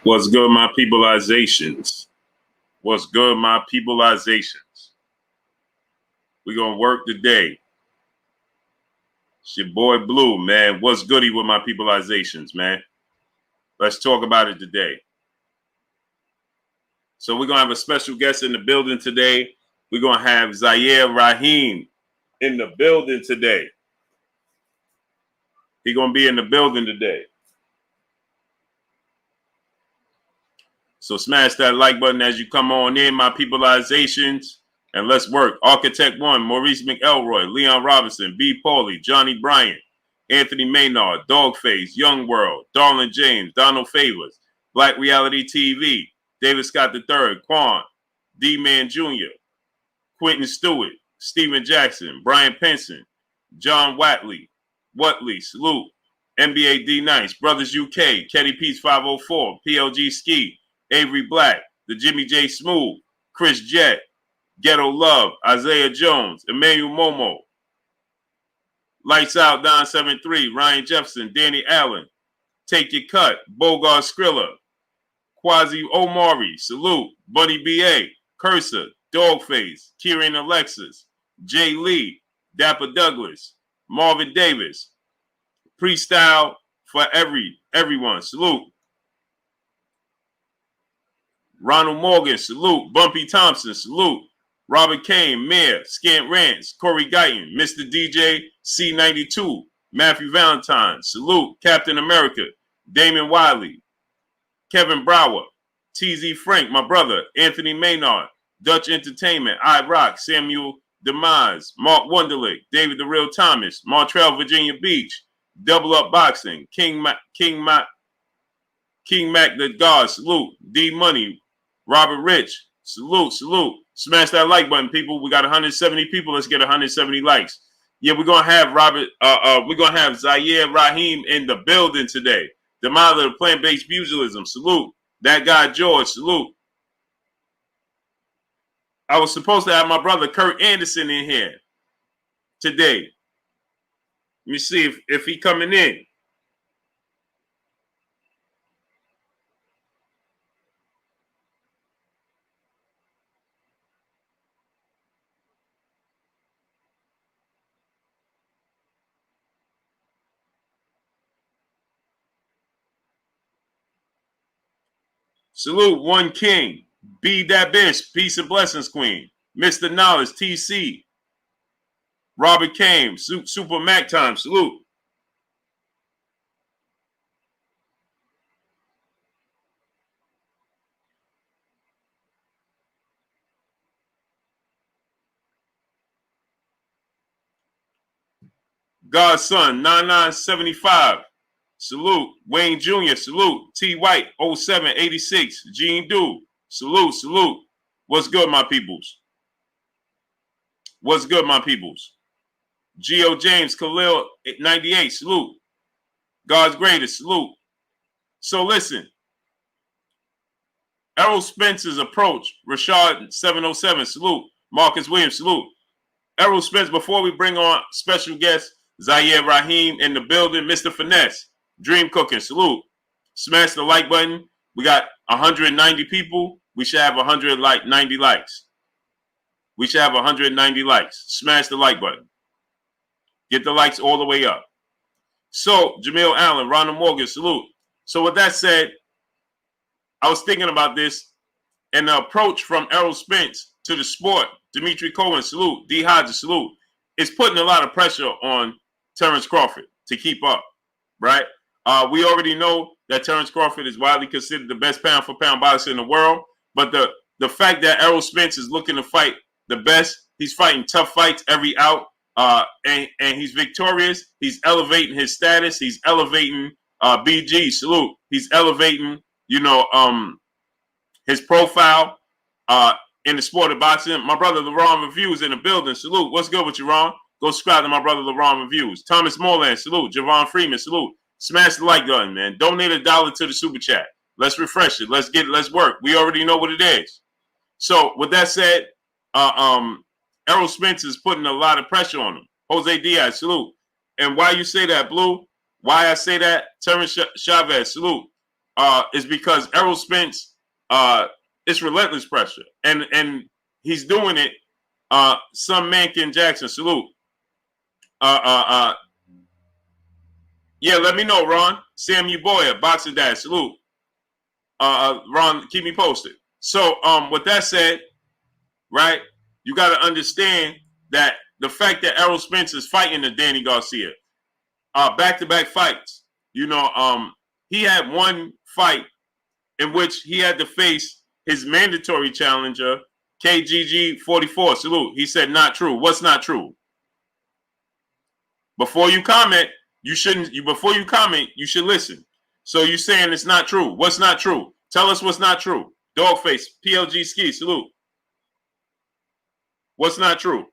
What's good, my peopleizations? What's good, my peopleizations? We're going to work today. It's your boy Blue, man. What's goody with my peopleizations, man? Let's talk about it today. So we're going to have a special guest in the building today. We're going to have Zahir Raheem in the building today. He's going to be in the building today. So smash that like button as you come on in, my peopleizations, and let's work. Architect 1, Maurice McElroy, Leon Robinson, B. Pauly, Johnny Bryant, Anthony Maynard, Dogface, Young World, Darlin James, Donald Favors, Black Reality TV, David Scott III, Quan, D-Man Jr., Quentin Stewart, Steven Jackson, Brian Penson, John Watley, salute, NBA D Nice, Brothers UK, Ketty Peace 504, PLG Ski, Avery Black, the Jimmy J Smooth, Chris Jett, Ghetto Love, Isaiah Jones, Emmanuel Momo, Lights Out 973, Ryan Jefferson, Danny Allen, Take Your Cut, Bogart Skrilla, Quasi Omari, salute, Buddy B.A., Cursor, Dogface, Kieran Alexis, Jay Lee, Dapper Douglas, Marvin Davis, Freestyle for everyone, salute. Ronald Morgan, salute. Bumpy Thompson, salute. Robert Kane, Mayor, Scant Rants, Corey Guyton, Mr. DJ, C92, Matthew Valentine, salute. Captain America, Damon Wiley, Kevin Brower, TZ Frank, my brother, Anthony Maynard, Dutch Entertainment, I Rock, Samuel Demise, Mark Wunderlich, David the Real Thomas, Montreal, Virginia Beach, Double Up Boxing, King Mac the God, salute. D Money, Robert Rich, salute. Smash that like button, people. We got 170 people. Let's get 170 likes. Yeah, we're gonna have we're gonna have Zahir Raheem in the building today. The model of plant-based pugilism, salute. That guy George, salute. I was supposed to have my brother Kurt Anderson in here today. Let me see if he coming in. Salute, One King. Be that bitch. Peace and blessings, Queen. Mr. Knowledge, TC. Robert Kane. Super Mac Time. Salute. Godson, 9975. Salute. Wayne Jr. Salute. T. White, 0786. Gene Do. Salute. What's good, my peoples? What's good, my peoples? Geo James Khalil, 98. Salute. God's greatest. Salute. So listen. Errol Spence's approach. Rashad, 707. Salute. Marcus Williams. Salute. Errol Spence, before we bring on special guest Zahir Raheem in the building, Mr. Finesse, Dream Cooking, salute. Smash the like button. We got 190 people. We should have 190 likes. We should have 190 likes. Smash the like button. Get the likes all the way up. So, Jamil Allen, Ronald Morgan, salute. So with that said, I was thinking about this, and the approach from Errol Spence to the sport, Dimitri Cohen, salute. D. Hodges, salute. It's putting a lot of pressure on Terence Crawford to keep up, right? We already know that Terence Crawford is widely considered the best pound-for-pound boxer in the world, but the fact that Errol Spence is looking to fight the best, he's fighting tough fights every out, and he's victorious. He's elevating his status. He's elevating BG, salute. He's elevating, his profile in the sport of boxing. My brother LaRon Reviews in the building, salute. What's good with you, Ron? Go subscribe to my brother LaRon Reviews. Thomas Moreland, salute. Javon Freeman, salute. Smash the like button, man. Donate $1 to the super chat. Let's refresh it. Let's work. We already know what it is. So with that said, Errol Spence is putting a lot of pressure on him. Jose Diaz, salute. And why you say that, Blue? Why I say that? Terence Chavez, salute. is because Errol Spence, it's relentless pressure, and he's doing it. Some Mankin Jackson, salute. Yeah, let me know, Ron. Sam Uboya, Boxer Dad, salute. Ron, keep me posted. So, with that said, right, you got to understand that the fact that Errol Spence is fighting the Danny Garcia, back-to-back fights. You know, he had one fight in which he had to face his mandatory challenger, KGG 44. Salute. He said, not true. What's not true? Before you comment, you shouldn't. Before you comment, you should listen. So you're saying it's not true. What's not true? Tell us what's not true. Dogface, PLG Ski, salute. What's not true?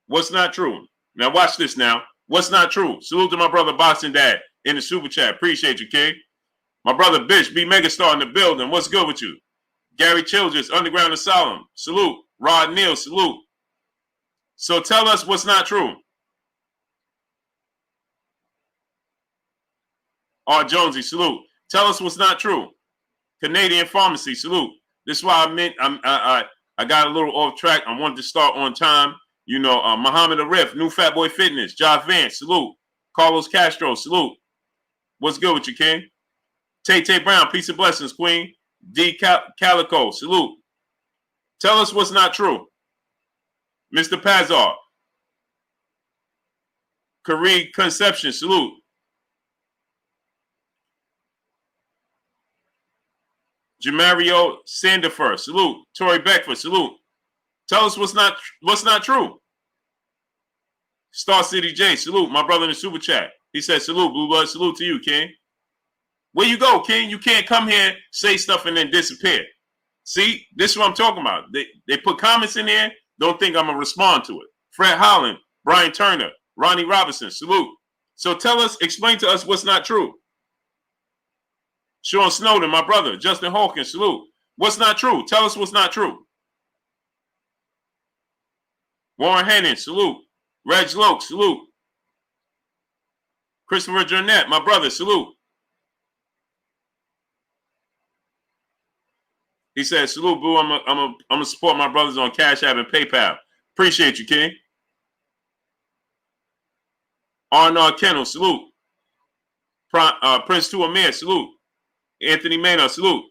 What's not true? Now watch this now. What's not true? Salute to my brother Boxing Dad in the super chat. Appreciate you, King. My brother Bish, B Megastar in the building. What's good with you? Gary Childress, Underground Asylum. Salute. Rod Neal, salute. So tell us what's not true. R. Jonesy, salute. Tell us what's not true. Canadian Pharmacy, salute. This is why I got a little off track. I wanted to start on time. You know, Muhammad Arif, New Fat Boy Fitness, Josh Vance, salute. Carlos Castro, salute. What's good with you, King? Tay Brown, peace and blessings, Queen. D. Calico, salute. Tell us what's not true. Mr. Pazar. Kareem Conception, salute. Jamario Sandifer, salute. Tory Beckford, salute. Tell us what's not true. Star City J, salute. My brother in the super chat. He said, salute, Blue Blood, salute to you, King. Where you go, King? You can't come here, say stuff, and then disappear. See, this is what I'm talking about. They put comments in there. Don't think I'm going to respond to it. Fred Holland, Brian Turner, Ronnie Robinson, salute. So tell us, explain to us what's not true. Sean Snowden, my brother. Justin Hawkins, salute. What's not true? Tell us what's not true. Warren Hannon, salute. Reg Loke, salute. Christopher Jernette, my brother, salute. He said, salute, boo. I'm gonna support my brothers on Cash App and PayPal. Appreciate you, King. Arnold Kennel, salute. Prince Tuamir, salute. Anthony Maynard, salute.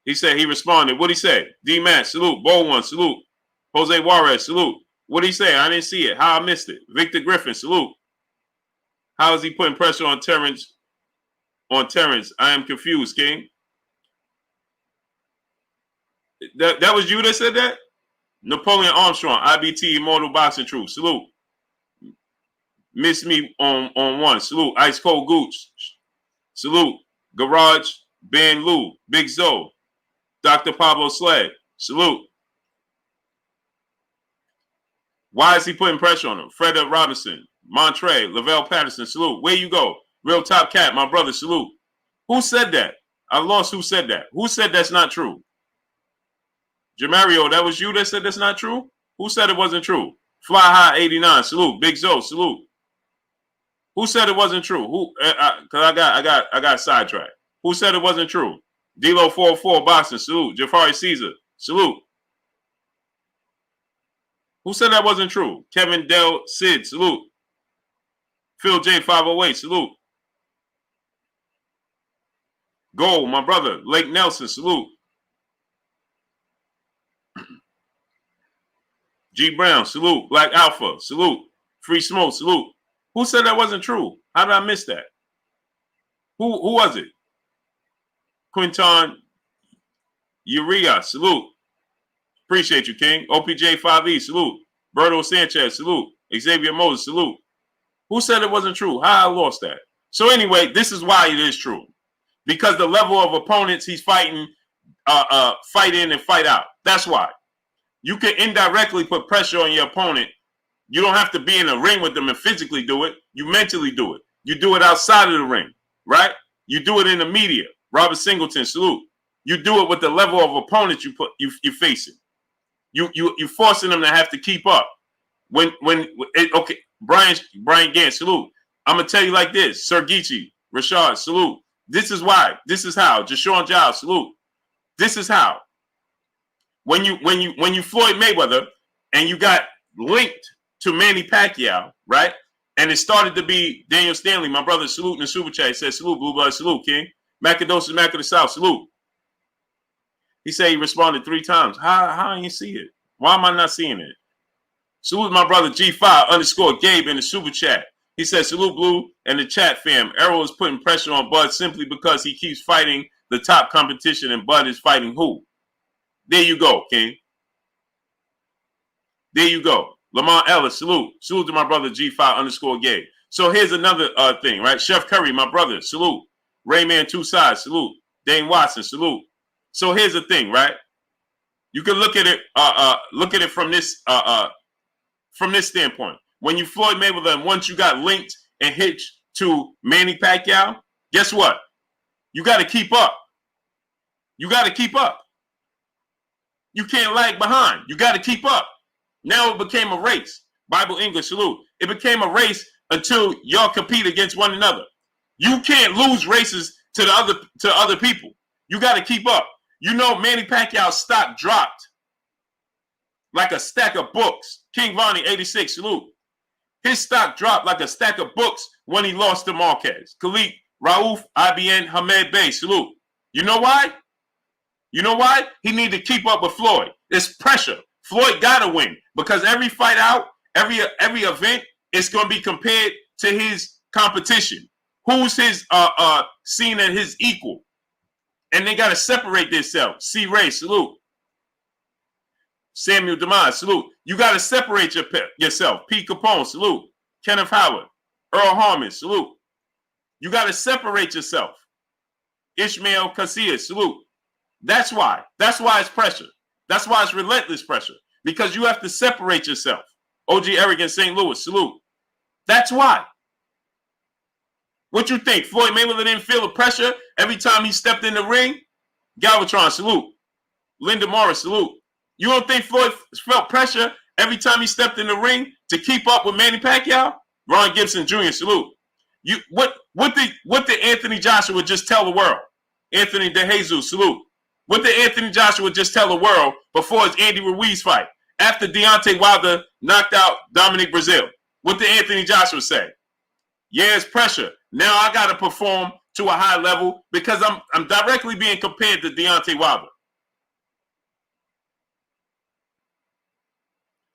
He said he responded. What'd he say? D-Matt, salute. Bold One, salute. Jose Juarez, salute. What'd he say? I didn't see it. How I missed it. Victor Griffin, salute. How is he putting pressure on Terence? I am confused, King. That was you that said that? Napoleon Armstrong, IBT Immortal Boxing Truth. Salute. Miss me on one. Salute. Ice Cold Gooch. Salute. Garage Ben Lou. Big Zoe. Dr. Pablo Sled. Salute. Why is he putting pressure on him? Frederick Robinson. Montre. Lavelle Patterson. Salute. Where you go? Real Top Cat. My brother. Salute. Who said that? I lost who said that. Who said that's not true? Jamario, that was you that said that's not true? Who said it wasn't true? Fly High 89, salute. Big Zoe, salute. Who said it wasn't true? Who? Cause I got sidetracked. Who said it wasn't true? D-Lo 404 Boxing, salute. Jafari Caesar, salute. Who said that wasn't true? Kevin Del Sid, salute. Phil J 508, salute. Gold, my brother. Lake Nelson, salute. G Brown, salute. Black Alpha, salute. Free Smoke, salute. Who said that wasn't true? How did I miss that? Who was it? Quinton Uria, salute. Appreciate you, King. OPJ 5E, salute. Berto Sanchez, salute. Xavier Moses, salute. Who said it wasn't true? How I lost that? So anyway, this is why it is true. Because the level of opponents he's fighting, fight in and fight out. That's why. You can indirectly put pressure on your opponent. You don't have to be in a ring with them and physically do it. You mentally do it. You do it outside of the ring, right? You do it in the media. Robert Singleton, salute. You do it with the level of opponent you're facing. You forcing them to have to keep up. Okay, Brian Gant, salute. I'm gonna tell you like this, Sir Geechee, Rashad, salute. This is why. This is how. Jashawn Giles, salute. This is how. When you Floyd Mayweather and you got linked to Manny Pacquiao, right? And it started to be Daniel Stanley, my brother, salute in the super chat. He said, salute, Blue Blood, salute, King. Macadosis, Mac of the South, salute. He said he responded 3 times. How I ain't see it? Why am I not seeing it? Salute my brother G5_Gabe in the super chat. He said, salute Blue and the chat fam. Errol is putting pressure on Bud simply because he keeps fighting the top competition and Bud is fighting who? There you go, King. There you go. Lamont Ellis, salute. Salute to my brother G5_Gabe. So here's another thing, right? Chef Curry, my brother, salute. Rayman Two Sides, salute. Dane Watson, salute. So here's the thing, right? You can look at it from this standpoint. When you Floyd Mayweather, and once you got linked and hitched to Manny Pacquiao, guess what? You got to keep up. You got to keep up. You can't lag behind. You got to keep up. Now it became a race. Bible English, salute. It became a race until y'all compete against one another. You can't lose races to other people. You got to keep up. You know Manny Pacquiao's stock dropped like a stack of books. King Vonnie, 86, salute. His stock dropped like a stack of books when he lost to Marquez. Khalid, Rauf, IBN, Hamed Bey, salute. You know why? You know why? He needed to keep up with Floyd. It's pressure. Floyd got to win because every fight out, every event, it's going to be compared to his competition. Who's his seen as his equal? And they got to separate themselves. C. Ray, salute. Samuel Demise, salute. You got to separate yourself. Pete Capone, salute. Kenneth Howard, Earl Harmon, salute. You got to separate yourself. Ishmael Casillas, salute. That's why. That's why it's pressure. That's why it's relentless pressure. Because you have to separate yourself. OG ERIK in St. Louis, salute. That's why. What you think? Floyd Mayweather didn't feel the pressure every time he stepped in the ring? Galvatron, salute. Linda Morris, salute. You don't think Floyd felt pressure every time he stepped in the ring to keep up with Manny Pacquiao? Ron Gibson Jr., salute. What did Anthony Joshua just tell the world? Anthony DeJesus, salute. What did Anthony Joshua just tell the world before his Andy Ruiz fight? After Deontay Wilder knocked out Dominic Brazil? What did Anthony Joshua say? Yeah, it's pressure. Now I got to perform to a high level because I'm directly being compared to Deontay Wilder.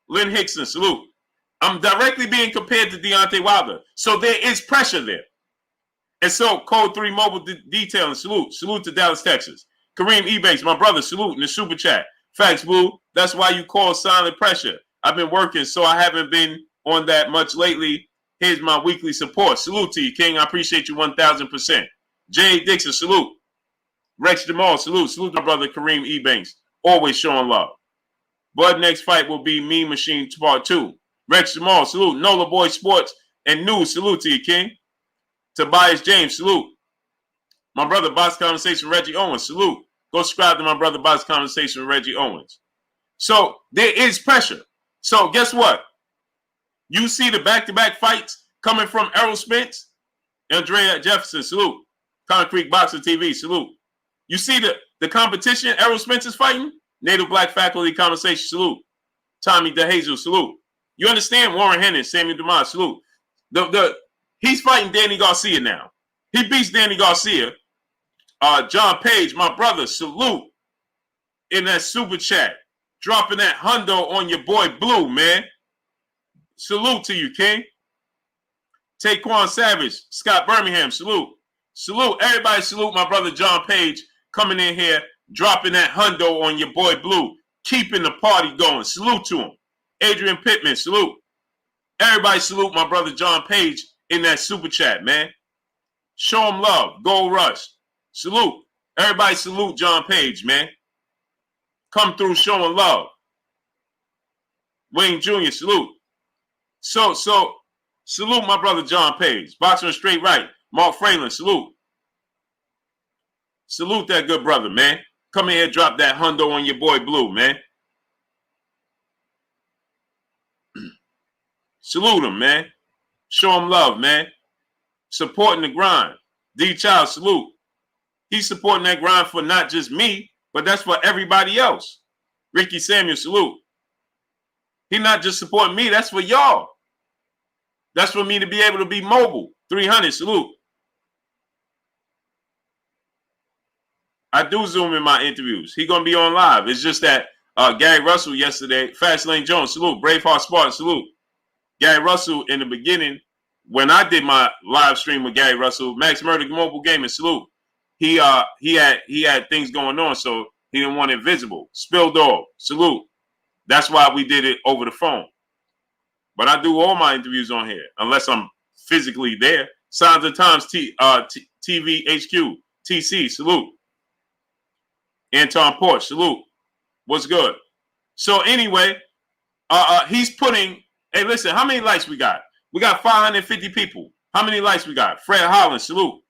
Lynn Hickson, salute. I'm directly being compared to Deontay Wilder. So there is pressure there. And so Code 3 Mobile Detailing, salute. Salute to Dallas, Texas. Kareem Ebates, my brother, salute in the super chat. Facts, Blue. That's why you call silent pressure. I've been working, so I haven't been on that much lately. Here's my weekly support. Salute to you, King. I appreciate you 1,000%. Jay Dixon, salute. Rex Jamal, salute. Salute to my brother Kareem Ebanks. Always showing love. Bud next fight will be Mean Machine Part 2. Rex Jamal, salute. Nola Boy Sports and News, salute to you, King. Tobias James, salute. My brother Box Conversation Reggie Owens, salute. Go subscribe to my brother Box Conversation with Reggie Owens. So there is pressure. So guess what? You see the back-to-back fights coming from Errol Spence, Andrea Jefferson, salute. Concrete Boxing TV, salute. You see the competition Errol Spence is fighting? Native Black Faculty Conversation, salute. Tommy DeJesus, salute. You understand? Warren Hennon, Samuel Demise, salute. He's fighting Danny Garcia now. He beats Danny Garcia. John Page, my brother, salute in that super chat. Dropping that hundo on your boy Blue, man. Salute to you, King. Taquan Savage, Scott Birmingham, salute. Salute. Everybody salute my brother John Page coming in here, dropping that hundo on your boy Blue, keeping the party going. Salute to him. Adrian Pittman, salute. Everybody salute my brother John Page in that super chat, man. Show him love. Gold Rush. Salute. Everybody salute John Page, man. Come through showing love. Wayne Jr., salute. So, salute my brother John Page. Boxer Straight Right. Mark Fralin, salute. Salute that good brother, man. Come in here, drop that hundo on your boy Blue, man. Salute him, man. Show him love, man. Supporting the grind. D Child, salute. He's supporting that grind for not just me, but that's for everybody else. Ricky Samuel, salute. He not just supporting me, that's for y'all. That's for me to be able to be mobile. 300, salute. I do Zoom in my interviews. He going to be on live. It's just that Gary Russell yesterday, Fastlane Jones, salute. Braveheart Spartan, salute. Gary Russell in the beginning, when I did my live stream with Gary Russell, Max Murdoch Mobile Gaming, salute. He had things going on, so he didn't want it visible. Spill Dog, salute. That's why we did it over the phone. But I do all my interviews on here, unless I'm physically there. Signs of Times TV HQ, TC, salute. Anton Porch, salute. What's good? So anyway, he's putting, hey, listen, how many likes we got? We got 550 people. How many likes we got? Fred Holland, salute.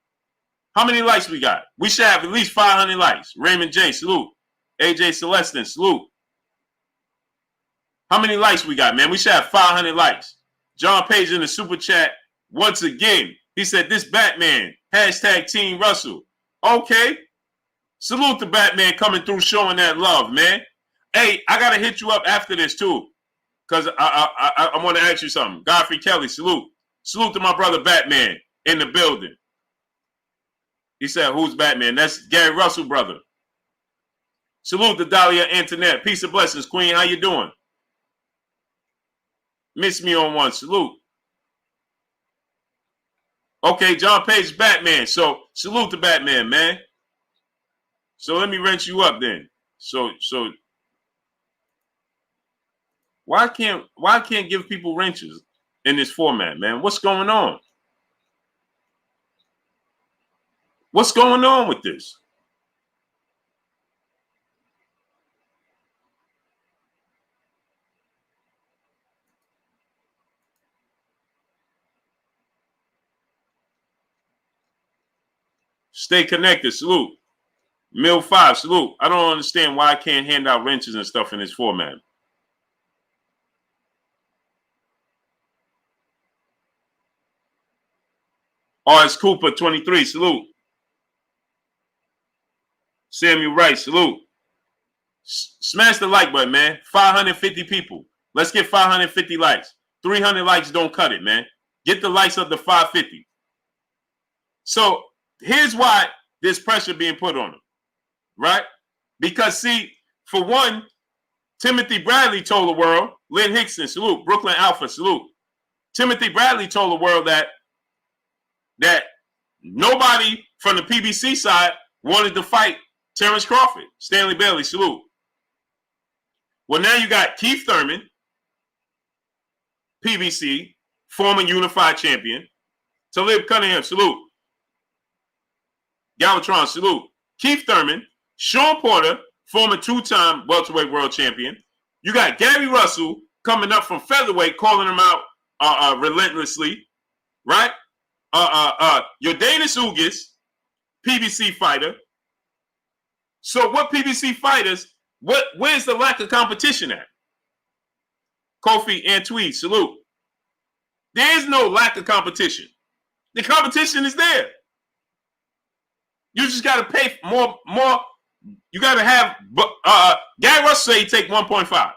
How many likes we got? We should have at least 500 likes. Raymond J, salute. AJ Celestin, salute. How many likes we got, man? We should have 500 likes. John Page in the super chat once again. He said, this Batman, hashtag Team Russell. Okay. Salute to Batman coming through showing that love, man. Hey, I got to hit you up after this, too, because I want to ask you something. Godfrey Kelly, salute. Salute to my brother Batman in the building. He said, who's Batman? That's Gary Russell, brother. Salute to Dahlia Antoinette. Peace and blessings, Queen. How you doing? Miss me on one. Salute. Okay, John Page, Batman. So salute to Batman, man. So let me wrench you up then. So why can't give people wrenches in this format, man? What's going on? What's going on with this? Stay connected. Salute. Mill 5. Salute. I don't understand why I can't hand out wrenches and stuff in this format. R.S. Cooper 23. Salute. Samuel Wright. Salute. Smash the like button, man. 550 people. Let's get 550 likes. 300 likes don't cut it, man. Get the likes up to 550. So here's why there's pressure being put on them, right? Because, see, for one, Timothy Bradley told the world, Lynn Hickson, salute, Brooklyn Alpha, salute. Timothy Bradley told the world that nobody from the PBC side wanted to fight Terence Crawford. Stanley Bailey, salute. Well, now you got Keith Thurman, PBC, former unified champion. Talib Cunningham, salute. Galvatron, salute. Keith Thurman, Sean Porter, former two-time welterweight world champion. You got Gary Russell coming up from featherweight, calling him out relentlessly, right? Yordanis Ugas, PBC fighter. So what PBC fighters, where's the lack of competition at? Kofi Antwi, salute. There is no lack of competition. The competition is there. You just got to pay more. You got to have, Gary Russell say he take 1.5.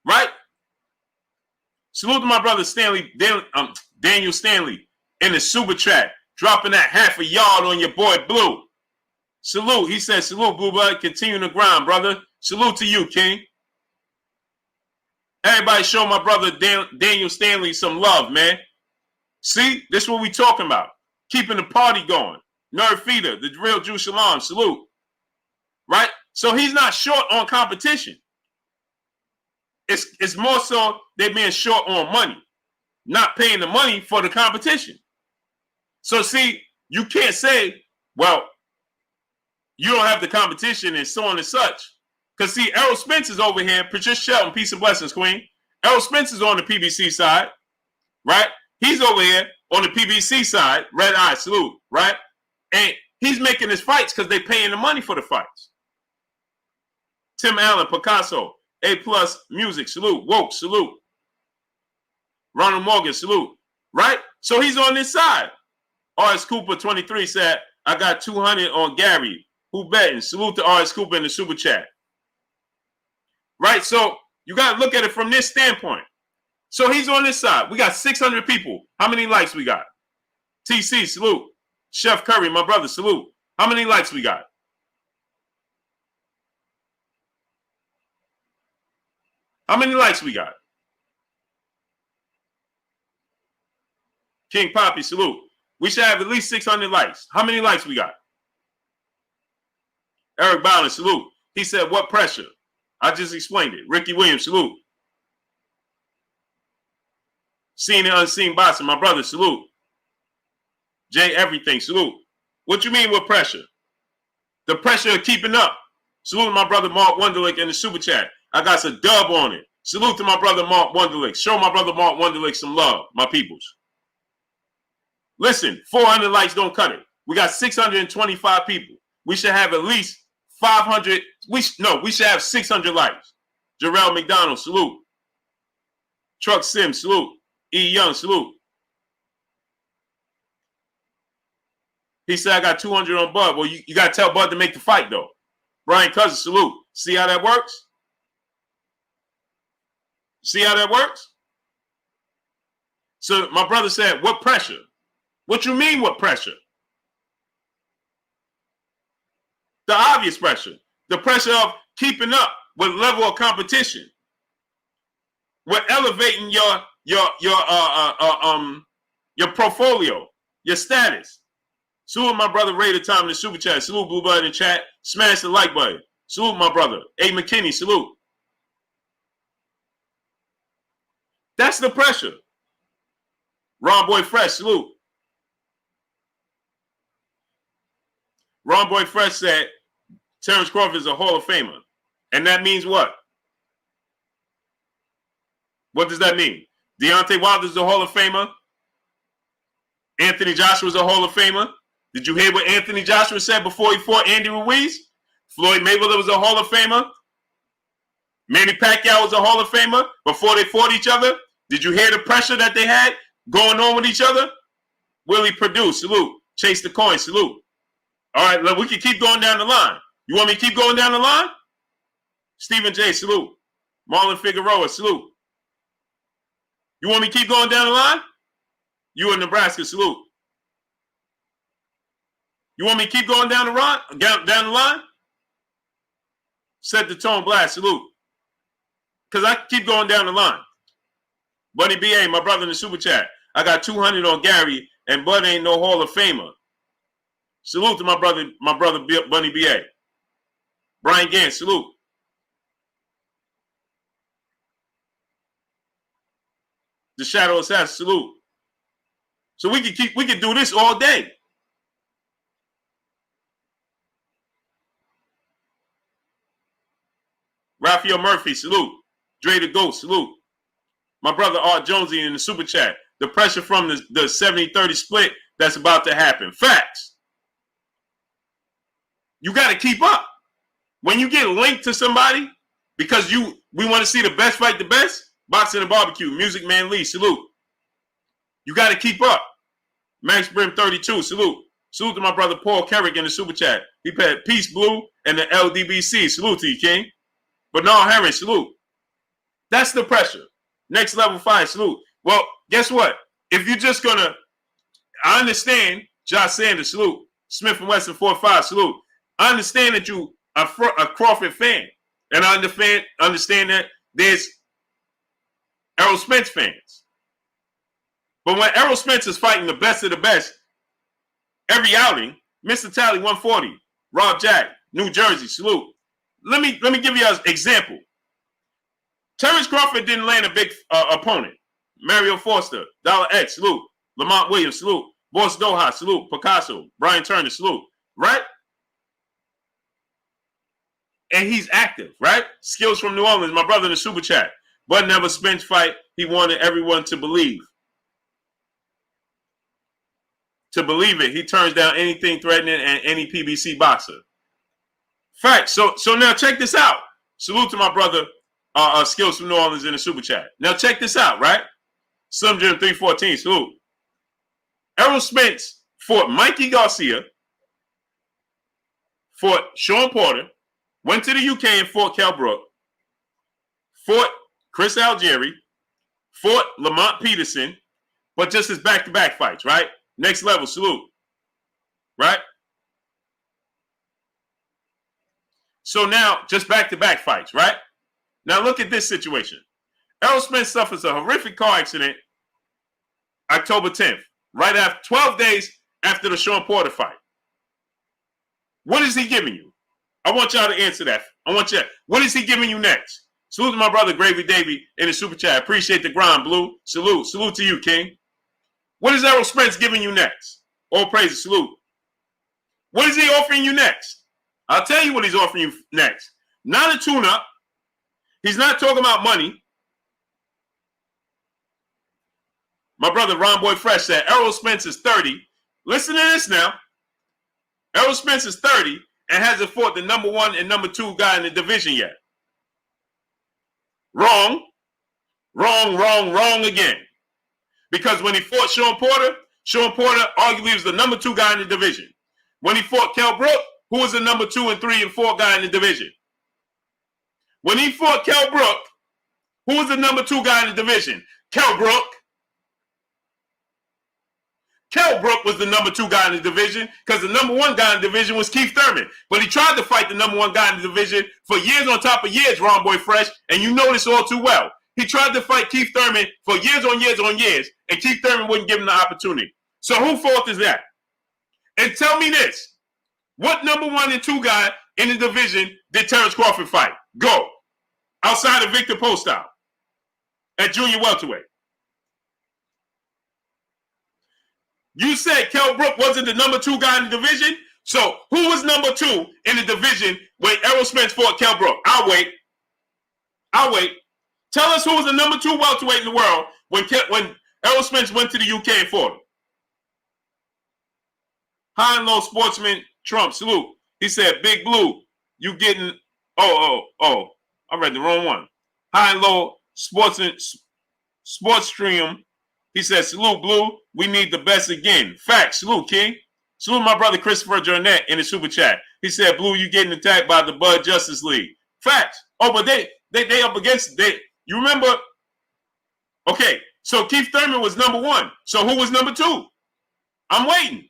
Right? Salute to my brother Daniel Stanley in the super chat, dropping that half a yard on your boy Blue. Salute. He said, salute, Blue Blood. Continue to grind, brother. Salute to you, King. Everybody show my brother Daniel Stanley some love, man. See, this is what we talking about. Keeping the party going. Nerve Feeder, the real Jew Shalom, salute. Right? So he's not short on competition. It's more so they're being short on money, not paying the money for the competition. So see, you can't say, well, you don't have the competition and so on and such. Because see, Errol Spence is over here. Patricia Shelton, peace and blessings, Queen. Errol Spence is on the PBC side, right? He's over here on the PBC side, red eye, salute, right? And He's making his fights because they're paying the money for the fights. Tim Allen, Picasso, A+ Music, salute. Woke, salute. Ronald Morgan, salute. Right? So he's on this side. R.S. Cooper, 23, said, I got 200 on Gary. Who betting? Salute to R.S. Cooper in the super chat. Right? So you got to look at it from this standpoint. So he's on this side. We got 600 people. How many likes we got? TC, salute. Chef Curry, my brother, salute. How many likes we got? How many likes we got? King Poppy, salute. We should have at least 600 likes. How many likes we got? Eric Bowden, salute. He said, what pressure? I just explained it. Ricky Williams, salute. Seen and unseen boxing, my brother, salute. Jay Everything, salute. What you mean with pressure? The pressure of keeping up. Salute to my brother Mark Wunderlich in the super chat. I got some dub on it. Salute to my brother Mark Wunderlich. Show my brother Mark Wunderlich some love, my peoples. Listen, 400 likes don't cut it. We got 625 people. We should have at least 500. We should have 600 likes. Jarrell McDonald, salute. Truck Sims, salute. E. Young, salute. He said, I got 200 on Bud. Well, you got to tell Bud to make the fight, though. Brian Cousins, salute. See how that works? See how that works? So my brother said, what pressure? What you mean, what pressure? The obvious pressure. The pressure of keeping up with level of competition. We're elevating your portfolio, your status. Salute my brother Ray the Time in the super chat. Salute Blue Button in the chat. Smash the like button. Salute my brother. A. McKinney, salute. That's the pressure. Ron Boy Fresh, salute. Ron Boy Fresh said Terence Crawford is a Hall of Famer. And that means what? What does that mean? Deontay Wilder is a Hall of Famer. Anthony Joshua is a Hall of Famer. Did you hear what Anthony Joshua said before he fought Andy Ruiz? Floyd Mayweather was a Hall of Famer. Manny Pacquiao was a Hall of Famer before they fought each other. Did you hear the pressure that they had going on with each other? Willie Perdue, salute. Chase the Coin, salute. All right, look, we can keep going down the line. You want me to keep going down the line? Stephen J, salute. Marlon Figueroa, salute. You want me to keep going down the line? You in Nebraska, salute. You want me to keep going down the line? Set the tone, blast, salute. Because I keep going down the line. Bunny B.A., my brother in the super chat. I got 200 on Gary, and Bud ain't no Hall of Famer. Salute to my brother Bunny B.A. Brian Gant, salute. The Shadow Assassin, salute. So we can do this all day. Raphael Murphy, salute. Dre the Ghost, salute. My brother Art Jonesy in the super chat. The pressure from the 70-30 split that's about to happen. Facts. You got to keep up. When you get linked to somebody because we want to see the best fight the best, Boxing and Barbecue, Music Man Lee, salute. You got to keep up. Max Brim 32, salute. Salute to my brother Paul Kerrick in the super chat. He paid Peace Blue and the LDBC. Salute to you, King. Bernard Herring, salute. That's the pressure. Next level fight, salute. Well, guess what? If you're just going to, I understand, Josh Sanders, salute. Smith & Wesson 4-5, salute. I understand that you are a Crawford fan. And I understand that there's Errol Spence fans. But when Errol Spence is fighting the best of the best, every outing, Mr. Tally 140, Rob Jack, New Jersey, salute. Let me give you an example. Terence Crawford didn't land a big opponent. Mario Foster, Dollar X, salute. Lamont Williams, salute. Boss Doha, salute. Picasso, Brian Turner, salute. Right? And he's active, right? Skills from New Orleans, my brother in the super chat. But never Spence fight, he wanted everyone to believe. to believe it. He turns down anything threatening and any PBC boxer. Fact. So now check this out. Salute to my brother, Skills from New Orleans in the super chat. Now check this out, right? Slim Jim 314. Salute. Errol Spence fought Mikey Garcia, fought Sean Porter, went to the UK and fought Kell Brook, fought Chris Algieri, fought Lamont Peterson, but just as back-to-back fights, right? Next level, salute. Right? So now, just back-to-back fights, right? Now look at this situation. Errol Spence suffers a horrific car accident October 10th, right after 12 days after the Sean Porter fight. What is he giving you? I want y'all to answer that. What is he giving you next? Salute to my brother Gravy Davy in the super chat. Appreciate the grind, Blue. Salute. Salute to you, King. What is Errol Spence giving you next? All praise, salute. What is he offering you next? I'll tell you what he's offering you next. Not a tune-up. He's not talking about money. My brother Ron Boy Fresh said Errol Spence is 30. Listen to this now. Errol Spence is 30 and hasn't fought the number 1 and number 2 guy in the division yet. Wrong. Wrong again. Because when he fought Sean Porter arguably was the number 2 guy in the division. When he fought Kell Brook, who was the number 2 and 3 and 4 guy in the division. When he fought Kell Brook, who was the number 2 guy in the division? Kell Brook. Kell Brook was the number 2 guy in the division because the number 1 guy in the division was Keith Thurman. But he tried to fight the number 1 guy in the division for years on top of years, Ron Boy Fresh, and you know this all too well. He tried to fight Keith Thurman for years on years, and Keith Thurman wouldn't give him the opportunity. So whose fault is that? And tell me this. What number 1 and 2 guy in the division did Terence Crawford fight? Go. Outside of Victor Postol at junior welterweight. You said Kell Brook wasn't the number 2 guy in the division? So who was number 2 in the division when Errol Spence fought Kell Brook? I'll wait. Tell us who was the number 2 welterweight in the world when Errol Spence went to the UK and fought him. High and Low Sportsman Trump, salute. He said, Big Blue, you getting... Oh, I read the wrong one. High and Low Sports Stream. He said, salute, Blue. We need the best again. Facts. Salute, King. Salute my brother Christopher Jornet in the super chat. He said, Blue, you getting attacked by the Bud Justice League. Facts. Oh, but they up against... You remember? Okay, so Keith Thurman was number 1. So who was number 2? I'm waiting.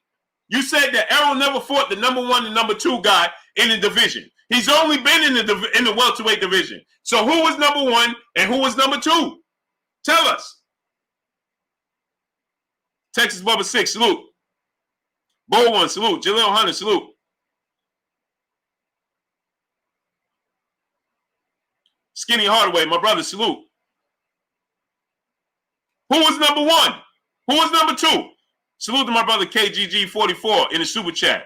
You said that Errol never fought the number 1 and number 2 guy in the division. He's only been in the welterweight division. So who was number 1 and who was number 2? Tell us. Texas Bubba 6, salute. Bo 1, salute. Jaleel Hunter, salute. Skinny Hardaway, my brother, salute. Who was number 1? Who was number 2? Salute to my brother KGG44 in the super chat.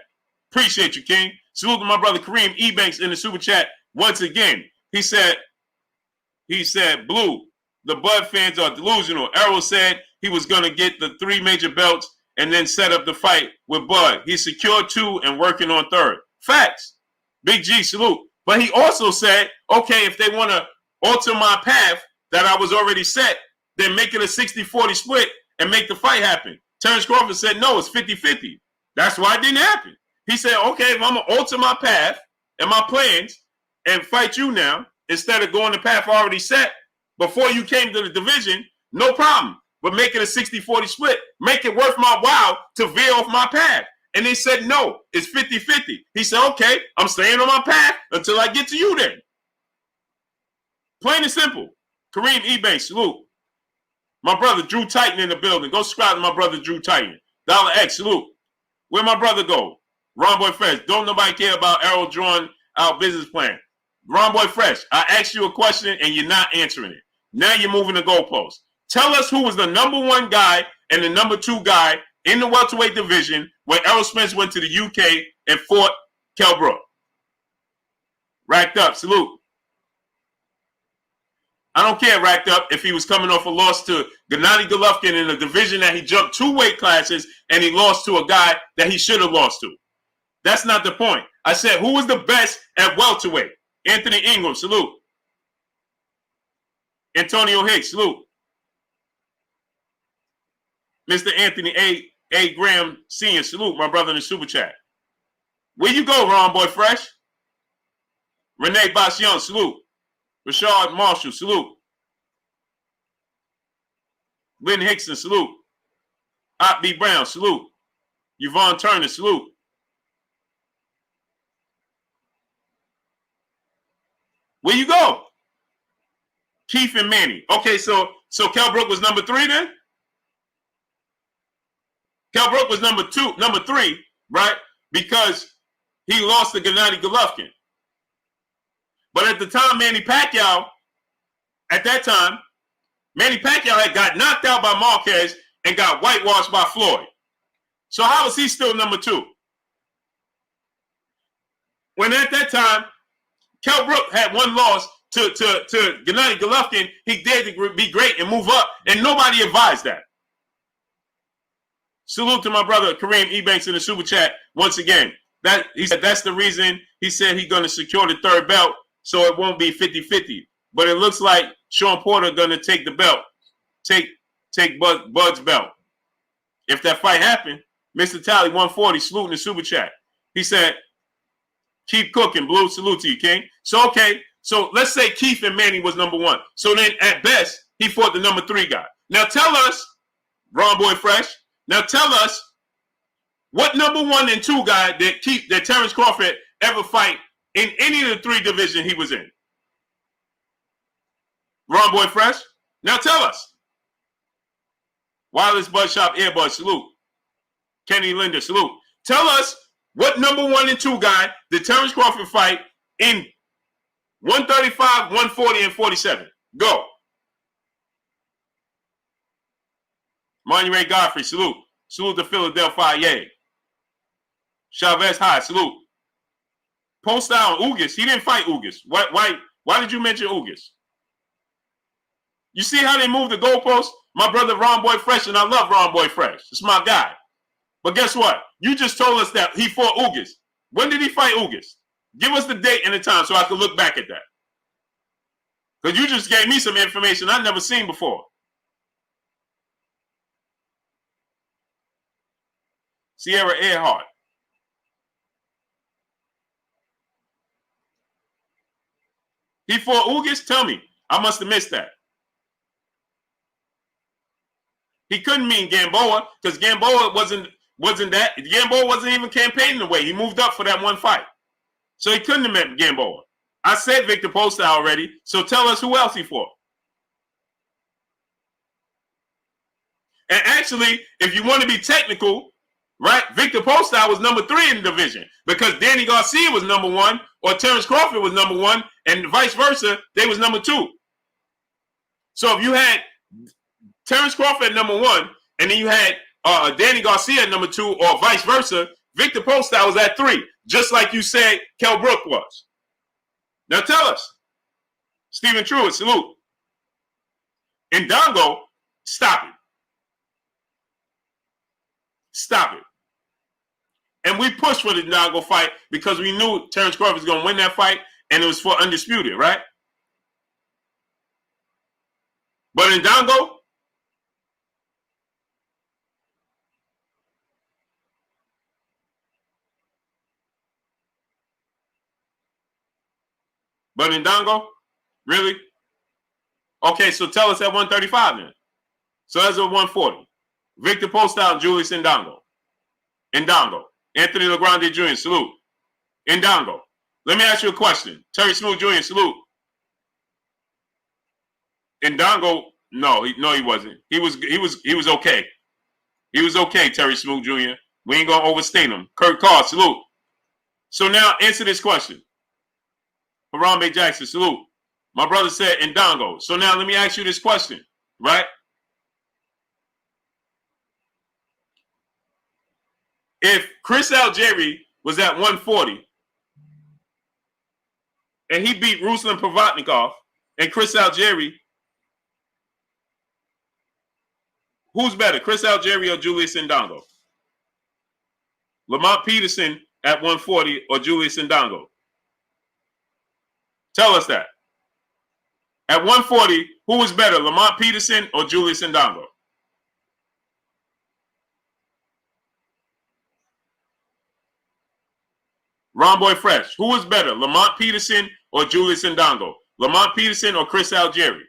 Appreciate you, King. Salute to my brother Kareem Ebanks in the super chat once again. He said, Blue, the Bud fans are delusional. Errol said he was going to get the 3 major belts and then set up the fight with Bud. He secured 2 and working on 3rd. Facts. Big G, salute. But he also said, okay, if they want to alter my path that I was already set, then make it a 60-40 split and make the fight happen. Terence Crawford said, no, it's 50-50. That's why it didn't happen. He said, okay, if I'm going to alter my path and my plans and fight you now, instead of going the path already set before you came to the division, no problem. But make it a 60-40 split. Make it worth my while to veer off my path. And they said, no, it's 50-50. He said, okay, I'm staying on my path until I get to you then. Plain and simple. Kareem Ebanks, salute. My brother Drew Titan in the building. Go subscribe to my brother Drew Titan. Dollar X, salute. Where my brother go? Ron Boy Fresh. Don't nobody care about Errol drawing our business plan. Ron Boy Fresh, I asked you a question and you're not answering it. Now you're moving the goalposts. Tell us who was the number 1 guy and the number 2 guy in the welterweight division when Errol Spence went to the UK and fought Kell Brook. Racked up. Salute. I don't care, racked up, if he was coming off a loss to Gennady Golovkin in a division that he jumped 2 weight classes and he lost to a guy that he should have lost to. That's not the point. I said, who was the best at welterweight? Anthony Ingram, salute. Antonio Hicks, salute. Mr. Anthony A. Graham Sr., salute, my brother in the super chat. Where you go, Ron Boy Fresh? Renee Bassion, salute. Rashard Marshall, salute. Lynn Hickson, salute. Ott B. Brown, salute. Yvonne Turner, salute. Where you go? Keith and Manny. Okay, so Kell Brook was number 3 then? Kell Brook was number 3, right? Because he lost to Gennady Golovkin. But at the time, Manny Pacquiao had got knocked out by Marquez and got whitewashed by Floyd. So how is he still number 2? When at that time, Kell Brook had 1 loss to Gennady Golovkin, he dared to be great and move up, and nobody advised that. Salute to my brother Kareem Ebanks in the super chat once again. He said that's the reason he said he's going to secure the 3rd belt, so it won't be 50-50. But it looks like Sean Porter going to take the belt, take Bud's belt. If that fight happened, Mr. Tally 140 saluting the super chat. He said, keep cooking, Blue. Salute to you, King. So, okay. So let's say Keith and Manny was number 1. So then at best, he fought the number 3 guy. Now tell us, Ron Boy Fresh, now tell us what number 1 and 2 guy that Terence Crawford ever fight in any of the 3 divisions he was in. Ron Boy Fresh, now tell us. Wireless Bud Shop Earbud, salute. Kenny Linder, salute. Tell us what number 1 and 2 guy did Terence Crawford fight in 135, 140, and 47. Go. Manuel Godfrey, salute. Salute to Philadelphia, yay. Chavez High, salute. Post out Ugas. He didn't fight Ugas. Why did you mention Ugas? You see how they moved the goalposts? My brother Ron Boy Fresh, and I love Ron Boy Fresh. It's my guy. But guess what? You just told us that he fought Ugas. When did he fight Ugas? Give us the date and the time so I can look back at that. Because you just gave me some information I've never seen before. Sierra Earhart. He fought Ugas? Tell me. I must have missed that. He couldn't mean Gamboa because Gamboa wasn't that. Gamboa wasn't even campaigning the way. He moved up for that 1 fight. So he couldn't have meant Gamboa. I said Victor Posta already, so tell us who else he fought. And actually, if you want to be technical, right, Victor Posta was number 3 in the division because Danny Garcia was number 1 or Terence Crawford was number 1 and vice versa, they was number 2. So if you had Terence Crawford at number 1 and then you had Danny Garcia at number 2 or vice versa, Victor Posta was at 3, just like you said Kell Brook was. Now tell us. Stephen Truitt, salute. Ndongo, stop it. Stop it. And we pushed for the Ndongo fight because we knew Terence Crawford was going to win that fight and it was for undisputed, right? But Ndongo, really? Okay, so tell us at 135 then. So that's at 140. Victor Postal, Julius Ndongo. Anthony LeGrande Jr., salute. Ndongo. Let me ask you a question. Terry Smoot Jr., salute. Ndongo, no, he wasn't. He was okay. He was okay, Terry Smoot Jr. We ain't gonna overstate him. Kurt Carr, salute. So now answer this question. Harambe Jackson, salute. My brother said Ndongo. So now let me ask you this question, right? If Chris Algieri was at 140 and he beat Ruslan Provatnikov and Chris Algieri Who's better, Chris Algieri or Julius Indongo? Lamont Peterson at 140 or Julius Indongo? Tell us that. At 140, who is better, Lamont Peterson or Julius Indongo? Ron Boy Fresh, who is better, Lamont Peterson or Julius Indongo? Lamont Peterson or Chris Algieri?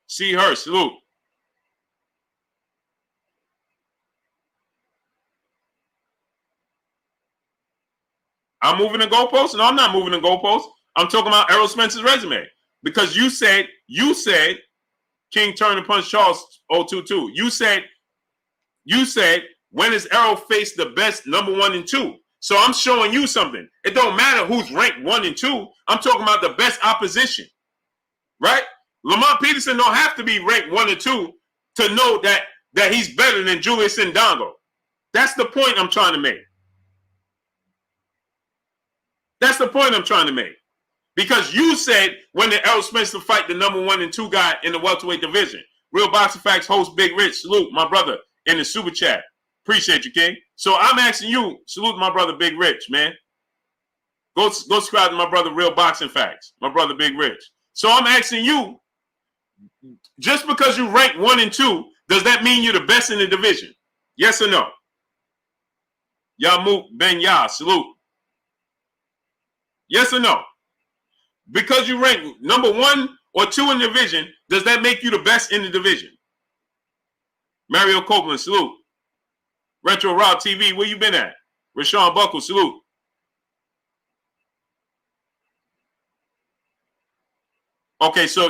C. Hurst, salute. I'm moving the goalposts? No, I'm not moving the goalposts. I'm talking about Errol Spence's resume. Because you said King Turner Punch Charles 022. You said when is Errol faced the best number 1 and 2? So I'm showing you something. It don't matter who's ranked 1 and 2. I'm talking about the best opposition. Right? Lamont Peterson don't have to be ranked 1 or 2 to know that he's better than Julius Indongo. That's the point I'm trying to make. That's the point I'm trying to make. Because you said when did Errol Spence to fight the number 1 and 2 guy in the welterweight division. Real Boxing Facts host Big Rich. Salute my brother in the super chat. Appreciate you, King. So I'm asking you, salute my brother Big Rich, man. Go subscribe to my brother Real Boxing Facts. My brother Big Rich. So I'm asking you, just because you rank 1 and 2, does that mean you're the best in the division? Yes or no? Yamuk Ben Yah, salute. Yes or no? Because you rank number 1 or 2 in the division, does that make you the best in the division? Mario Copeland, salute. Retro Rob TV, where you been at? Rashawn Buckle, salute. Okay, so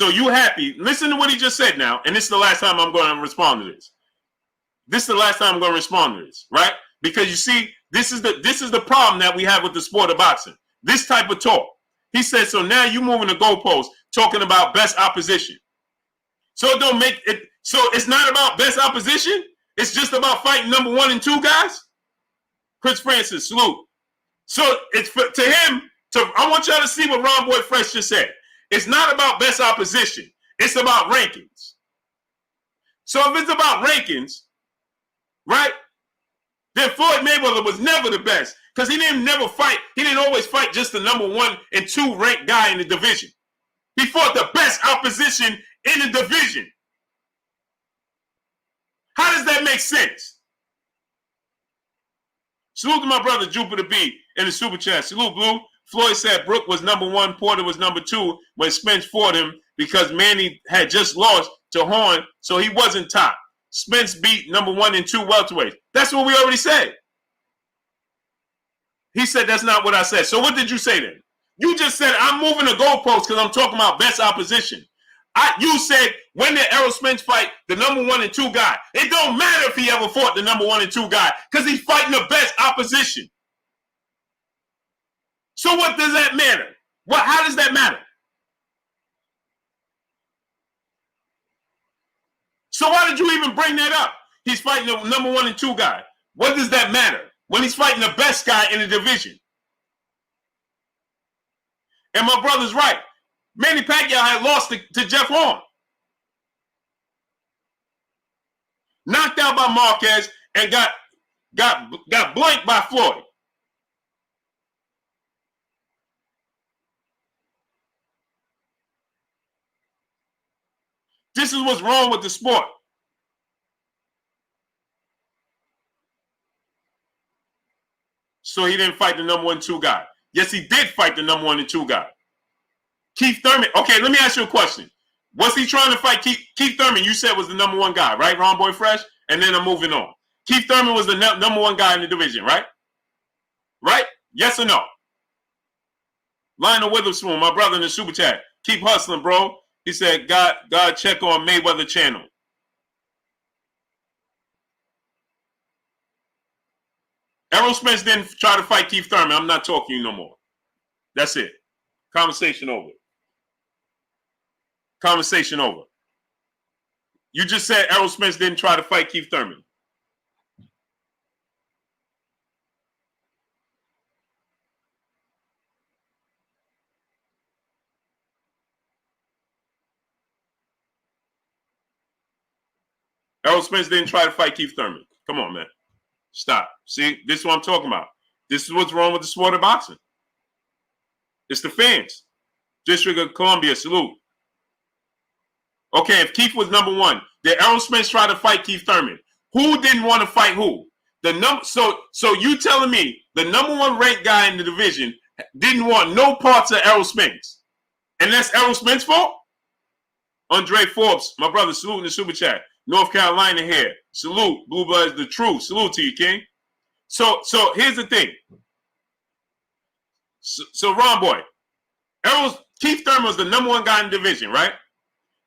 you happy? Listen to what he just said now, and this is the last time I'm going to respond to this. This is the last time I'm going to respond to this, right? Because you see, this is the problem that we have with the sport of boxing. This type of talk. He said, so now you moving the goalpost, talking about best opposition. So it don't make it. So it's not about best opposition. It's just about fighting number 1 and 2 guys. Chris Francis, salute. So it's to him. I want y'all to see what Ron Boy Fresh just said. It's not about best opposition. It's about rankings. So if it's about rankings, right? Then Floyd Mayweather was never the best because he didn't always fight just the number 1 and 2 ranked guy in the division. He fought the best opposition in the division. How does that make sense? Salute to my brother Jupiter B in the super chat. Salute, Blue. Floyd said Brook was number 1, Porter was number 2 when Spence fought him because Manny had just lost to Horn, so he wasn't top. Spence beat number 1 and 2 welterweights. That's what we already said. He said that's not what I said. So what did you say then? You just said I'm moving the goalposts because I'm talking about best opposition. You said when did Errol Spence fight the number 1 and 2 guy? It don't matter if he ever fought the number 1 and 2 guy because he's fighting the best opposition. So what does that matter? How does that matter? So why did you even bring that up? He's fighting the number 1 and 2 guy. What does that matter? When he's fighting the best guy in the division. And my brother's right. Manny Pacquiao had lost to Jeff Horn. Knocked out by Marquez and got blanked by Floyd. This is what's wrong with the sport. So he didn't fight the number 1 and 2 guy. Yes, he did fight the number 1 and 2 guy. Keith Thurman. Okay, let me ask you a question. Was he trying to fight Keith Thurman? You said was the number 1 guy, right? Ron Boy Fresh? And then I'm moving on. Keith Thurman was the number 1 guy in the division, right? Right? Yes or no? Lionel Witherspoon, my brother in the super chat. Keep hustling, bro. He said, God check on Mayweather channel. Errol Spence didn't try to fight Keith Thurman. I'm not talking to you no more. That's it. Conversation over. Conversation over. You just said Errol Spence didn't try to fight Keith Thurman. Errol Spence didn't try to fight Keith Thurman. Come on, man. Stop. See, this is what I'm talking about. This is what's wrong with the sport of boxing. It's the fans. District of Columbia, salute. Okay, if Keith was number one, did Errol Spence try to fight Keith Thurman? Who didn't want to fight who? So you telling me the number one ranked guy in the division didn't want no parts of Errol Spence, and that's Errol Spence's fault? Andre Forbes, my brother, salute in the super chat. North Carolina here, salute. Blue Blood is the truth. Salute to you, King. So here's the thing. So Ron Boy, Keith Thurman was the number one guy in the division, right?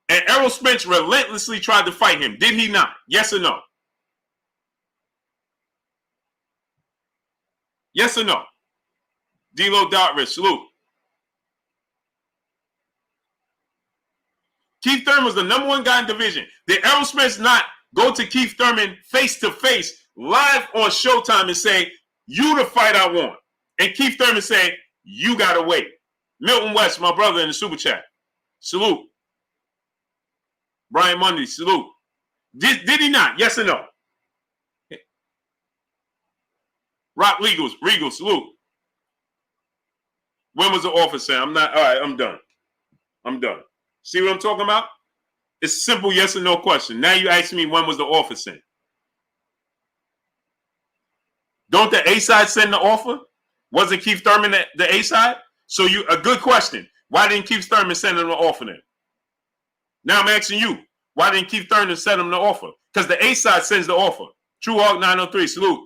And Errol Spence relentlessly tried to fight him. Did he not? Yes or no? Yes or no? D-Lo Dartridge, salute. Keith Thurman was the number one guy in the division. Did Errol Spence not go to Keith Thurman face-to-face live on Showtime and say, you the fight I want? And Keith Thurman say, you got to wait. Milton West, my brother in the super chat. Salute. Brian Mundy, salute. Did he not? Yes or no? Rock Regal, salute. When was the offer sent? All right, I'm done. See what I'm talking about? It's a simple yes or no question. Now you ask me when was the offer sent. Don't the A side send the offer? Wasn't Keith Thurman the A side? So a good question. Why didn't Keith Thurman send him the offer then? Now I'm asking you, why didn't Keith Thurman send him the offer? Because the A side sends the offer. True Hawk 903, salute.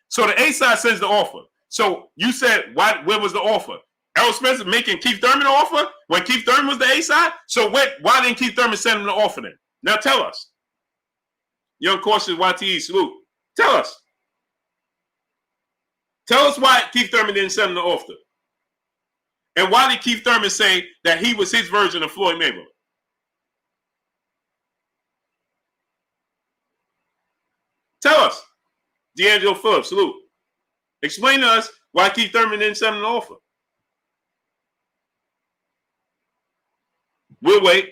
So the A side sends the offer. So you said, where was the offer? Errol Spence making Keith Thurman an offer when Keith Thurman was the A side? So why didn't Keith Thurman send him the offer then? Now tell us. Young Cautious YTE, salute. Tell us. Tell us why Keith Thurman didn't send him the offer. And why did Keith Thurman say that he was his version of Floyd Mayweather? Tell us. D'Angelo Phillips, salute. Explain to us why Keith Thurman didn't send him an offer. We'll wait.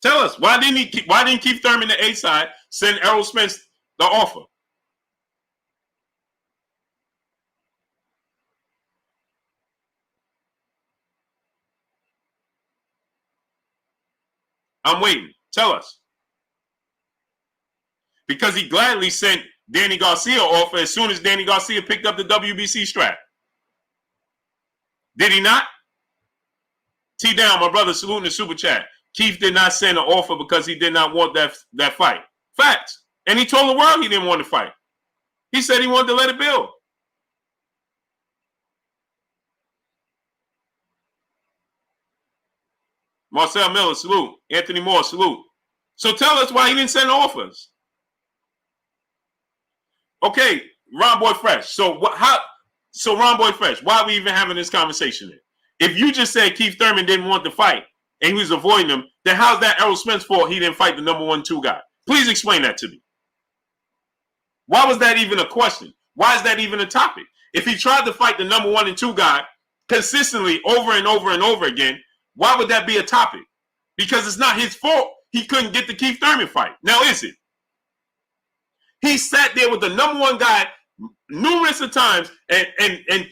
Tell us why didn't Keith Thurman, the A side, send Errol Spence the offer? I'm waiting. Tell us. Because he gladly sent Danny Garcia offer as soon as Danny Garcia picked up the WBC strap. Did he not? T down, my brother, saluting the super chat. Keith did not send an offer because he did not want that fight. Facts. And he told the world he didn't want to fight. He said he wanted to let it build. Marcel Miller, salute. Anthony Moore, salute. So tell us why he didn't send offers. Okay, Ron Boy Fresh. So Ron Boy Fresh, why are we even having this conversation then? If you just said Keith Thurman didn't want to fight and he was avoiding him, then how's that Errol Spence fault he didn't fight the number 1-2 guy? Please explain that to me. Why was that even a question? Why is that even a topic? If he tried to fight the number 1 and 2 guy consistently over and over and over again, why would that be a topic? Because it's not his fault he couldn't get the Keith Thurman fight. Now, is it? He sat there with the number 1 guy numerous of times and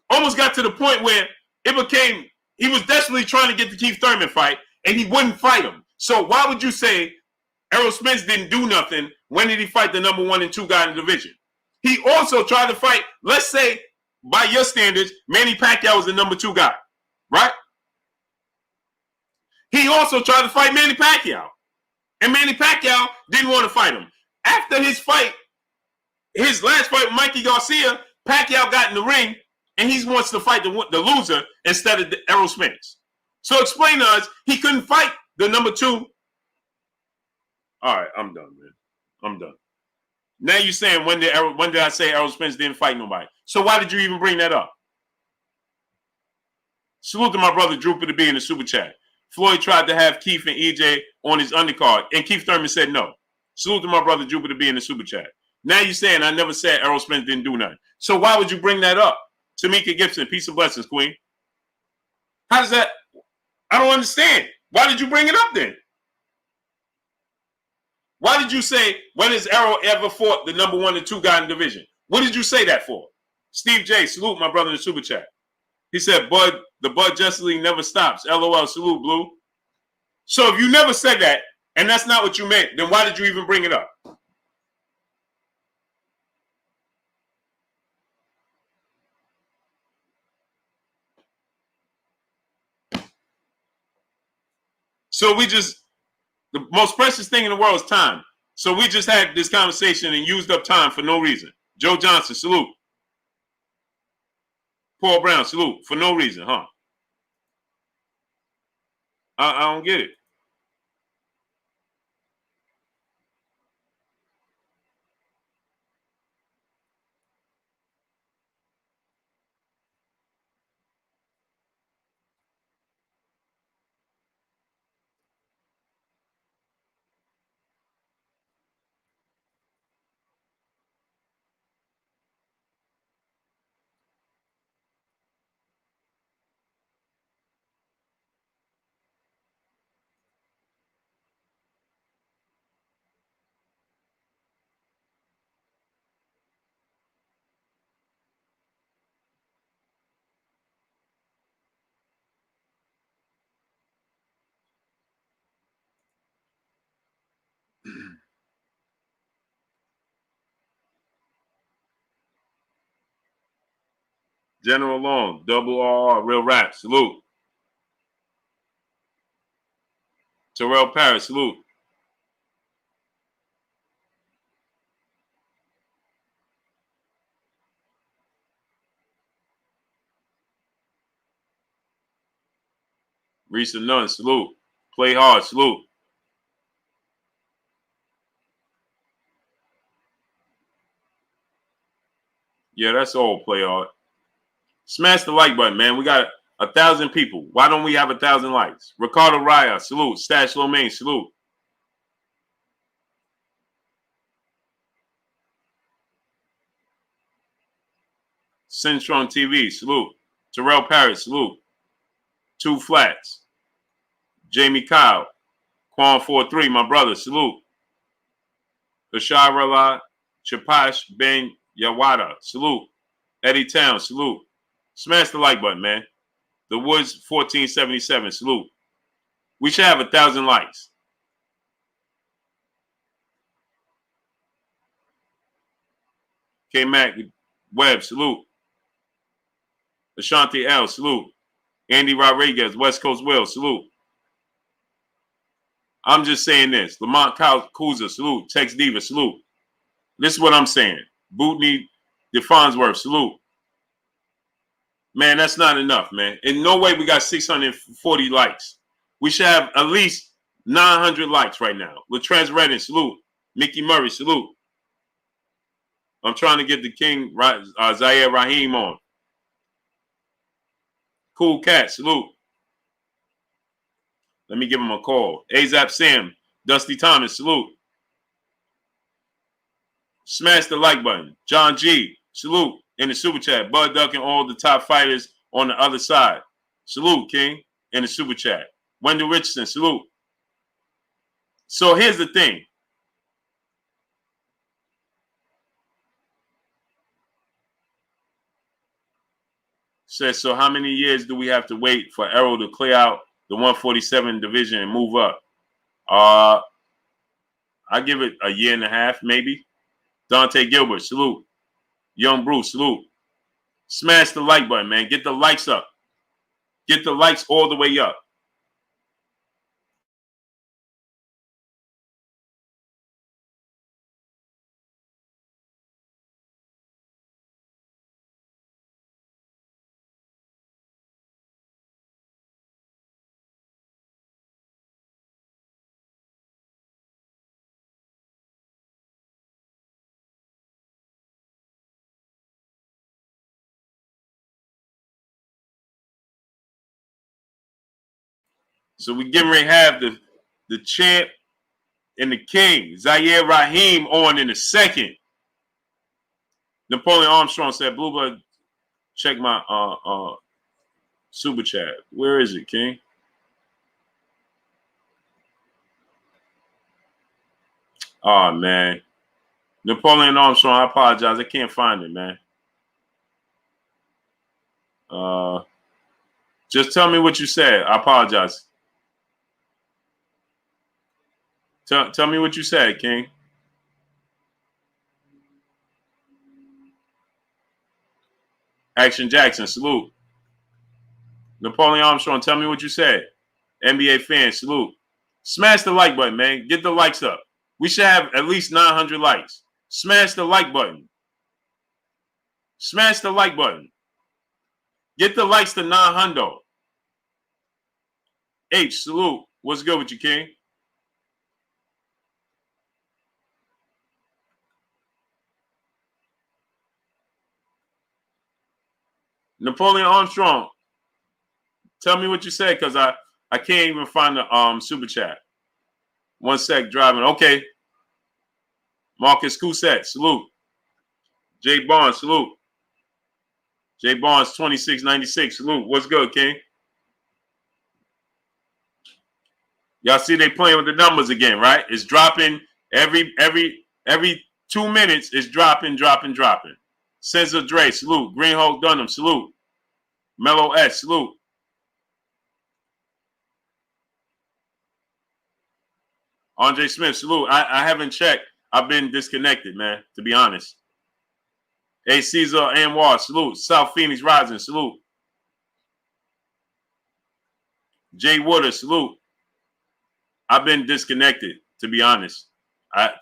almost got to the point where it became he was desperately trying to get the Keith Thurman fight and he wouldn't fight him. So why would you say Errol Spence didn't do nothing? When did he fight the number 1 and 2 guy in the division? He also tried to fight, let's say, by your standards, Manny Pacquiao was the number 2 guy, right? He also tried to fight Manny Pacquiao. And Manny Pacquiao didn't want to fight him. After his fight, his last fight with Mikey Garcia, Pacquiao got in the ring and he wants to fight the loser instead of Errol Spence. So explain to us, he couldn't fight the number 2. All right, I'm done, man. I'm done. Now you're saying when did I say Errol Spence didn't fight nobody? So why did you even bring that up? Salute to my brother Drupal to be in the super chat. Floyd tried to have Keith and EJ on his undercard, and Keith Thurman said no. Salute to my brother Drupal to be in the super chat. Now you're saying I never said Errol Spence didn't do nothing. So why would you bring that up? Tamika Gibson, peace and blessings, Queen. How does that? I don't understand. Why did you bring it up then? Why did you say, when has Errol ever fought the number 1 and 2 guy in the division? What did you say that for? Steve J, salute my brother in the super chat. He said, the Bud Justice League never stops. LOL, salute, Blue. So if you never said that, and that's not what you meant, then why did you even bring it up? So the most precious thing in the world is time. So we just had this conversation and used up time for no reason. Joe Johnson, salute. Paul Brown, salute. For no reason, huh? I don't get it. General Long, double R, real rap, salute. Terrell Paris, salute. Risa Nunn, salute. Play hard, salute. Yeah, that's all, play hard. Smash the like button, man. We got 1,000 people. Why don't we have 1,000 likes? Ricardo Raya, salute. Stash Lomain, salute. Sinstrong TV, salute. Terrell Paris, salute. Two Flats. Jamie Kyle. Quan 43, my brother, salute. Basharala Chapash Ben Yawada, salute. Eddie Town, salute. Smash the like button, man. The Woods 1477, salute. We should have 1,000 likes. K Mac Webb, salute. Ashanti L, salute. Andy Rodriguez, West Coast Will, salute. I'm just saying this. Lamont Kuza, salute. Tex Diva, salute. This is what I'm saying. Bootney DeFonsworth, salute. Man, that's not enough, man. In no way we got 640 likes. We should have at least 900 likes right now. Latrez Redden, salute. Mickey Murray, salute. I'm trying to get the king, Zahir Raheem, on. Cool Cat, salute. Let me give him a call. Azap Sam, Dusty Thomas, salute. Smash the like button. John G, salute. In the super chat. Bud Duck and all the top fighters on the other side. Salute, King, in the super chat. Wendell Richardson, salute. So here's the thing. Says, so how many years do we have to wait for Errol to clear out the 147 division and move up? I give it a year and a half, maybe. Dante Gilbert, salute. Young Bruce, salute. Smash the like button, man. Get the likes up. Get the likes all the way up. So we getting ready to have the champ and the king, Zahir Raheem, on in a second. Napoleon Armstrong said, Blue Blood check my super chat. Where is it, King? Oh man, Napoleon Armstrong. I apologize. I can't find it, man. Just tell me what you said. I apologize. Tell me what you said, King. Action Jackson, salute. Napoleon Armstrong, tell me what you said. NBA fans, salute. Smash the like button, man. Get the likes up. We should have at least 900 likes. Smash the like button. Smash the like button. Get the likes to 900. H, salute. What's good with you, King? Napoleon Armstrong, tell me what you said, because I can't even find the super chat. One sec, driving. Okay. Marcus Cousette, salute. Jay Barnes, salute. Jay Barnes, 2696, salute. What's good, King? Y'all see they playing with the numbers again, right? It's dropping every 2 minutes. It's dropping. Sensor Dre, salute. Green Hulk Dunham, salute. Mellow S, salute. Andre Smith, salute. I haven't checked. I've been disconnected, man, to be honest. A. Caesar Anwar, salute. South Phoenix Rising, salute. Jay Waters, salute. I've been disconnected, to be honest.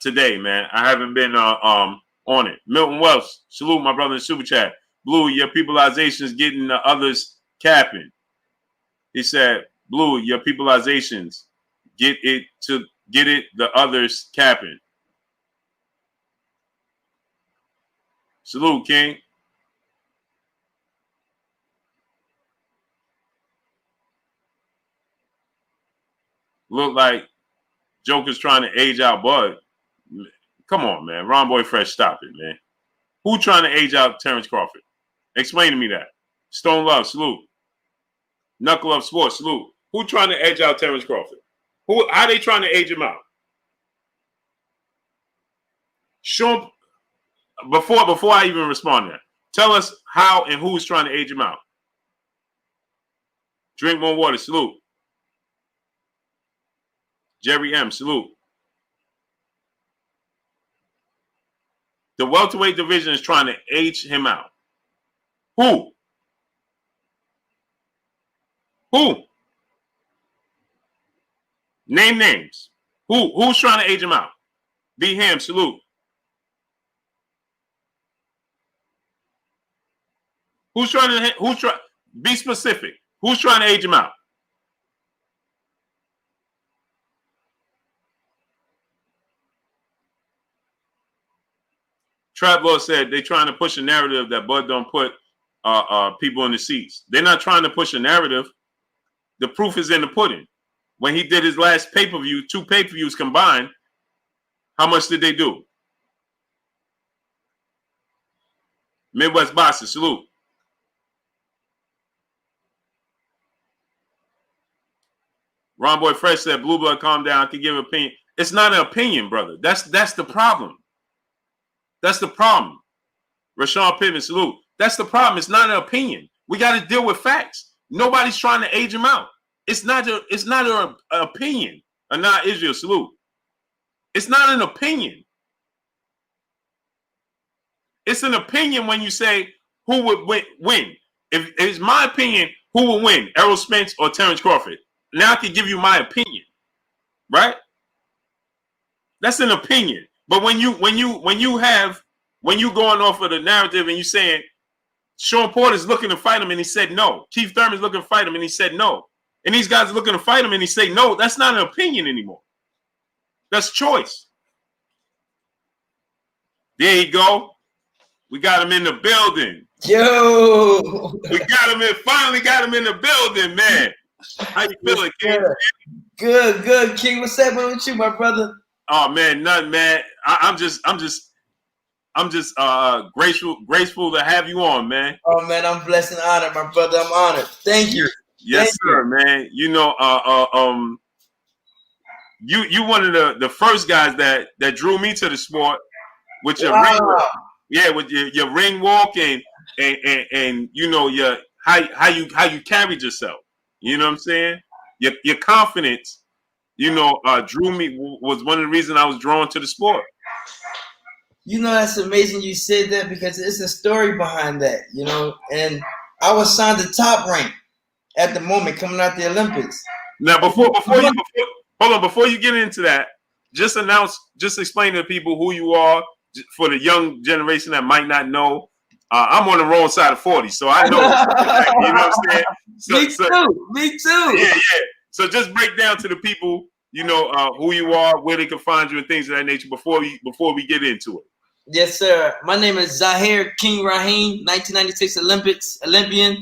Today, man. I haven't been on it. Milton Wells, salute, my brother in Super Chat. Blue, your peopleization is getting the others capping. He said, Blue, your peopleizations get it, the others capping. Salute, King. Look like Joker's trying to age out Bud. Come on, man. Ron Boy Fresh, stop it, man. Who trying to age out Terence Crawford? Explain to me that. Stone Love, salute. Knuckle Up Sports, salute. Who trying to age out Terence Crawford? How they trying to age him out? Show before I even respond to that. Tell us how and who's trying to age him out. Drink more water, salute. Jerry M, salute. The welterweight division is trying to age him out. Who? Name names. Who's trying to age him out? B Ham, salute. Be specific. Who's trying to age him out? Trap Lord said they're trying to push a narrative that Bud don't put people in the seats. They're not trying to push a narrative. The proof is in the pudding. When he did his last pay-per-view, 2 pay-per-views combined, how much did they do? Midwest Boxer, salute. Ron Boy Fresh said, Blue Blood, calm down. I can give an opinion. It's not an opinion, brother. That's the problem. That's the problem. Rashawn Pittman, salute. That's the problem. It's not an opinion. We got to deal with facts. Nobody's trying to age him out. It's not an opinion. Not Israel, salute. It's not an opinion. It's an opinion when you say who would win. If it's my opinion, who will win? Errol Spence or Terence Crawford? Now I can give you my opinion, right? That's an opinion. But when you going off of the narrative and you saying Sean Porter's looking to fight him and he said no, Keith Thurman's looking to fight him and he said no, and these guys are looking to fight him and he say no, that's not an opinion anymore. That's choice. There you go. We got him in the building. Yo, we got him in. Finally got him in the building, man. How you feeling, King? Good, King. What's happening with you, my brother? Oh man, nothing, man. I'm just I'm just graceful to have you on, man. Oh man, I'm blessed and honored, my brother. I'm honored. Thank you. Yes, sir, man. You know, you one of the first guys that drew me to the sport with your ring walk. Yeah, with your ring walk and you know your how you carried yourself. You know what I'm saying? Your confidence, you know, drew me, was one of the reasons I was drawn to the sport. You know, that's amazing you said that because it's a story behind that, you know. And I was signed to Top Rank at the moment coming out the Olympics. Now, before you get into that, just explain to people who you are for the young generation that might not know. I'm on the wrong side of 40, so I know. You know what I'm saying? Me too. Yeah. So just break down to the people, you know, who you are, where they can find you, and things of that nature before we get into it. Yes, sir. My name is Zahir Raheem, 1996 Olympian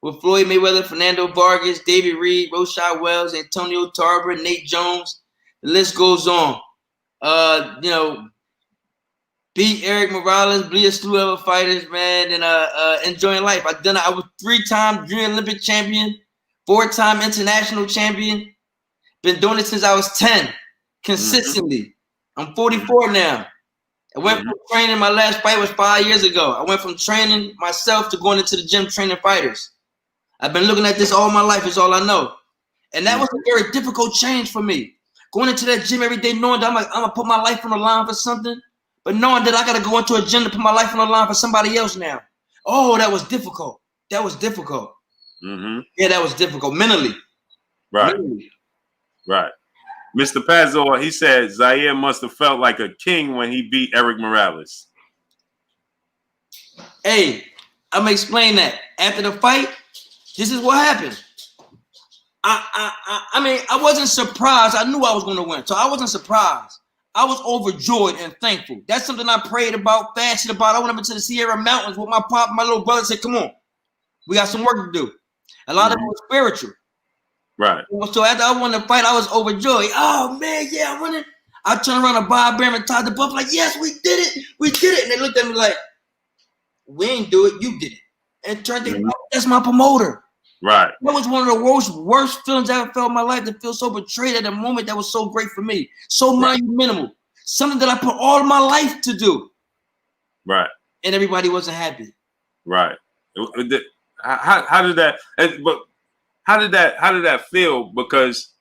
with Floyd Mayweather, Fernando Vargas, David Reed, Roshad Wells, Antonio Tarver, Nate Jones. The list goes on. You know, beat Erik Morales, beat a slew of other fighters, man, and enjoying life. I was 3-time junior Olympic champion, 4-time international champion. Been doing it since I was 10, consistently. I'm 44 now. I went from training. My last fight was 5 years ago. I went from training myself to going into the gym training fighters. I've been looking at this all my life. Is all I know, and that was a very difficult change for me. Going into that gym every day, knowing that I'm gonna put my life on the line for something, but knowing that I gotta go into a gym to put my life on the line for somebody else now. Oh, that was difficult. That was difficult. Yeah, that was difficult mentally. Right. Right. Mr. Pazor, he said Zahir must have felt like a king when he beat Erik Morales. Hey, I'm gonna explain that. After the fight, this is what happened. I mean, I wasn't surprised. I knew I was gonna win, so I wasn't surprised. I was overjoyed and thankful. That's something I prayed about, fasted about. I went up into the Sierra Mountains with my pop, my little brother said, "Come on, we got some work to do." A lot of it was spiritual. Right. So after I won the fight, I was overjoyed. Oh man, yeah, I won it. I turned around to Bob Bear and Todd the Buff like, yes, we did it. We did it. And they looked at me like, we ain't do it, you did it. And turned out, that's my promoter. Right. That was one of the worst feelings I ever felt in my life, to feel so betrayed at a moment that was so great for me. So monumental. Something that I put all my life to do. Right. And everybody wasn't happy. Right. How did that, but how did that feel? Because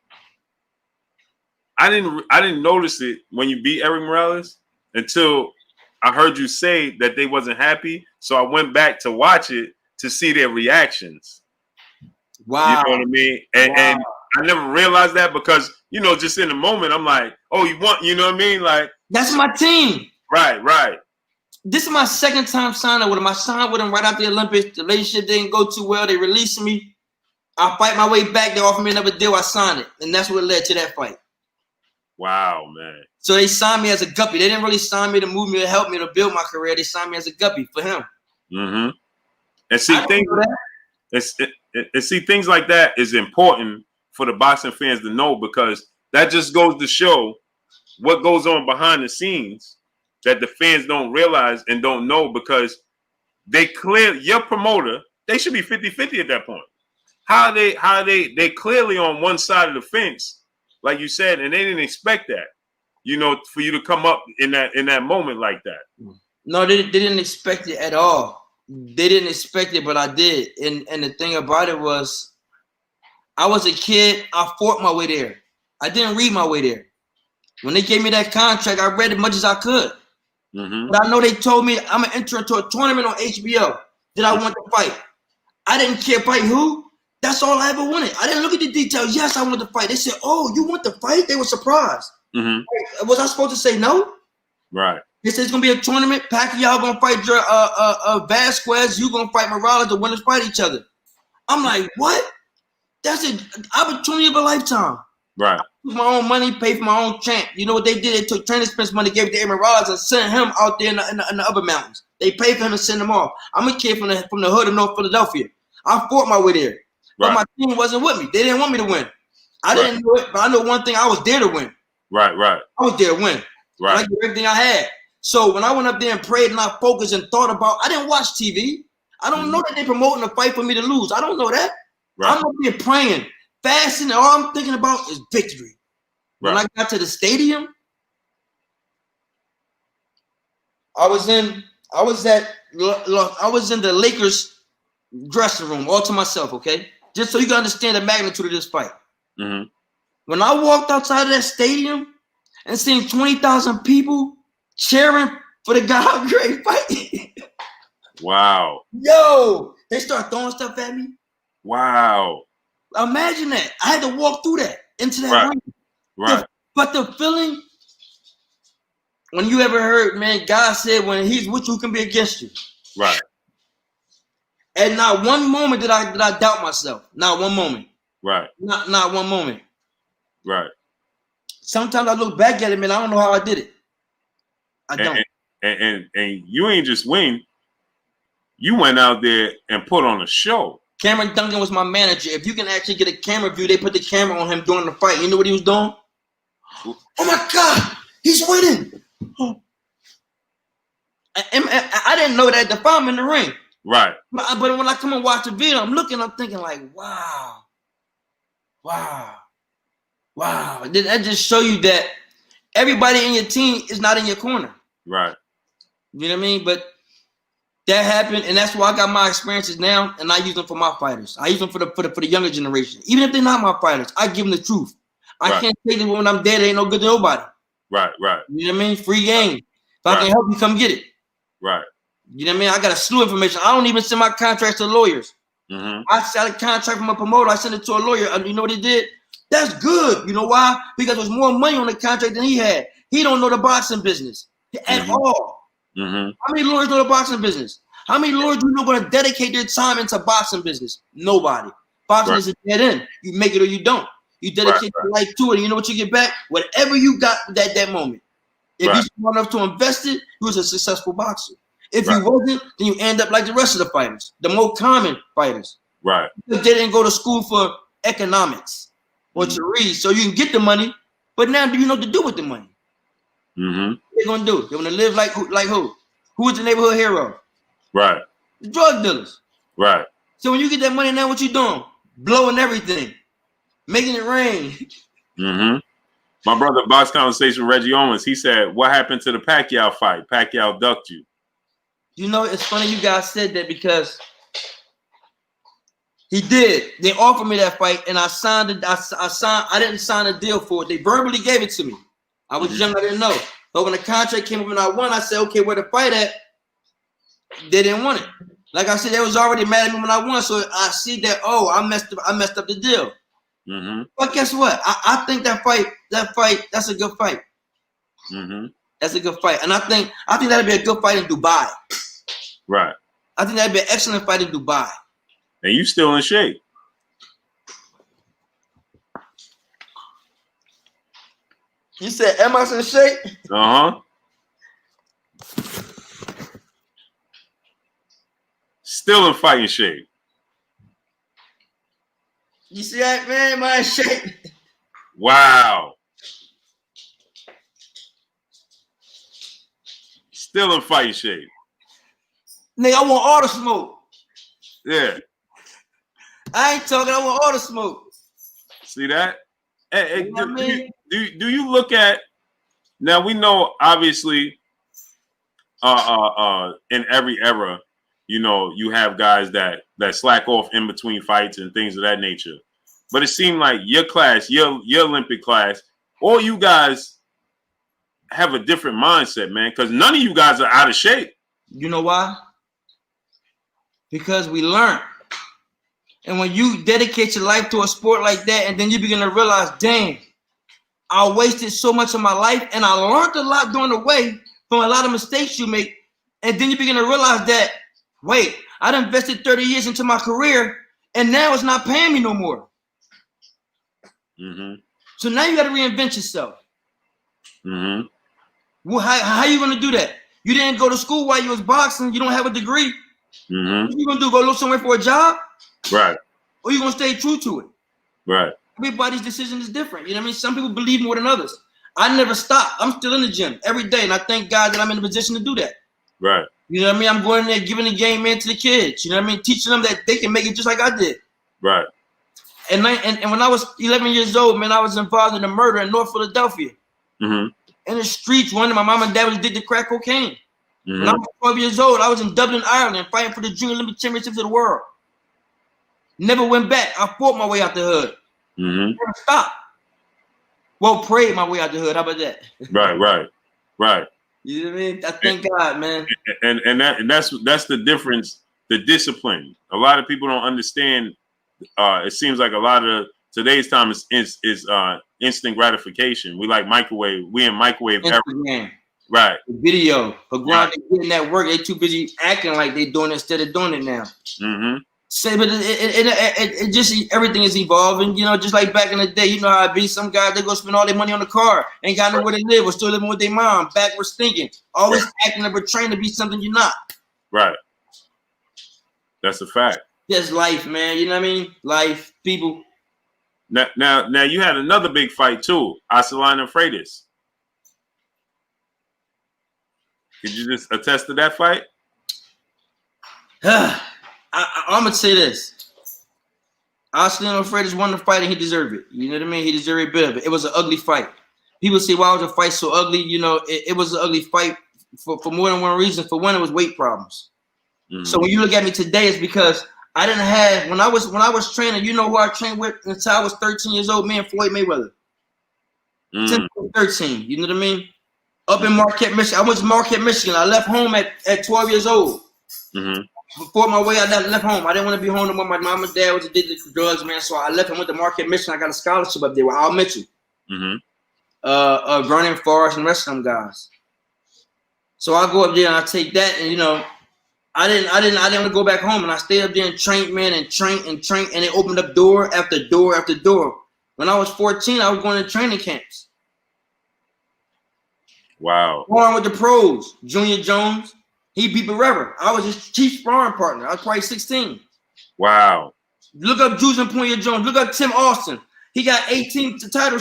I didn't notice it when you beat Erik Morales until I heard you say that they wasn't happy. So I went back to watch it to see their reactions. Wow. You know what I mean? And I never realized that because, you know, just in the moment, I'm like, oh, you want, you know what I mean? Like, that's my team. Right. This is my second time signing with him. I signed with him right after the Olympics. The relationship didn't go too well. They released me. I fight my way back. They offered me another deal. I signed it. And that's what led to that fight. Wow, man. So they signed me as a guppy. They didn't really sign me to move me, to help me, to build my career. They signed me as a guppy for him. And see, things like that is important for the boxing fans to know, because that just goes to show what goes on behind the scenes that the fans don't realize and don't know, because your promoter, they should be 50-50 at that point. How they clearly on one side of the fence, like you said, and they didn't expect that, you know, for you to come up in that moment like that. No, they didn't expect it at all. They didn't expect it, but I did. And the thing about it was, I was a kid. I fought my way there. I didn't read my way there. When they gave me that contract, I read as much as I could. But I know they told me I'm going to enter into a tournament on HBO that I want to fight. I didn't care fight who. That's all I ever wanted. I didn't look at the details. Yes, I wanted to fight. They said, oh, you want to fight? They were surprised. Was I supposed to say no? Right. They said it's going to be a tournament. Pacquiao going to fight Vasquez. You going to fight Morales. The winners fight each other. I'm like, what? That's an opportunity of a lifetime. Right. I took my own money, paid for my own champ. You know what they did? They took training expense money, gave it to Erik Morales, and sent him out there in the other mountains. They paid for him to send him off. I'm a kid from the hood of North Philadelphia. I fought my way there. But my team wasn't with me. They didn't want me to win. I didn't know it, but I know one thing. I was there to win. Right. I was there to win. Right. I gave everything I had. So when I went up there and prayed and I focused and thought about, I didn't watch TV. I don't know that they're promoting a fight for me to lose. I don't know that. Right. I'm up there praying, fasting, and all I'm thinking about is victory. Right. When I got to the stadium, I was in the Lakers dressing room all to myself, okay? Just so you can understand the magnitude of this fight. Mm-hmm. When I walked outside of that stadium and seen 20,000 people cheering for the God Gray fight. Wow. Yo, they start throwing stuff at me. Wow. Imagine that. I had to walk through that into that ring. Right. But the feeling, when you ever heard, man, God said when he's with you, who can be against you? Right. And not one moment did I doubt myself. Not one moment. Right. Not one moment. Right. Sometimes I look back at it, man, I don't know how I did it. I don't. And you ain't just win. You went out there and put on a show. Cameron Duncan was my manager. If you can actually get a camera view, they put the camera on him during the fight. You know what he was doing? Oh my God, he's winning. I didn't know that if I'm in the ring. Right. But when I come and watch the video, I'm thinking like, wow. That just show you that everybody in your team is not in your corner. Right. You know what I mean? But that happened, and that's why I got my experiences now, and I use them for my fighters. I use them for the younger generation. Even if they're not my fighters, I give them the truth. I can't take it when I'm dead. It ain't no good to nobody. Right. You know what I mean? Free game. If I can help you, come get it. Right. You know what I mean? I got a slew of information. I don't even send my contracts to lawyers. Mm-hmm. I sent a contract from a promoter. I sent it to a lawyer. You know what he did? That's good. You know why? Because there's more money on the contract than he had. He don't know the boxing business at all. Mm-hmm. How many lawyers know the boxing business? How many lawyers do you know going to dedicate their time into boxing business? Nobody. Boxing is a dead end. You make it or you don't. You dedicate your life to it, and you know what you get back? Whatever you got at that moment. If you're smart enough to invest it, you was a successful boxer. If you wasn't, then you end up like the rest of the fighters, the more common fighters. Right. Because they didn't go to school for economics or to read, so you can get the money, but now do you know what to do with the money? Mm-hmm. What they gonna do? They want to live like who? Who is the neighborhood hero? Right. The drug dealers. Right. So when you get that money now, what you doing? Blowing everything, making it rain. Mm-hmm. My brother, Box Conversation, Reggie Owens, he said, "What happened to the Pacquiao fight? Pacquiao ducked you." You know, it's funny you guys said that because he did. They offered me that fight, and I signed it. I didn't sign a deal for it. They verbally gave it to me. I was young, I didn't know. But when the contract came up and I won, I said, "Okay, where the fight at?" They didn't want it. Like I said, they was already mad at me when I won, so I see that. Oh, I messed up the deal. Mm-hmm. But guess what? I think that fight, that's a good fight. Mm-hmm. That's a good fight, and I think that'd be a good fight in Dubai. Right. I think that'd be an excellent fight in Dubai. And you still in shape. You said, "Am I in shape?" Uh-huh. Still in fighting shape. You see that, man? Am I in shape? Wow. Still in fighting shape. Nigga, I want all the smoke. Yeah. I ain't talking, I want all the smoke. See that? Hey, you know do you look at, now we know obviously in every era, you know, you have guys that slack off in between fights and things of that nature. But it seemed like your class, your Olympic class, all you guys have a different mindset, man, because none of you guys are out of shape. You know why? Because we learn. And when you dedicate your life to a sport like that, and then you begin to realize, dang, I wasted so much of my life, and I learned a lot during the way from a lot of mistakes you make. And then you begin to realize that, wait, I done invested 30 years into my career, and now it's not paying me no more. Mm-hmm. So now you got to reinvent yourself. Mm-hmm. Well, how you going to do that? You didn't go to school while you was boxing. You don't have a degree. Mm-hmm. What you going to do? Go look somewhere for a job? Right. Or you going to stay true to it? Right. Everybody's decision is different. You know what I mean? Some people believe more than others. I never stopped. I'm still in the gym every day, and I thank God that I'm in the position to do that. Right. You know what I mean? I'm going in there giving the game man to the kids. You know what I mean? Teaching them that they can make it just like I did. Right. And when I was 11 years old, man, I was involved in a murder in North Philadelphia. Mm-hmm. In the streets, one of my mom and dad was addicted to crack cocaine. Mm-hmm. When I was 12 years old, I was in Dublin, Ireland, fighting for the Junior Olympic Championships of the world. Never went back. I fought my way out the hood. Mm-hmm. Never stopped. Well, prayed my way out the hood. How about that? Right. You know what I mean? I thank God, man. And that's the difference. The discipline. A lot of people don't understand. It seems like a lot of today's time is instant gratification. We like microwave. We in microwave era. Right. The video. But grinding, getting that work, they too busy acting like they doing it instead of doing it now. Mm-hmm. But it just everything is evolving, you know, just like back in the day, you know how it be. Some guys, they go spend all their money on the car, ain't got nowhere to live, or still living with their mom, backwards thinking, always acting like we're trained to be something you're not. Right. That's a fact. Just life, man. You know what I mean? Life, people. Now you had another big fight too, Asalan and Freitas. Could you just attest to that fight? I'm gonna say this. Asalan Freitas won the fight and he deserved it. You know what I mean? He deserved a bit of it. It was an ugly fight. People say, why was the fight so ugly? You know, it was an ugly fight for more than one reason. For one, it was weight problems. Mm-hmm. So when you look at me today, it's because I didn't have when I was training. You know who I trained with until I was 13 years old? Me and Floyd Mayweather. 10 to 13. You know what I mean? Up in Marquette, Michigan. I went to Marquette, Michigan. I left home at 12 years old. Mm-hmm. Before my way, I left home. I didn't want to be home no more. My mom and dad was addicted to drugs, man. So I left and went to Marquette, Michigan. I got a scholarship up there with Al Mitchell, Vernon Forrest, and the rest of them guys. So I go up there and I take that, and you know, I didn't want to go back home, and I stayed up there and trained, man, and trained, and it opened up door after door after door. When I was 14, I was going to training camps. Wow. Going with the pros, Junior Jones. He beat Barrera. I was his chief sparring partner. I was probably 16. Wow. Look up Juice and Ponya Jones. Look up Tim Austin. He got 18 title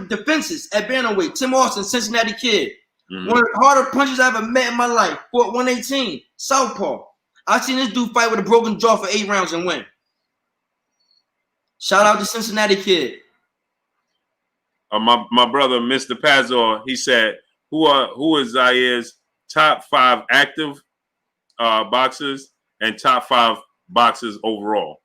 defenses at bantamweight. Tim Austin, Cincinnati kid. Mm-hmm. One of the harder punches I ever met in my life. Fought 118. Southpaw. I seen this dude fight with a broken jaw for 8 rounds and win. Shout out to Cincinnati kid. My brother, Mr. Pazor, he said, who is Zahir's top 5 active boxers and top 5 boxers overall?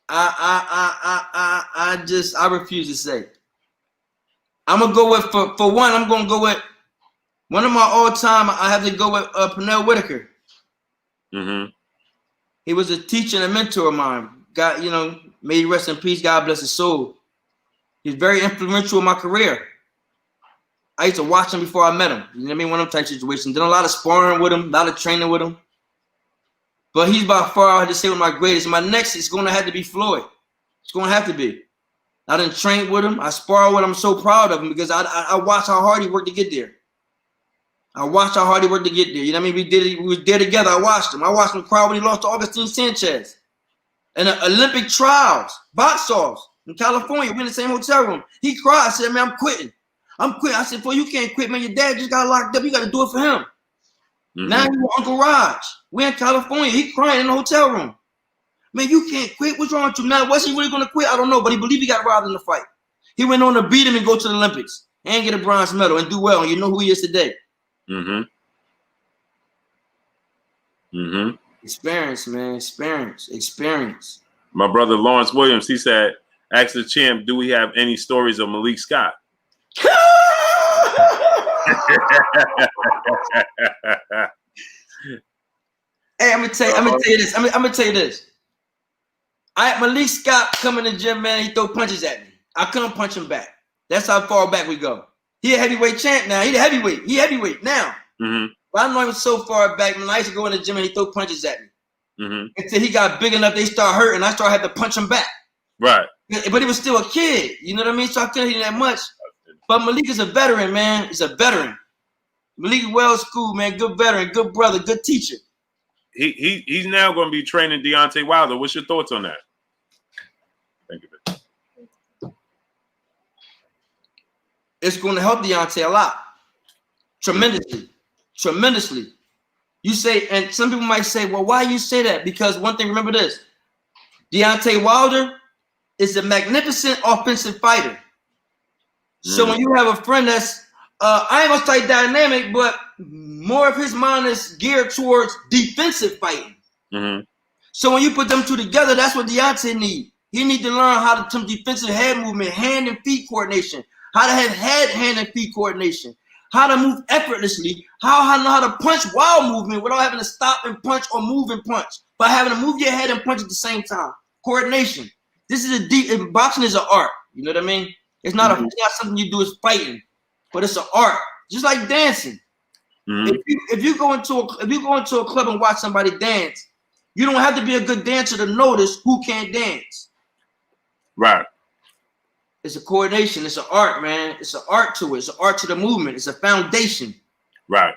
I refuse to say. I'm gonna go with for one. I'm gonna go with one of my all-time. I have to go with Pernell Whitaker. Mm-hmm. He was a teacher and a mentor of mine. God, you know, may he rest in peace. God bless his soul. He's very influential in my career. I used to watch him before I met him. You know what I mean? One of them type situations. Did a lot of sparring with him, a lot of training with him. But he's by far, I had to say, one of my greatest. My next is going to have to be Floyd. It's going to have to be. I done trained with him. I sparred with him. I'm so proud of him because I watched how hard he worked to get there. I watched how hard he worked to get there. You know what I mean? We was there together. I watched him. I watched him cry when he lost to Augustine Sanchez. And the Olympic trials, box offs in California. We in the same hotel room. He cried. I said, man, I'm quitting. I said, boy, you can't quit, man. Your dad just got locked up. You got to do it for him. Mm-hmm. Now you with Uncle Raj. We in California. He crying in the hotel room. Man, you can't quit. What's wrong with you? Now, was he really going to quit? I don't know, but he believed he got robbed in the fight. He went on to beat him and go to the Olympics and get a bronze medal and do well. And you know who he is today. Mm-hmm. Mm-hmm. Experience, man. Experience. My brother Lawrence Williams, he said, ask the champ, do we have any stories of Malik Scott? Hey, I'm gonna tell you this. Malik Scott come in the gym, man. He throw punches at me. I couldn't punch him back. That's how far back we go. He a heavyweight champ now. He the heavyweight. He heavyweight now. Mm-hmm. But I know him so far back. When I used to go in the gym and he throw punches at me. Mm-hmm. Until he got big enough, they start hurting. I started having to punch him back. Right. But he was still a kid. You know what I mean? So I couldn't hit him that much. But Malik is a veteran, man. He's a veteran. Malik is well schooled, man. Good veteran, good brother, good teacher. he's now going to be training Deontay Wilder. What's your thoughts on that? Thank you. It's going to help Deontay a lot. Tremendously. You say, and some people might say, well, why you say that? Because one thing, remember this. Deontay Wilder is a magnificent offensive fighter. So when you have a friend that's, I ain't going to say dynamic, but more of his mind is geared towards defensive fighting. So when you put them two together, that's what Deontay needs. He needs to learn how to some defensive head movement, hand and feet coordination, how to have hand and feet coordination, how to move effortlessly, how to know how to punch while moving without having to stop and punch or move and punch, but having to move your head and punch at the same time. Coordination. This is boxing is an art. You know what I mean? It's not it's not something you do as fighting, but it's an art. Just like dancing. If you go into a club and watch somebody dance, you don't have to be a good dancer to notice who can't dance. Right. It's a coordination. It's an art, man. It's an art to it. It's an art to the movement. It's a foundation. Right.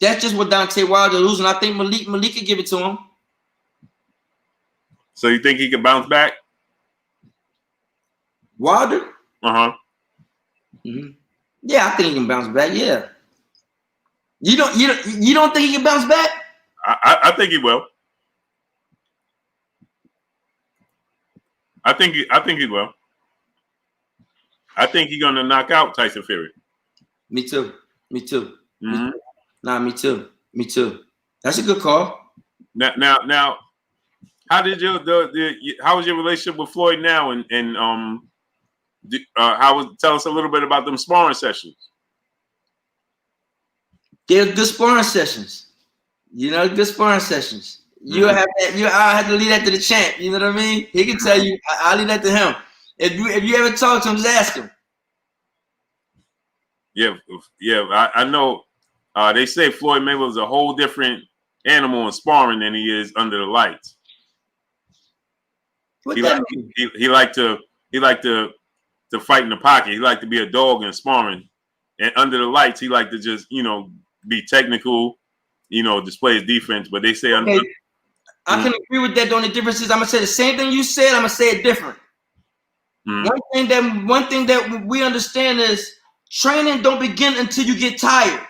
That's just what Deontay Wilder losing. I think Malik could give it to him. So you think he could bounce back? Wilder? Mm-hmm. Yeah, I think he can bounce back. Yeah. You don't think he can bounce back? I think he will. I think he will. I think he's gonna knock out Tyson Fury. Me too. Nah, me too. That's a good call. Now, how did how was your relationship with Floyd now? And tell us a little bit about them sparring sessions. They're good sparring sessions. Good sparring sessions. I have to leave that to the champ. You know what I mean? He can tell you. I'll leave that to him. If you ever talk to him, just ask him. Yeah. I know. They say Floyd Mayweather's a whole different animal in sparring than he is under the lights. He liked to fight in the pocket. He liked to be a dog in sparring, and under the lights, he liked to just be technical, display his defense. But they say I can agree with that. The only difference is I'm gonna say the same thing you said. I'm gonna say it different. One thing that we understand is training don't begin until you get tired.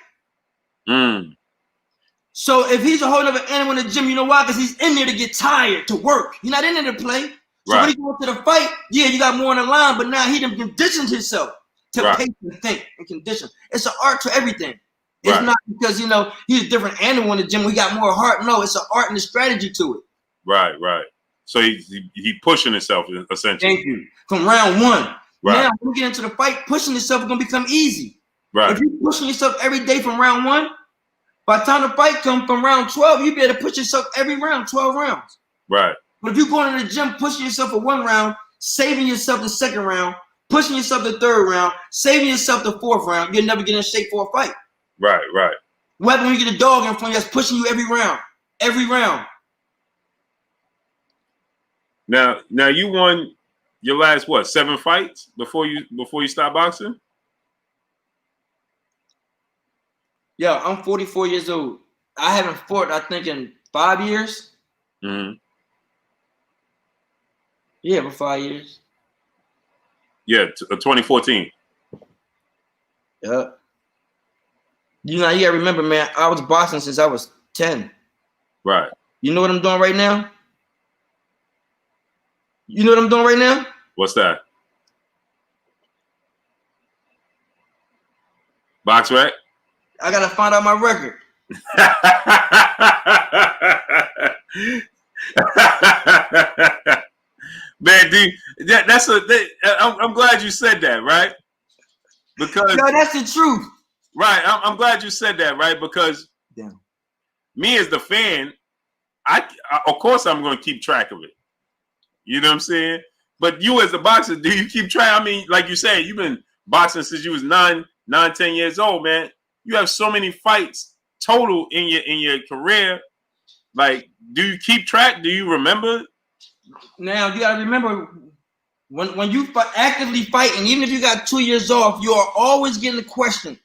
So if he's a whole other animal in the gym, you know why? Because he's in there to get tired, to work. He's not in there to play. So when he goes to the fight, you got more on the line, but now he done conditioned himself to pace and think and condition. It's an art to everything. It's not because, he's a different animal in the gym. We got more heart. No, it's an art and a strategy to it. Right. So he pushing himself, essentially. Thank you. From round one. Right. Now, when we get into the fight, pushing yourself is going to become easy. Right. If you're pushing yourself every day from round one, by the time the fight comes from round 12, you be able to push yourself every round, 12 rounds. Right. But if you're going to the gym, pushing yourself for one round, saving yourself the second round, pushing yourself the third round, saving yourself the fourth round, you'll never get in shape for a fight. Right. What happens when you get a dog in front of you that's pushing you every round? Now you won your last 7 fights before you stopped boxing? Yeah, I'm 44 years old. I haven't fought, I think, in 5 years. Yeah, for 5 years. Yeah, 2014. Yeah. You gotta remember, man, I was boxing since I was 10. Right. You know what I'm doing right now? What's that? Box rec? I gotta find out my record. Man, I'm glad you said that, right? Because that's the truth. Right. I'm glad you said that, right? Because me as the fan, of course I'm going to keep track of it. You know what I'm saying? But you as a boxer, do you keep track? I mean, like you said, you've been boxing since you was 9, 10 years old, man. You have so many fights total in your career. Like, do you keep track? Do you remember? Now you gotta remember when you actively fighting, even if you got 2 years off, you are always getting the question.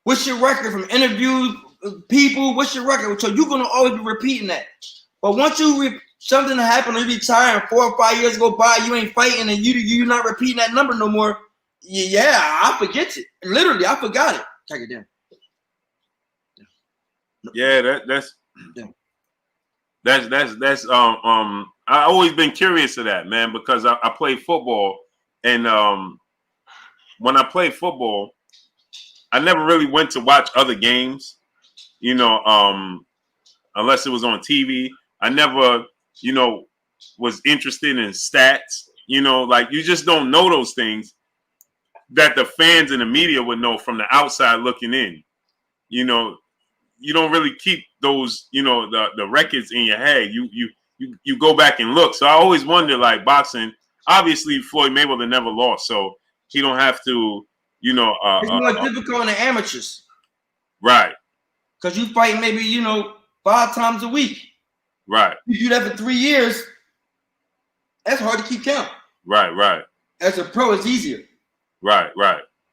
What's your record from interviews, people, what's your record? So you're gonna always be repeating that. But once something happened, you retire, and 4 or 5 years go by, you ain't fighting, and you're not repeating that number no more. Yeah, I forget it. Literally, I forgot it. Take it down. Yeah, that's I always been curious of that, man, because I play football, and when I played football, I never really went to watch other games, unless it was on TV. I never, was interested in stats, like you just don't know those things that the fans and the media would know from the outside looking in. You don't really keep those, the records in your head. You go back and look. So I always wonder, like boxing, obviously Floyd Mayweather never lost, so he don't have to, it's more difficult in the amateurs. Right. Because you fight maybe, 5 times a week. Right. You do that for 3 years, that's hard to keep count. Right. As a pro, it's easier. Right.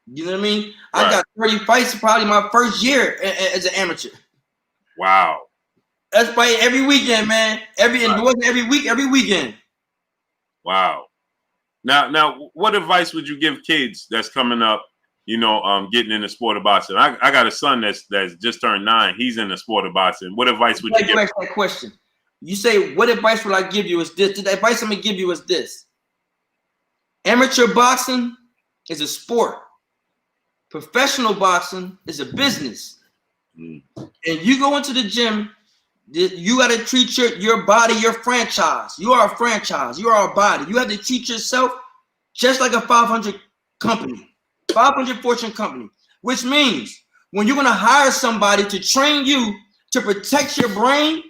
You know what I mean? Right. I got 30 fights probably my first year as an amateur. Wow. That's fight every weekend, man. It wasn't every week, every weekend. Wow. Now, what advice would you give kids that's coming up, getting in the sport of boxing? I got a son that's just turned 9. He's in the sport of boxing. What advice would you give? Ask that question. You say, what advice would I give you is this. The advice I'm going to give you is this. Amateur boxing is a sport. Professional boxing is a business. And you go into the gym, you got to treat your body your franchise. You are a franchise. You are a body. You have to treat yourself just like a 500 company, 500 fortune company, which means when you're going to hire somebody to train you to protect your brain,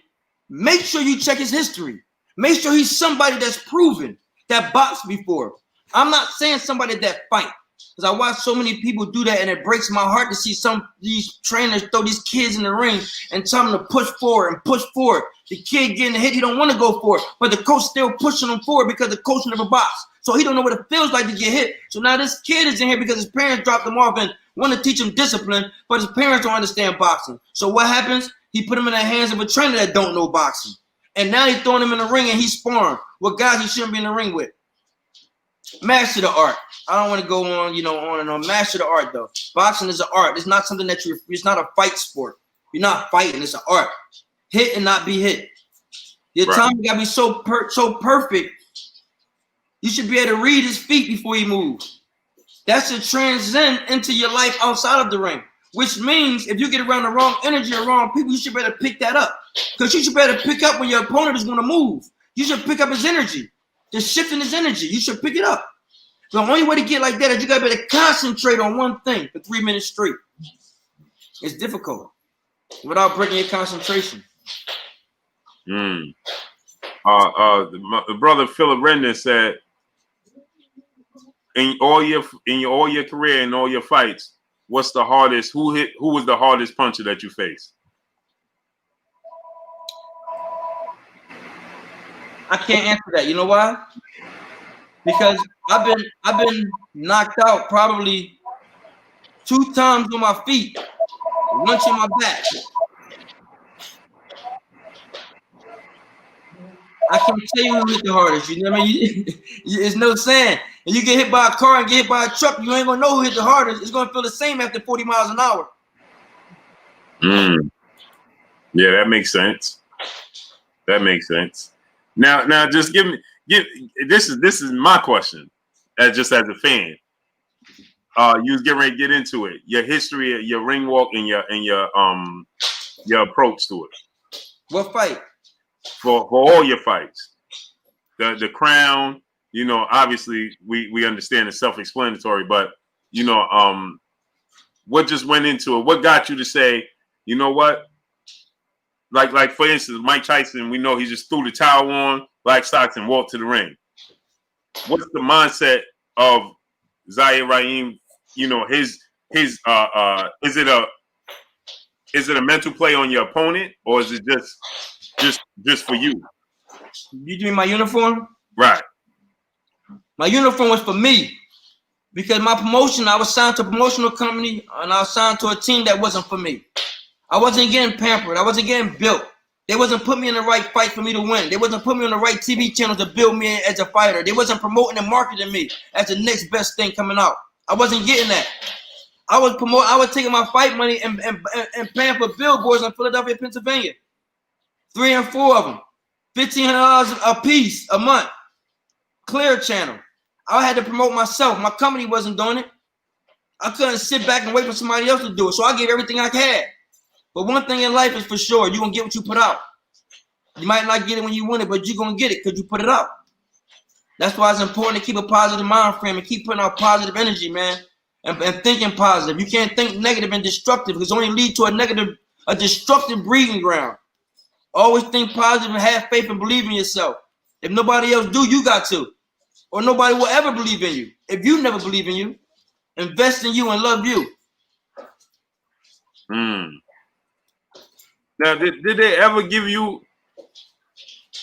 make sure you check his history. Make sure he's somebody that's proven, that boxed before. I'm not saying somebody that fight, because I watch so many people do that, and it breaks my heart to see some of these trainers throw these kids in the ring and tell them to push forward and push forward. The kid getting hit, he don't want to go for it, but the coach still pushing him forward because the coach never boxed. So he don't know what it feels like to get hit. So now this kid is in here because his parents dropped him off and want to teach him discipline, but his parents don't understand boxing. So what happens? He put him in the hands of a trainer that don't know boxing. And now he's throwing him in the ring and he's sparring with guys he shouldn't be in the ring with. Master the art. I don't want to go on, on and on. Master the art, though. Boxing is an art. It's not something that it's not a fight sport. You're not fighting. It's an art. Hit and not be hit. Your timing got to be so perfect. You should be able to read his feet before he moves. That's to transcend into your life outside of the ring, which means if you get around the wrong energy or wrong people, you should better pick that up. Because you should better pick up when your opponent is going to move. You should pick up his energy. The shift in his energy. You should pick it up. The only way to get like that is you got to be able to concentrate on one thing for 3 minutes straight. It's difficult without breaking your concentration. The brother Philip Rendon said, in all your career and all your fights, what's the hardest? Who was the hardest puncher that you faced? I can't answer that. You know why? Because I've been knocked out probably 2 times on my feet, once on my back. I can't tell you who hit the hardest. You know what I mean? It's no saying. And you get hit by a car and get hit by a truck, you ain't gonna know who hit the hardest. It's gonna feel the same after 40 miles an hour. Yeah, that makes sense. Now, just give this is my question, just as a fan. You was getting ready to get into it. Your history, your ring walk, and your approach to it. What fight? For all your fights, the crown. Obviously we understand it's self-explanatory, but what just went into it? What got you to say, you know what? Like for instance, Mike Tyson, we know he just threw the towel on, black socks, and walked to the ring. What's the mindset of Zahir Raheem? His is it a mental play on your opponent, or is it just for you? You mean my uniform? Right. My uniform was for me because my promotion, I was signed to a promotional company and I was signed to a team that wasn't for me. I wasn't getting pampered. I wasn't getting built. They wasn't putting me in the right fight for me to win. They wasn't putting me on the right TV channels to build me as a fighter. They wasn't promoting and marketing me as the next best thing coming out. I wasn't getting that. I was taking my fight money and paying for billboards in Philadelphia, Pennsylvania. 3 and 4 of them. $1,500 a piece a month. Clear channel. I had to promote myself. My company wasn't doing it. I couldn't sit back and wait for somebody else to do it. So I gave everything I had. But one thing in life is for sure, you're going to get what you put out. You might not get it when you want it, but you're going to get it because you put it out. That's why it's important to keep a positive mind frame and keep putting out positive energy, man, and thinking positive. You can't think negative and destructive because it only leads to a destructive breeding ground. Always think positive and have faith and believe in yourself. If nobody else do, you got to. Or nobody will ever believe in you. If you never believe in you, invest in you and love you. Now, did they ever give you,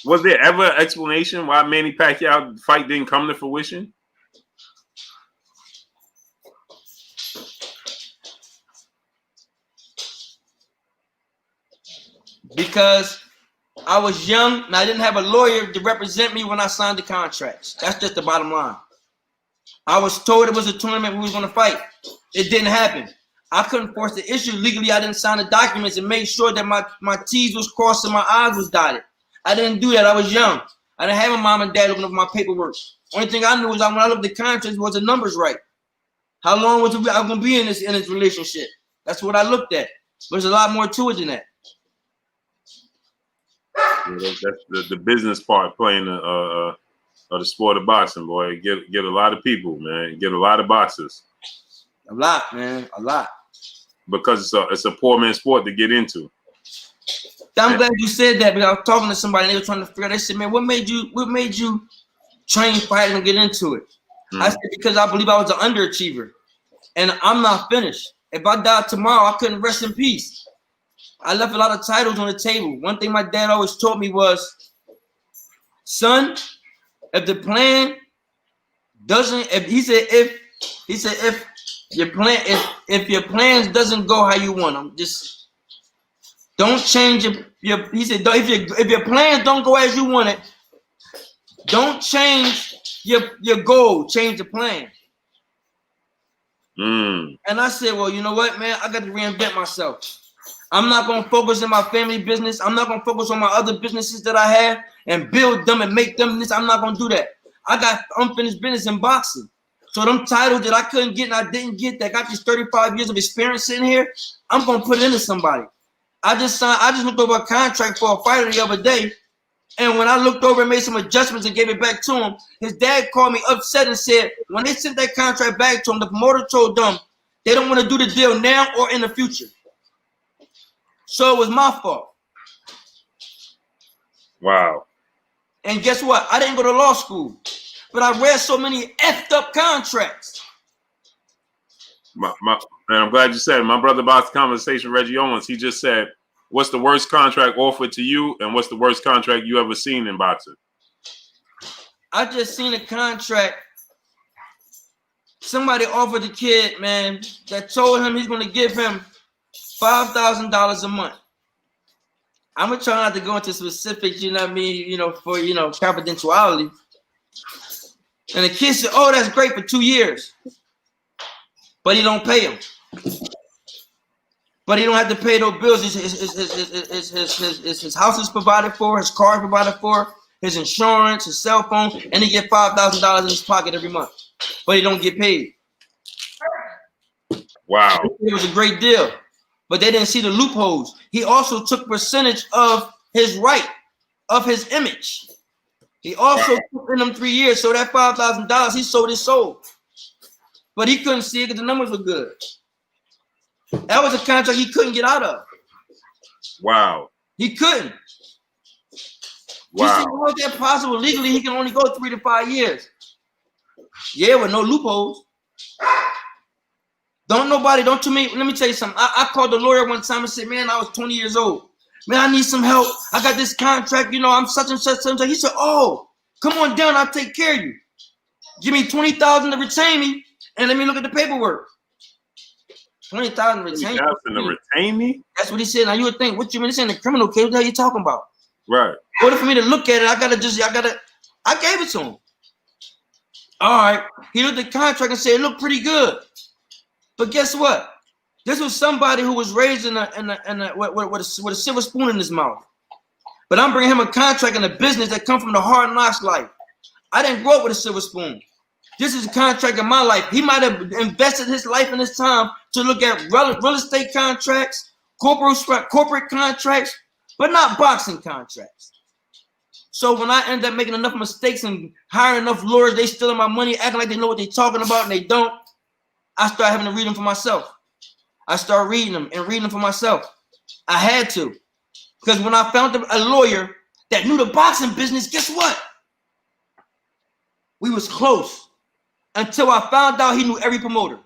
was there ever an explanation why Manny Pacquiao fight didn't come to fruition? Because I was young and I didn't have a lawyer to represent me when I signed the contracts. That's just the bottom line. I was told it was a tournament we was going to fight. It didn't happen. I couldn't force the issue. Legally, I didn't sign the documents and make sure that my T's was crossed and my I's was dotted. I didn't do that. I was young. I didn't have a mom and dad looking over my paperwork. Only thing I knew was when I looked at the contracts was the numbers right. How long was I going to be in this relationship? That's what I looked at. But there's a lot more to it than that. Yeah, that's the business part playing the sport of boxing, boy. Get a lot of people, man. Get a lot of boxers. A lot, man. A lot. Because it's a poor man's sport to get into. I'm glad you said that, because I was talking to somebody and they were trying to figure out. They said, man, what made you train fighting and get into it? I said, because I believe I was an underachiever. And I'm not finished. If I died tomorrow, I couldn't rest in peace. I left a lot of titles on the table. One thing my dad always taught me was, son, if the plan doesn't, if your plans doesn't go how you want them, just don't change he said, if your plans don't go as you want it, don't change your goal, change the plan. And I said, well, you know what, man, I got to reinvent myself. I'm not going to focus on my family business. I'm not going to focus on my other businesses that I have and build them and make them this. I'm not going to do that. I got unfinished business in boxing. So them titles that I couldn't get and I didn't get, that got these 35 years of experience sitting here, I'm going to put it into somebody. I just looked over a contract for a fighter the other day, and when I looked over and made some adjustments and gave it back to him, his dad called me upset and said, when they sent that contract back to him, the promoter told them they don't want to do the deal now or in the future. So it was my fault. Wow. And guess what? I didn't go to law school, but I read so many effed up contracts. And I'm glad you said it. My brother box conversation, Reggie Owens, he just said, what's the worst contract offered to you and what's the worst contract you ever seen in boxing? I just seen a contract. Somebody offered the kid, man, that told him he's going to give him $5,000 a month. I'm going to try not to go into specifics, you know what I mean, for, confidentiality. And the kid said, oh, that's great for 2 years. But he don't pay him. But he don't have to pay those bills. His house is provided for, his car is provided for, his insurance, his cell phone, and he get $5,000 in his pocket every month. But he don't get paid. Wow. It was a great deal. But they didn't see the loopholes. He also took percentage of his right, of his image. He also took in them 3 years. So that $5,000, he sold his soul. But he couldn't see it because the numbers were good. That was a contract he couldn't get out of. Wow. He couldn't. Wow. He said, how is that possible? Legally, he can only go 3 to 5 years. Yeah, with no loopholes. Let me tell you something. I called the lawyer one time and said, man, I was 20 years old. Man, I need some help. I got this contract, I'm such and such. He said, oh, come on down. I'll take care of you. Give me $20,000 to retain me and let me look at the paperwork. 20,000 retain. 20,000 to retain me? That's what he said. Now you would think, what you mean? This ain't a criminal case. What the hell you talking about? Right. In order for me to look at it, I gave it to him. All right. He looked at the contract and said it looked pretty good. But guess what? This was somebody who was raised with a silver spoon in his mouth. But I'm bringing him a contract and a business that come from the hard knocks life. I didn't grow up with a silver spoon. This is a contract in my life. He might have invested his life and his time to look at real estate contracts, corporate contracts, but not boxing contracts. So when I end up making enough mistakes and hiring enough lawyers, they stealing my money, acting like they know what they're talking about, and they don't, I start having to read them for myself. I start reading them for myself. I had to. Because when I found a lawyer that knew the boxing business, guess what? We was close. Until I found out he knew every promoter.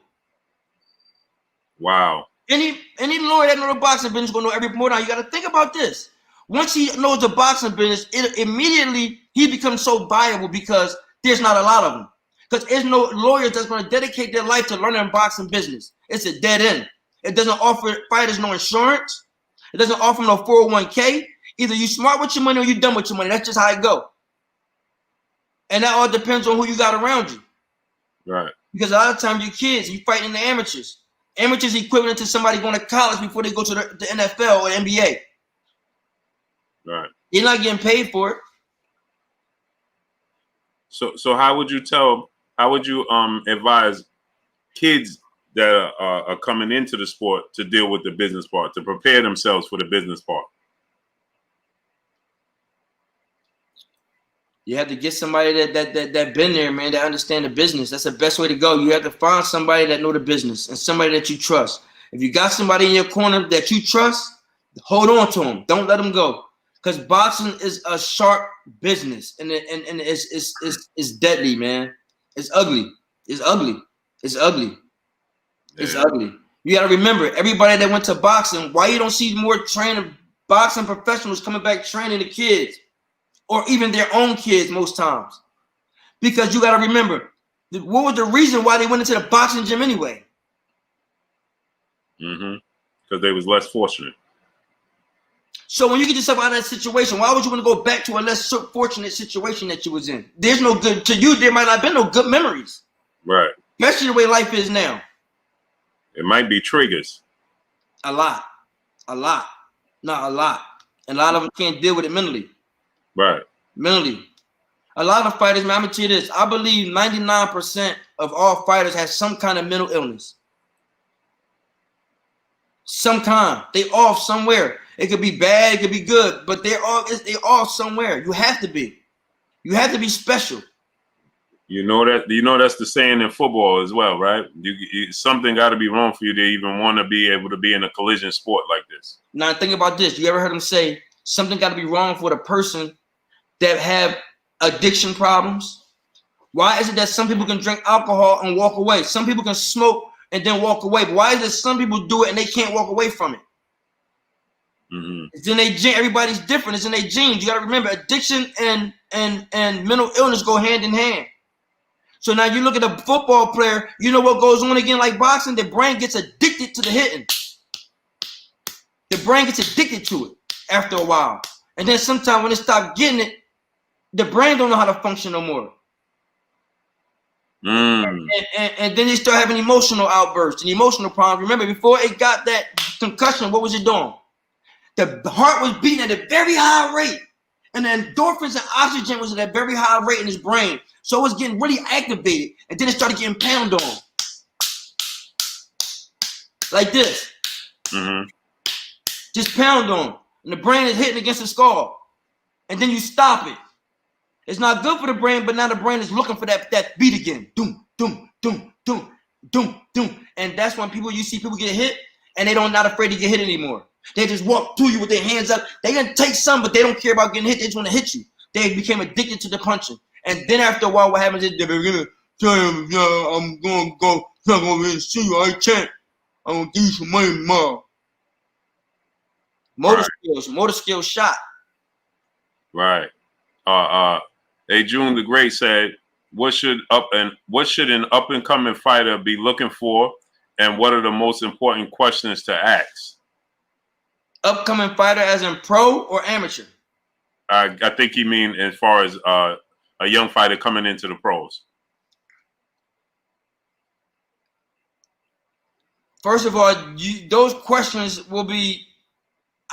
Wow. Any lawyer that knows the boxing business is going to know every promoter. Now you got to think about this. Once he knows the boxing business, immediately he becomes so viable because there's not a lot of them. Because there's no lawyers that's going to dedicate their life to learning boxing business. It's a dead end. It doesn't offer fighters no insurance. It doesn't offer them no 401k. Either you smart with your money or you dumb with your money. That's just how it go. And that all depends on who you got around you. Right. Because a lot of times you kids, you fighting the amateurs. Amateurs equivalent to somebody going to college before they go to the NFL or NBA. Right. You're not getting paid for it. So how would you advise kids that are coming into the sport to deal with the business part, to prepare themselves for the business part? You have to get somebody that been there, man, that understand the business. That's the best way to go. You have to find somebody that know the business and somebody that you trust. If you got somebody in your corner that you trust, hold on to them. Don't let them go. Because boxing is a sharp business, and it's deadly, man. It's ugly. It's ugly. It's ugly. It's ugly. You got to remember, everybody that went to boxing, why you don't see more trained boxing professionals coming back training the kids? Or even their own kids most times. Because you got to remember, what was the reason why they went into the boxing gym anyway? Mm-hmm. Because they was less fortunate. So when you get yourself out of that situation, why would you want to go back to a less fortunate situation that you was in? There's no good, to you, there might not have been no good memories. Right. Especially the way life is now. It might be triggers. A lot. Not a lot. And a lot of them can't deal with it mentally. Right. Mentally. A lot of fighters, man, I'm going to tell you this. I believe 99% of all fighters have some kind of mental illness. Some kind. They off somewhere. It could be bad, it could be good, but they're off somewhere. You have to be. You have to be special. You know that's the saying in football as well, right? Something got to be wrong for you to even want to be able to be in a collision sport like this. Now think about this. You ever heard them say something got to be wrong for the person that have addiction problems? Why is it that some people can drink alcohol and walk away? Some people can smoke and then walk away. But why is it some people do it and they can't walk away from it? Mm-hmm. It's in their gene. Everybody's different. It's in their genes. You got to remember, addiction and mental illness go hand in hand. So now you look at a football player, you know what goes on again like boxing? The brain gets addicted to the hitting. The brain gets addicted to it after a while. And then sometimes when it stops getting it, the brain don't know how to function no more. Mm. And then they start having emotional outbursts and emotional problems. Remember, before it got that concussion, what was it doing? The heart was beating at a very high rate. And the endorphins and oxygen was at a very high rate in his brain. So it was getting really activated. And then it started getting pounded on. Like this. Mm-hmm. Just pound on. And the brain is hitting against the skull. And then you stop it. It's not good for the brain, but now the brain is looking for that beat again. Doom, doom, doom, doom, doom, doom. And that's when you see people get hit and they not afraid to get hit anymore. They just walk to you with their hands up. They can take some, but they don't care about getting hit. They just want to hit you. They became addicted to the punching. And then after a while, what happens is they're going to tell them, I'm going to go back over here and see you. I can't. I'm going to give you some money tomorrow. Motor skills shot. Right. Hey, June the Great said, what should an up and coming fighter be looking for And what are the most important questions to ask? Upcoming fighter as in pro or amateur? I think you mean as far as a young fighter coming into the pros. First of all, those questions will be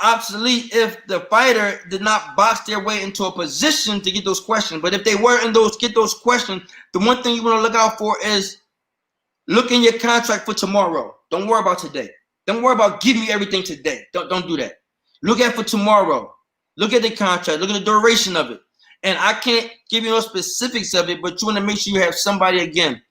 obsolete if the fighter did not box their way into a position to get those questions. But if they were in get those questions, the one thing you want to look out for is look in your contract for tomorrow. Don't worry about today. Don't worry about give me everything today. Don't do that. Look at for tomorrow. Look at the contract. Look at the duration of it. And I can't give you no specifics of it, but you want to make sure you have somebody again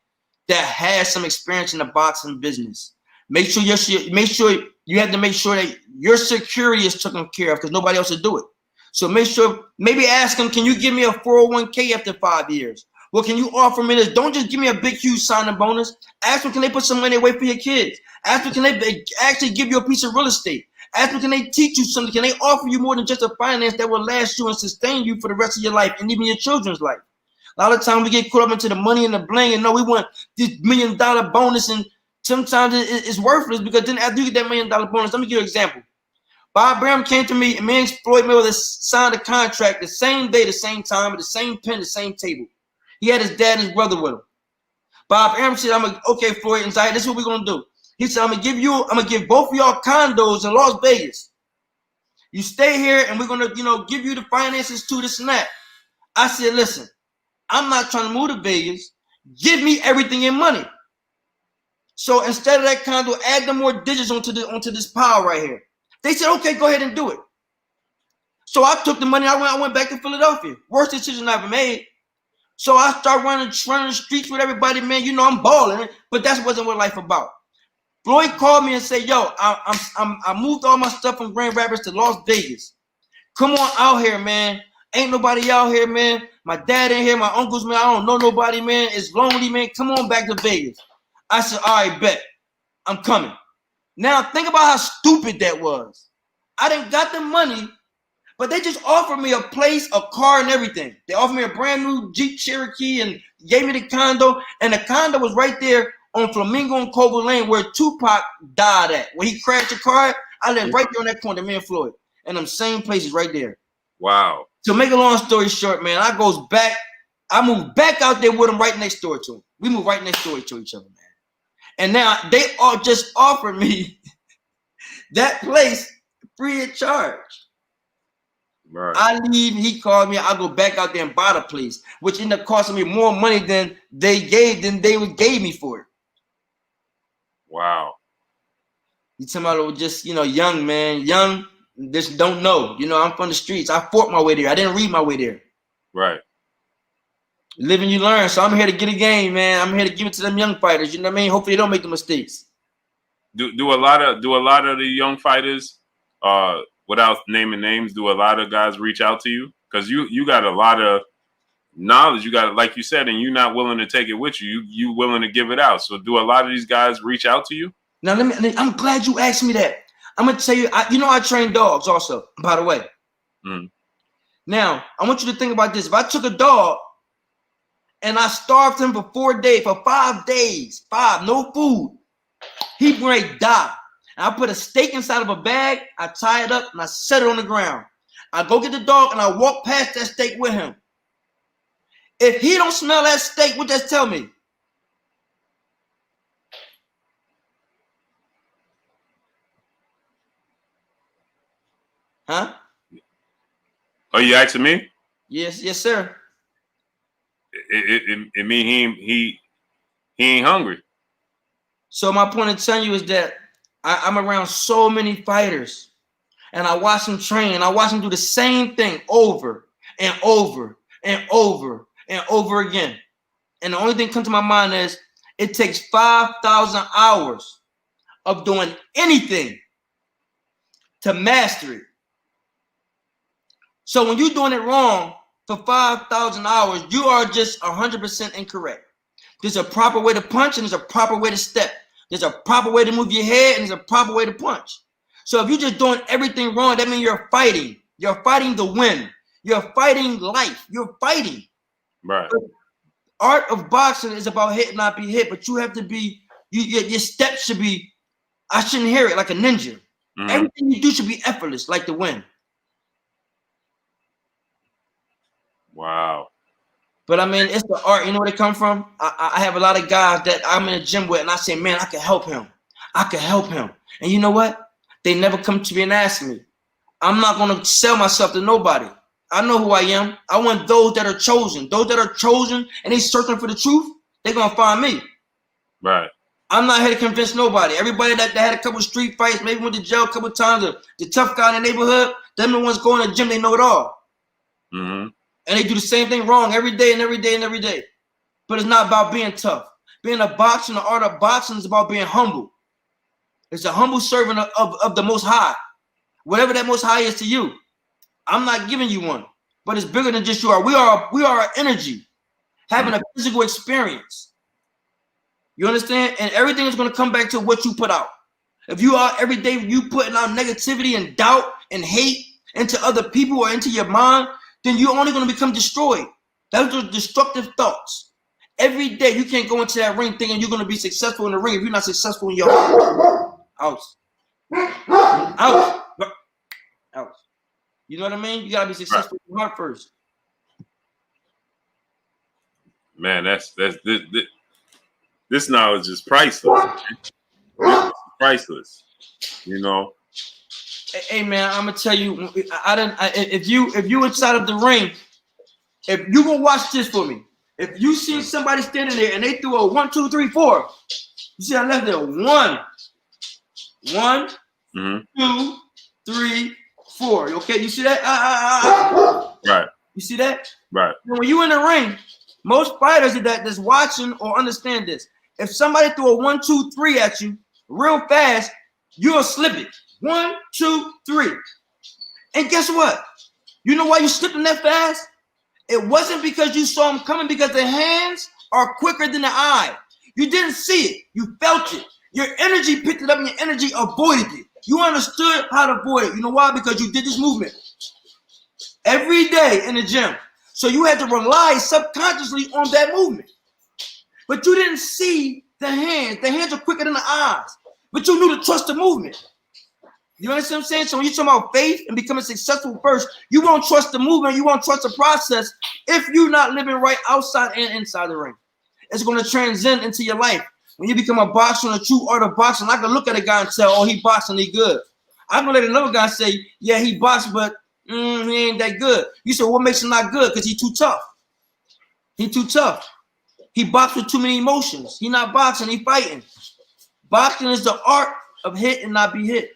that has some experience in the boxing business. Make sure you have to make sure that your security is taken care of because nobody else will do it. So make sure, maybe ask them, can you give me a 401k after 5 years? Well, can you offer me this? Don't just give me a big, huge signing bonus. Ask them, can they put some money away for your kids? Ask them, can they actually give you a piece of real estate? Ask them, can they teach you something? Can they offer you more than just a finance that will last you and sustain you for the rest of your life and even your children's life? A lot of times we get caught up into the money and the bling and no, we want this $1 million bonus, and sometimes it's worthless because then after you get that $1 million bonus, let me give you an example. Bob Bram came to me and me and Floyd Mayweather signed a contract the same day, the same time, with the same pen, the same table. He had his dad and his brother with him. Bob Bram said, okay, Floyd and Zahir, this is what we're gonna do. He said, I'm gonna give both of y'all condos in Las Vegas. You stay here and we're gonna, give you the finances to this and that. I said, listen, I'm not trying to move to Vegas. Give me everything in money. So instead of that condo, add them more digits onto this pile right here. They said, okay, go ahead and do it. So I took the money. I went back to Philadelphia. Worst decision I ever made. So I started running the streets with everybody, man. I'm balling, but that wasn't what life about. Floyd called me and said, yo, I moved all my stuff from Grand Rapids to Las Vegas. Come on out here, man. Ain't nobody out here, man. My dad ain't here. My uncles, man. I don't know nobody, man. It's lonely, man. Come on back to Vegas. I said, all right, bet. I'm coming. Now, think about how stupid that was. I didn't got the money, but they just offered me a place, a car, and everything. They offered me a brand new Jeep Cherokee and gave me the condo. And the condo was right there on Flamingo and Coval Lane where Tupac died at. Where he crashed the car, I lived right there on that corner, me and Floyd. And them same places right there. Wow. To make a long story short, man, I moved back out there with him right next door to him. We moved right next door to each other, man. And now they all just offered me that place free of charge. Right. I leave, he called me, I go back out there and buy the place, which ended up costing me more money than they gave me for it. Wow. You talking about just, young, man, young, just don't know. I'm from the streets. I fought my way there. I didn't read my way there. Right. Live and you learn. So I'm here to get a game, man. I'm here to give it to them young fighters. You know what I mean? Hopefully they don't make the mistakes. Do a lot of the young fighters, without naming names, do a lot of guys reach out to you? Because you got a lot of knowledge. You got, like you said, and you're not willing to take it with you. You willing to give it out. So do a lot of these guys reach out to you? Now I'm glad you asked me that. I'm gonna tell you. I train dogs also. By the way. Mm. Now I want you to think about this. If I took a dog and I starved him for 5 days, no food, he might die. And I put a steak inside of a bag, I tie it up, and I set it on the ground. I go get the dog, and I walk past that steak with him. If he don't smell that steak, what does that tell me? Huh? Are you asking me? Yes, sir. It mean he ain't hungry. So my point of telling you is that I'm around so many fighters, and I watch them train, and I watch them do the same thing over and over and over and over again. And the only thing that comes to my mind is it takes 5,000 hours of doing anything to master it. So when you're doing it wrong for 5,000 hours, you are just 100% incorrect. There's a proper way to punch and there's a proper way to step. There's a proper way to move your head and there's a proper way to punch. So if you're just doing everything wrong, that means you're fighting. You're fighting to win. You're fighting life. You're fighting. Right. But art of boxing is about hit, not be hit, but you have to be Your steps should be, I shouldn't hear it like a ninja. Everything you do should be effortless, like the wind. Wow. But I mean, it's the art. You know where it come from? I have a lot of guys that I'm in the gym with, and I say, man, I can help him. I can help him. And you know what? They never come to me and ask me. I'm not going to sell myself to nobody. I know who I am. I want those that are chosen. Those that are chosen and they searching for the truth, they're going to find me. Right. I'm not here to convince nobody. Everybody that had a couple street fights, maybe went to jail a couple times, the tough guy in the neighborhood, them the ones going to the gym, they know it all. And they do the same thing wrong every day and every day and every day. But it's not about being tough. Being a boxer, the art of boxing is about being humble. It's a humble servant of the Most High. Whatever that Most High is to you. I'm not giving you one, but it's bigger than just you are. We are energy, having a physical experience. You understand? And everything is going to come back to what you put out. If you are every day you putting out negativity and doubt and hate into other people or into your mind, then you're only going to become destroyed. Those are destructive thoughts. Every day you can't go into that ring thinking you're going to be successful in the ring if you're not successful in your heart. Ouch. Ouch. Ouch. You know what I mean? You got to be successful in your heart first. Man, this knowledge is priceless. It's priceless. You know. Hey man, I'm gonna tell you, if you inside of the ring, if you go watch this for me, if you see somebody standing there and they threw a 1, 2, 3, 4, you see I left there 1, 2, 3, 4. Okay, you see that? Right. You see that? Right. And when you in the ring, most fighters that's watching or understand this. If somebody threw a 1, 2, 3 at you real fast, you'll slip it. 1, 2, 3. And guess what? You know why you slipping that fast? It wasn't because you saw them coming, because the hands are quicker than the eye. You didn't see it. You felt it. Your energy picked it up and your energy avoided it. You understood how to avoid it. You know why? Because you did this movement every day in the gym. So you had to rely subconsciously on that movement. But you didn't see the hands. The hands are quicker than the eyes. But you knew to trust the movement. You understand what I'm saying? So when you're talking about faith and becoming successful first, you won't trust the movement. You won't trust the process if you're not living right outside and inside the ring. It's going to transcend into your life. When you become a boxer and a true art of boxing, I can look at a guy and tell, oh, he boxing, he good. I can let another guy say, yeah, he boxed, but he ain't that good. You say, what makes him not good? Because he's too tough. He too tough. He boxed with too many emotions. He not boxing, he fighting. Boxing is the art of hit and not be hit.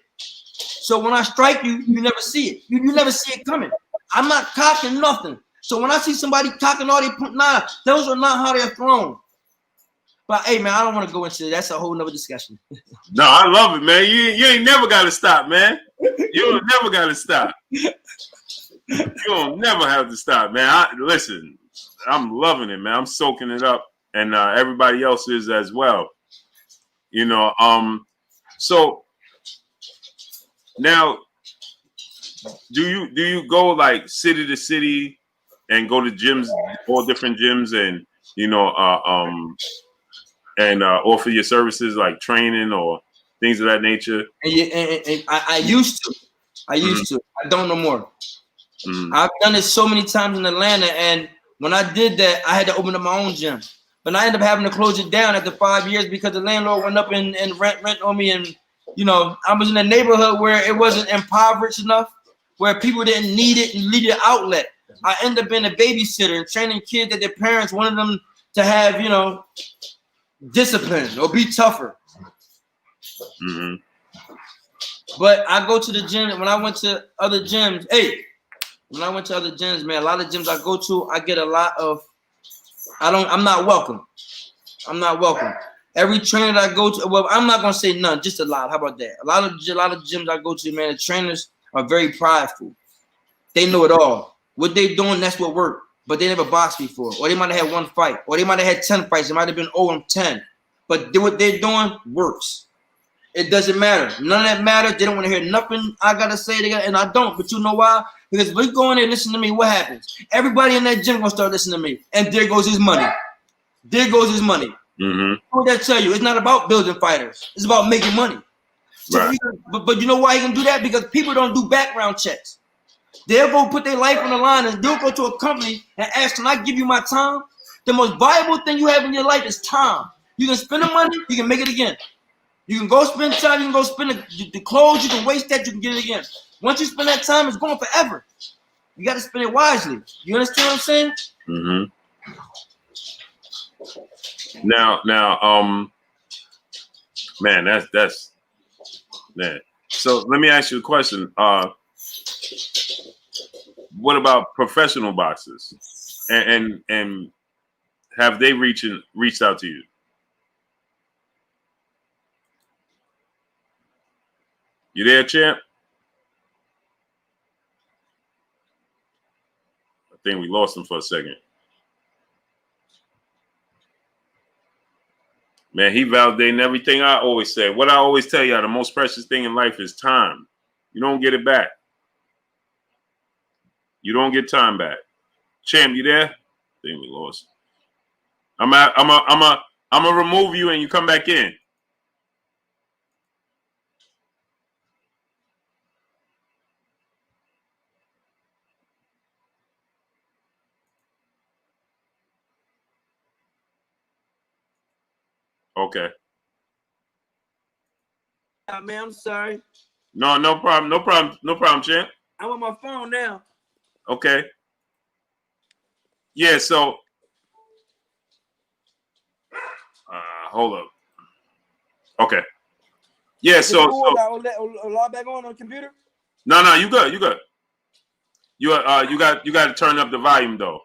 So when I strike you, you never see it. You never see it coming. I'm not cocking nothing. So when I see somebody cocking all they put, nah, those are not how they're thrown. But hey, man, I don't want to go into that. That's a whole nother discussion. No, I love it, man. You ain't never got to stop, man. You don't never got to stop. You don't never have to stop, man. Listen, I'm loving it, man. I'm soaking it up, and everybody else is as well. You know, so now, do you go like city to city and go to gyms, all different gyms, and you know, offer your services like training or things of that nature? And I used to. I don't no more. I've done it so many times in Atlanta, and when I did that, I had to open up my own gym. But I ended up having to close it down after 5 years because the landlord went up and rent on me. And, you know, I was in a neighborhood where it wasn't impoverished enough, where people didn't need it and needed an outlet. I ended up being a babysitter and training kids that their parents wanted them to have, you know, discipline or be tougher. But I go to the gym, and when I went to other gyms, man, a lot of gyms I go to, I get a lot of, I'm not welcome. I'm not welcome. Every trainer that I go to, well, I'm not gonna say none, just a lot. How about that? A lot of gyms I go to, man, the trainers are very prideful. They know it all. What they doing, that's what work. But they never boxed before, or they might have had one fight, or they might have had 10 fights. It might have been 0-10. But what they're doing works. It doesn't matter. None of that matters. They don't want to hear nothing I gotta say. And I don't. But you know why? Because if we go in there and listen to me, what happens? Everybody in that gym gonna start listening to me, and there goes his money. There goes his money. Mm-hmm. What did that tell you? It's not about building fighters. It's about making money. So Right. but you know why he can do that? Because people don't do background checks. They'll go put their life on the line and they'll go to a company and ask, can I give you my time? The most valuable thing you have in your life is time. You can spend the money, you can make it again. You can go spend time, you can go spend the clothes, you can waste that, you can get it again. Once you spend that time, it's going forever. You got to spend it wisely. You understand what I'm saying? Mm-hmm. Now, man, that's man. So let me ask you a question. What about professional boxers? And have they reached out to you? You there, champ? I think we lost him for a second. Man, he validating everything I always say. What I always tell y'all, the most precious thing in life is time. You don't get it back. You don't get time back. Champ, you there? I think we lost. I'm gonna remove you and you come back in. Okay. Man, I'm sorry. No problem, champ. I'm on my phone now. Okay. Yeah, so hold up. Okay. Yeah, so I'll log back on the computer. no, you good. You got to turn up the volume though.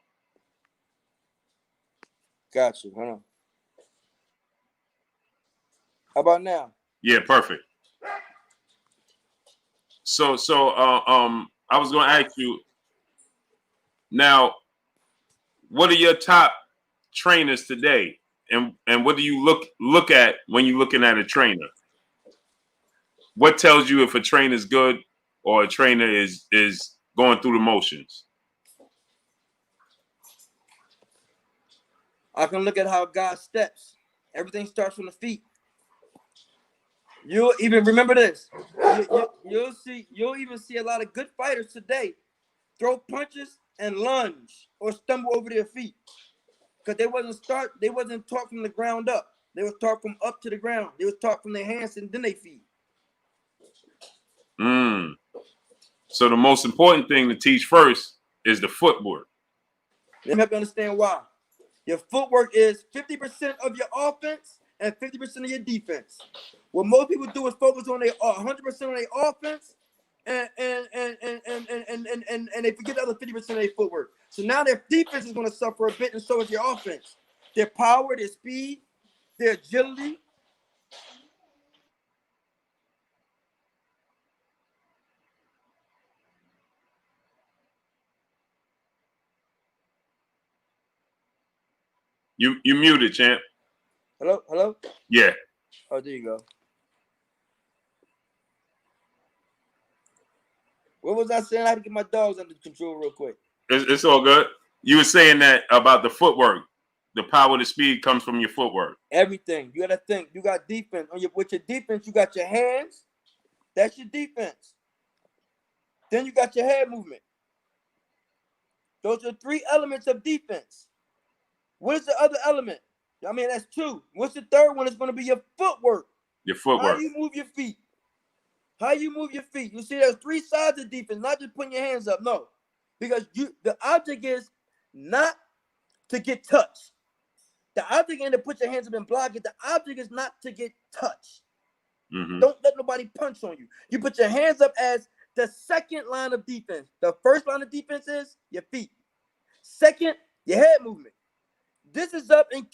Got you. Hold on. How about now? Yeah, perfect. So I was going to ask you now, what are your top trainers today, and what do you look at when you're looking at a trainer? What tells you if a trainer is good or a trainer is going through the motions? I can look at how God steps. Everything starts from the feet. You'll even remember this. You'll even see a lot of good fighters today throw punches and lunge or stumble over their feet. Because they wasn't taught from the ground up. They was taught from up to the ground. They was taught from their hands and then their feet. So the most important thing to teach first is the footwork. Let me help you understand why. Your footwork is 50% of your offense and 50% of your defense. What most people do is focus on their 100% on their offense and they forget the other 50% of their footwork. So now their defense is going to suffer a bit, and so is your offense. Their power, their speed, their agility. You muted, champ. Hello? Yeah. Oh, there you go. What was I saying? I had to get my dogs under control real quick. It's all good. You were saying that about the footwork. The power, the speed comes from your footwork. Everything. You got to think. You got defense. With your defense, you got your hands. That's your defense. Then you got your head movement. Those are 3 elements of defense. What is the other element? I mean, that's 2. What's the third one? It's going to be your footwork. Your footwork. How you move your feet. How you move your feet. You see, there's 3 sides of defense, not just putting your hands up. No. Because the object is not to get touched. The object ain't to put your hands up and block it. The object is not to get touched. Mm-hmm. Don't let nobody punch on you. You put your hands up as the second line of defense. The first line of defense is your feet. Second, your head movement. This is up in.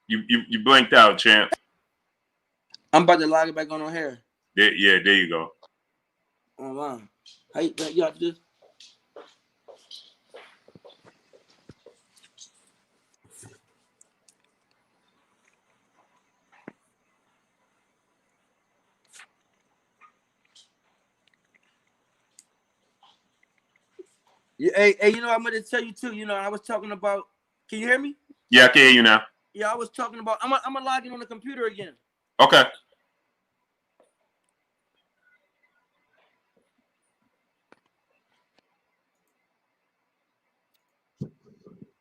You blanked out, champ. I'm about to log it back on here. There you go. Online. How you have to do? Hey, you know, I'm gonna tell you too. You know, I was talking about. Can you hear me? Yeah, I can hear you now. Yeah, I was talking about. I'm gonna log in on the computer again. Okay.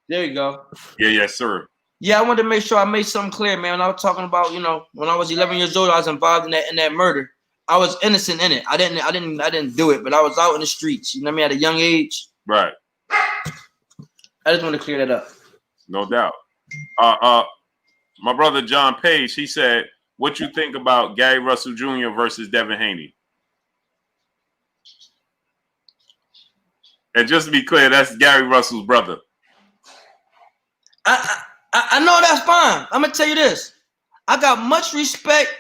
There you go. Yeah, yes, sir. Yeah, I wanted to make sure I made something clear, man. When I was talking about, you know, when I was 11 years old, I was involved in that murder. I was innocent in it. I didn't do it, but I was out in the streets. You know what I mean? At a young age. Right. I just want to clear that up. No doubt. My brother John Page, he said, "What you think about Gary Russell Jr. versus Devin Haney?" And just to be clear, that's Gary Russell's brother. I know that's fine. I'm gonna tell you this. I got much respect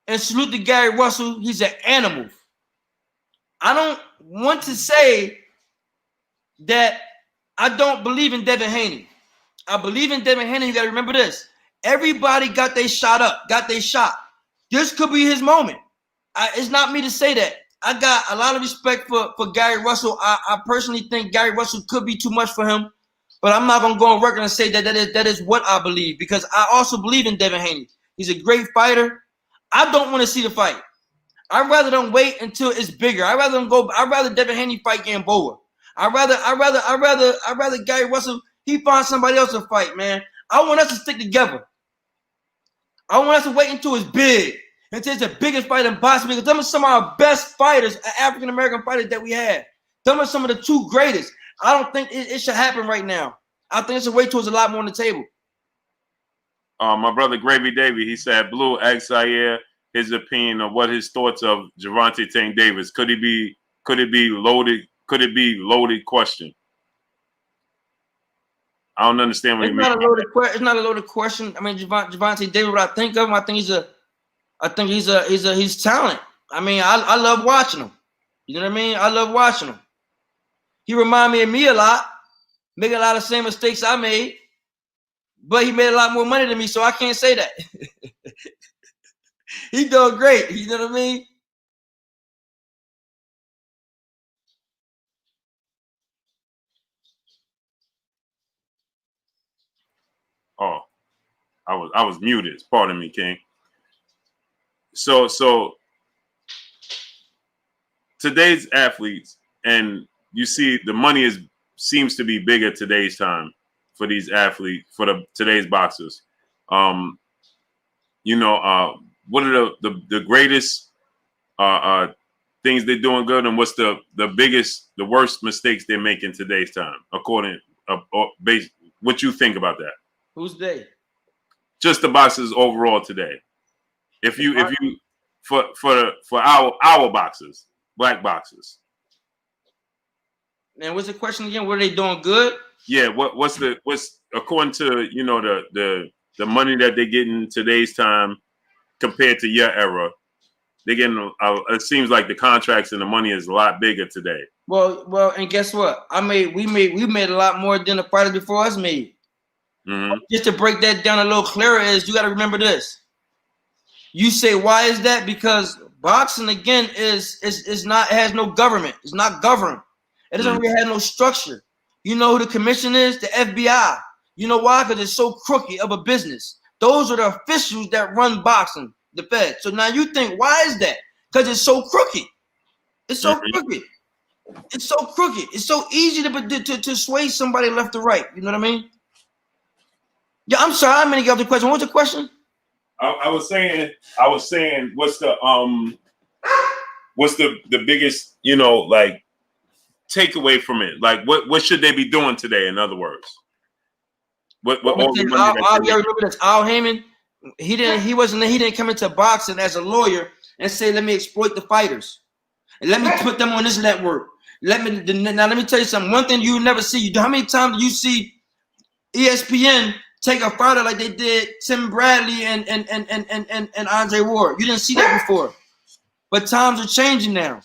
and salute to Gary Russell. He's an animal. I don't want to say that I don't believe in Devin Haney. I believe in Devin Haney. You got to remember this. Everybody got their shot up, got their shot. This could be his moment. It's not me to say that. I got a lot of respect for Gary Russell. I personally think Gary Russell could be too much for him, but I'm not going to go on record and say that is what I believe, because I also believe in Devin Haney. He's a great fighter. I don't want to see the fight. I'd rather them wait until it's bigger. I'd rather Devin Haney fight Gamboa. I'd rather Gary Russell, he find somebody else to fight, man. I want us to stick together. I want us to wait until it's big, until it's the biggest fight in boxing, because them are some of our best fighters, African-American fighters that we have. Them are some of the two greatest. I don't think it should happen right now. I think it should wait till it's a lot more on the table. My brother Gravy Davy, he said, Blue asked Zahir his opinion of what his thoughts of Gervonta Tank Davis. Could it be loaded? Could it be loaded question? I don't understand what you mean. It's not a loaded question. I mean, Gervonta Davis, what I think of him, I think he's talent. I mean, I love watching him. You know what I mean? I love watching him. He remind me of me a lot, make a lot of same mistakes I made, but he made a lot more money than me, so I can't say that. He doing great. You know what I mean? Oh, I was muted. Pardon me, King. So today's athletes, and you see the money seems to be bigger today's time for these athletes, for today's boxers. You know, what are the greatest things they're doing good, and what's the worst mistakes they're making today's time, according what you think about that? Who's they? Just the boxers overall today. If you for our boxers, black boxers. Man, what's the question again? What are they doing good? Yeah, what's according to, you know, the money that they get in today's time compared to your era, they're getting it seems like the contracts and the money is a lot bigger today. Well, and guess what? We made a lot more than the fighters before us made. Mm-hmm. Just to break that down a little clearer, is you got to remember this. You say, why is that? Because boxing again is not, it has no government. It's not governed. It doesn't really have no structure. You know who the commission is? The FBI. You know why? Because it's so crooked of a business. Those are the officials that run boxing, the Fed. So now you think, why is that? Because it's so crooked. It's so crooked. It's so crooked. It's so easy to sway somebody left or right. You know what I mean? Yeah, I'm sorry. I'm gonna get off the question. What's the question? I was saying, what's the biggest, you know, like takeaway from it? Like, what should they be doing today? In other words, what all the money that you remember this? Al Heyman, he didn't come into boxing as a lawyer and say, let me exploit the fighters and let me put them on this network. Let me tell you something. One thing you never see. How many times do you see ESPN take a fighter like they did Tim Bradley and Andre Ward? You didn't see that before. But times are changing now.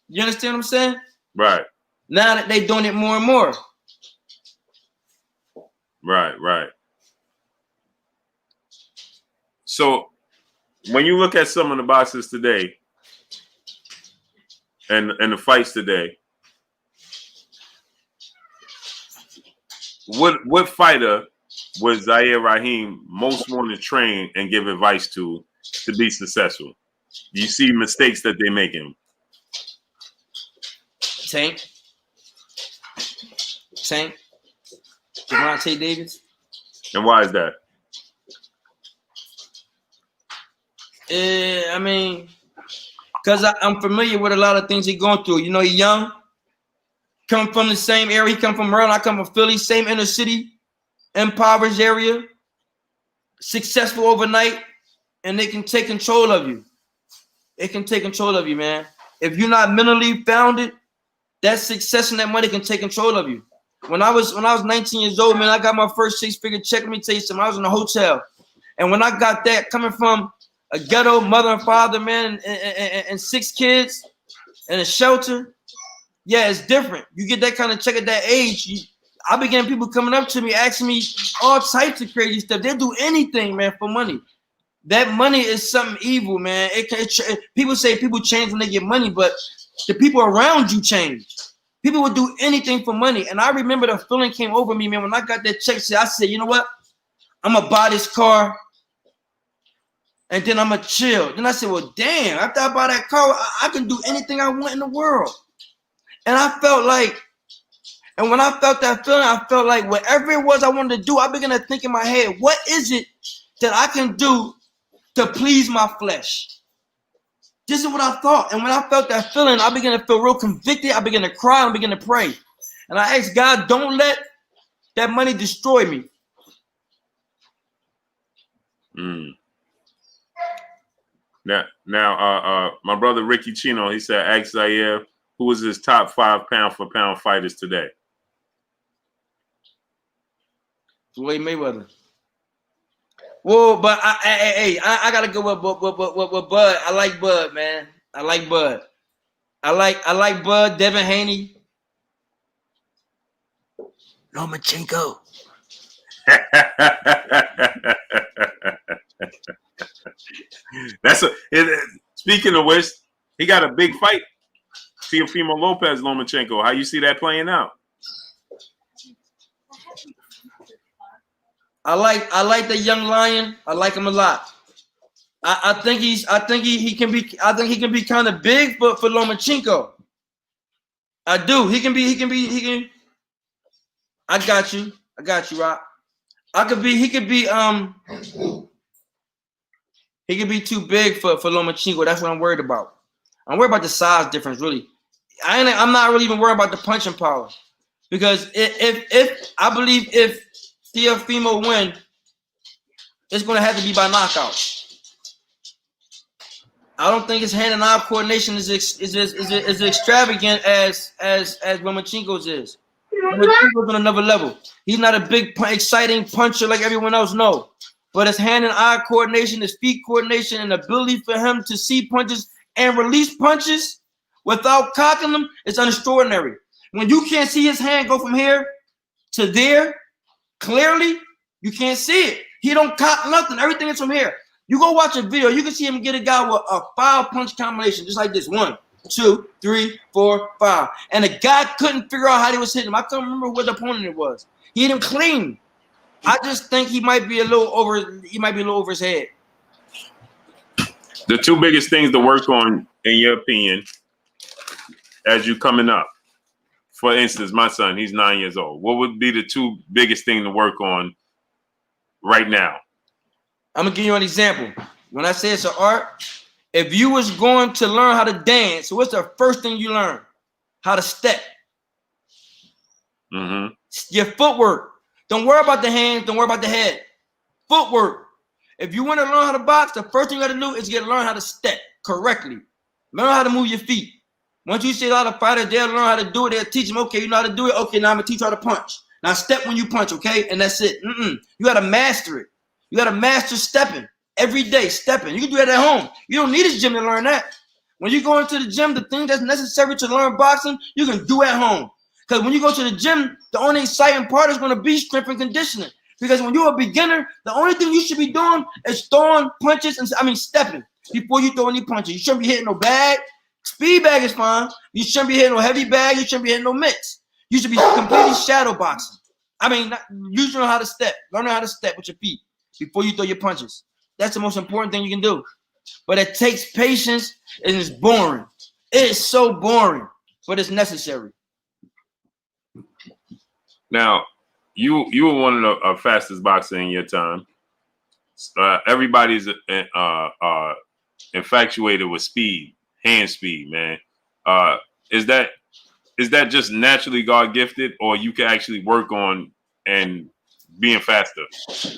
You understand what I'm saying? Right. Now that they're doing it more and more. Right. So when you look at some of the boxers today and the fights today, what fighter would Zahir Raheem most want to train and give advice to be successful? You see mistakes that they're making. Tank. Javante Davis. And why is that? I mean, because I'm familiar with a lot of things he's going through. You know, he's young. Come from the same area. He come from Maryland. I come from Philly. Same inner city, impoverished area. Successful overnight, and they can take control of you. It can take control of you, man. If you're not mentally founded, that success and that money can take control of you. When I was 19 years old, man, I got my first 6-figure check. Let me tell you something. I was in a hotel, and when I got that, coming from a ghetto mother and father, man, and 6 kids, and a shelter, yeah, it's different. You get that kind of check at that age. I began people coming up to me, asking me all types of crazy stuff. They'll do anything, man, for money. That money is something evil, man. People say people change when they get money, but the people around you change. People would do anything for money. And I remember the feeling came over me, man, when I got that check. I said, you know what? I'm going to buy this car, and then I'm going to chill. Then I said, well, damn, after I buy that car, I can do anything I want in the world. And I felt like, and when I felt that feeling, I felt like whatever it was I wanted to do, I began to think in my head, what is it that I can do to please my flesh? This is what I thought. And when I felt that feeling, I began to feel real convicted. I began to cry and began to pray. And I asked God, don't let that money destroy me. Now, my brother Ricky Chino, he said, ask Zahir, who was his top 5 pound-for-pound fighters today? Floyd Mayweather. Well, but I gotta go with Bud. I like Bud, man. I like Bud. I like Bud. Devin Haney. Lomachenko. Speaking of which, he got a big fight. Teofimo Lopez Lomachenko. How you see that playing out? I like the young lion. I like him a lot. I think he can be kind of big for Lomachenko. I do. He can. I got you, Rock. He could be too big for Lomachenko. That's what I'm worried about. I'm worried about the size difference, really. I'm not really even worried about the punching power, because if I believe if Teofimo win, it's going to have to be by knockout. I don't think his hand and eye coordination is extravagant as Lomachenko's is. Lomachenko's on another level. He's not a big, exciting puncher like everyone else. No, but his hand and eye coordination, his feet coordination, and ability for him to see punches and release punches without cocking them is extraordinary. When you can't see his hand go from here to there clearly, you can't see it. He don't cock nothing. Everything is from here. You go watch a video, you can see him get a guy with a 5-punch combination, just like this. 1, 2, 3, 4, 5. And the guy couldn't figure out how he was hitting him. I couldn't remember what the opponent it was. He hit him clean. I just think he might be a little over his head. The 2 biggest things to work on, in your opinion, as you coming up. For instance, my son, he's 9 years old. What would be the 2 biggest things to work on right now? I'm going to give you an example. When I say it's an art, if you was going to learn how to dance, what's the first thing you learn? How to step. Mm-hmm. Your footwork. Don't worry about the hands. Don't worry about the head. Footwork. If you want to learn how to box, the first thing you got to do is learn how to step correctly. Learn how to move your feet. Once you see a lot of fighters, they'll learn how to do it. They'll teach them, okay, you know how to do it? Okay, now I'm going to teach you how to punch. Now step when you punch, okay? And that's it. You got to master it. You got to master stepping. Every day, stepping. You can do that at home. You don't need a gym to learn that. When you go into the gym, the thing that's necessary to learn boxing, you can do at home. Because when you go to the gym, the only exciting part is going to be strength and conditioning. Because when you're a beginner, the only thing you should be doing is throwing punches stepping before you throw any punches. You shouldn't be hitting no bag. Speed bag is fine. You shouldn't be hitting no heavy bag. You shouldn't be hitting no mitts. You should be completely shadow boxing. I mean, you know how to step. Learn how to step with your feet before you throw your punches. That's the most important thing you can do. But it takes patience and it's boring. It is so boring, but it's necessary. Now, you were one of the fastest boxers in your time. Everybody's infatuated with speed, hand speed, man. Is that just naturally God gifted, or you can actually work on and being faster?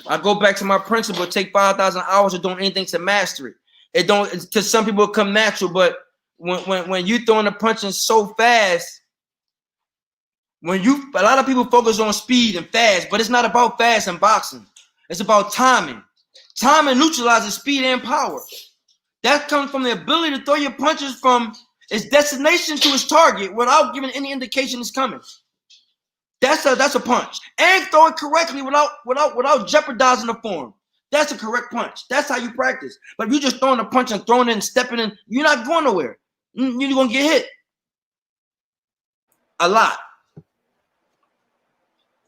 I go back to my principle: take 5,000 hours of doing anything to master it. It don't, because some people come natural, but when you throwing the punching so fast, a lot of people focus on speed and fast, but it's not about fast in boxing. It's about timing. Timing neutralizes speed and power. That comes from the ability to throw your punches from its destination to its target without giving any indication it's coming. That's a punch. And throw it correctly without jeopardizing the form. That's a correct punch. That's how you practice. But if you're just throwing a punch and throwing it and stepping in, you're not going nowhere. You're going to get hit. A lot.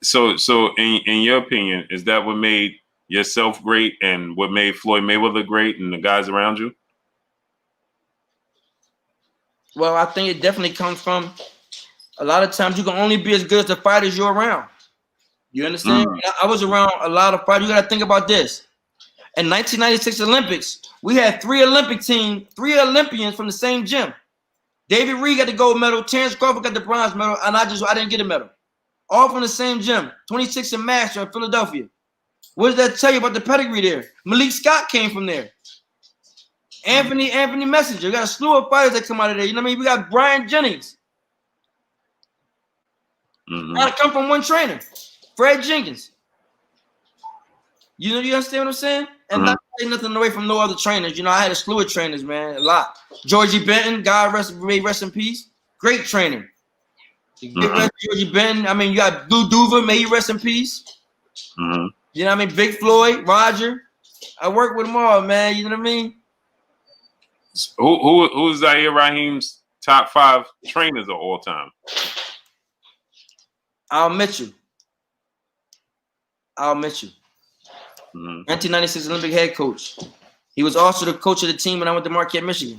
So in your opinion, is that what made yourself great and what made Floyd Mayweather great and the guys around you? Well, I think it definitely comes from a lot of times you can only be as good as the fighters you're around. You understand? I was around a lot of fighters. You got to think about this. In 1996 Olympics, we had 3 Olympians from the same gym. David Reed got the gold medal. Terence Crawford got the bronze medal, and I didn't get a medal. All from the same gym. 26 and Master in Philadelphia. What does that tell you about the pedigree there? Malik Scott came from there. Anthony Messenger. We got a slew of fighters that come out of there. You know what I mean? We got Brian Jennings. Got to come from one trainer. Fred Jenkins. You understand what I'm saying? And not taking nothing away from no other trainers. You know, I had a slew of trainers, man. A lot. Georgie Benton, God rest in peace. Great trainer. Georgie Benton. I mean, you got Blue Duva, may he rest in peace. You know what I mean? Big Floyd, Roger. I work with them all, man. You know what I mean? Who's Zahir Raheem's top 5 trainers of all time? Al Mitchell. 1996 Olympic head coach. He was also the coach of the team when I went to Marquette, Michigan.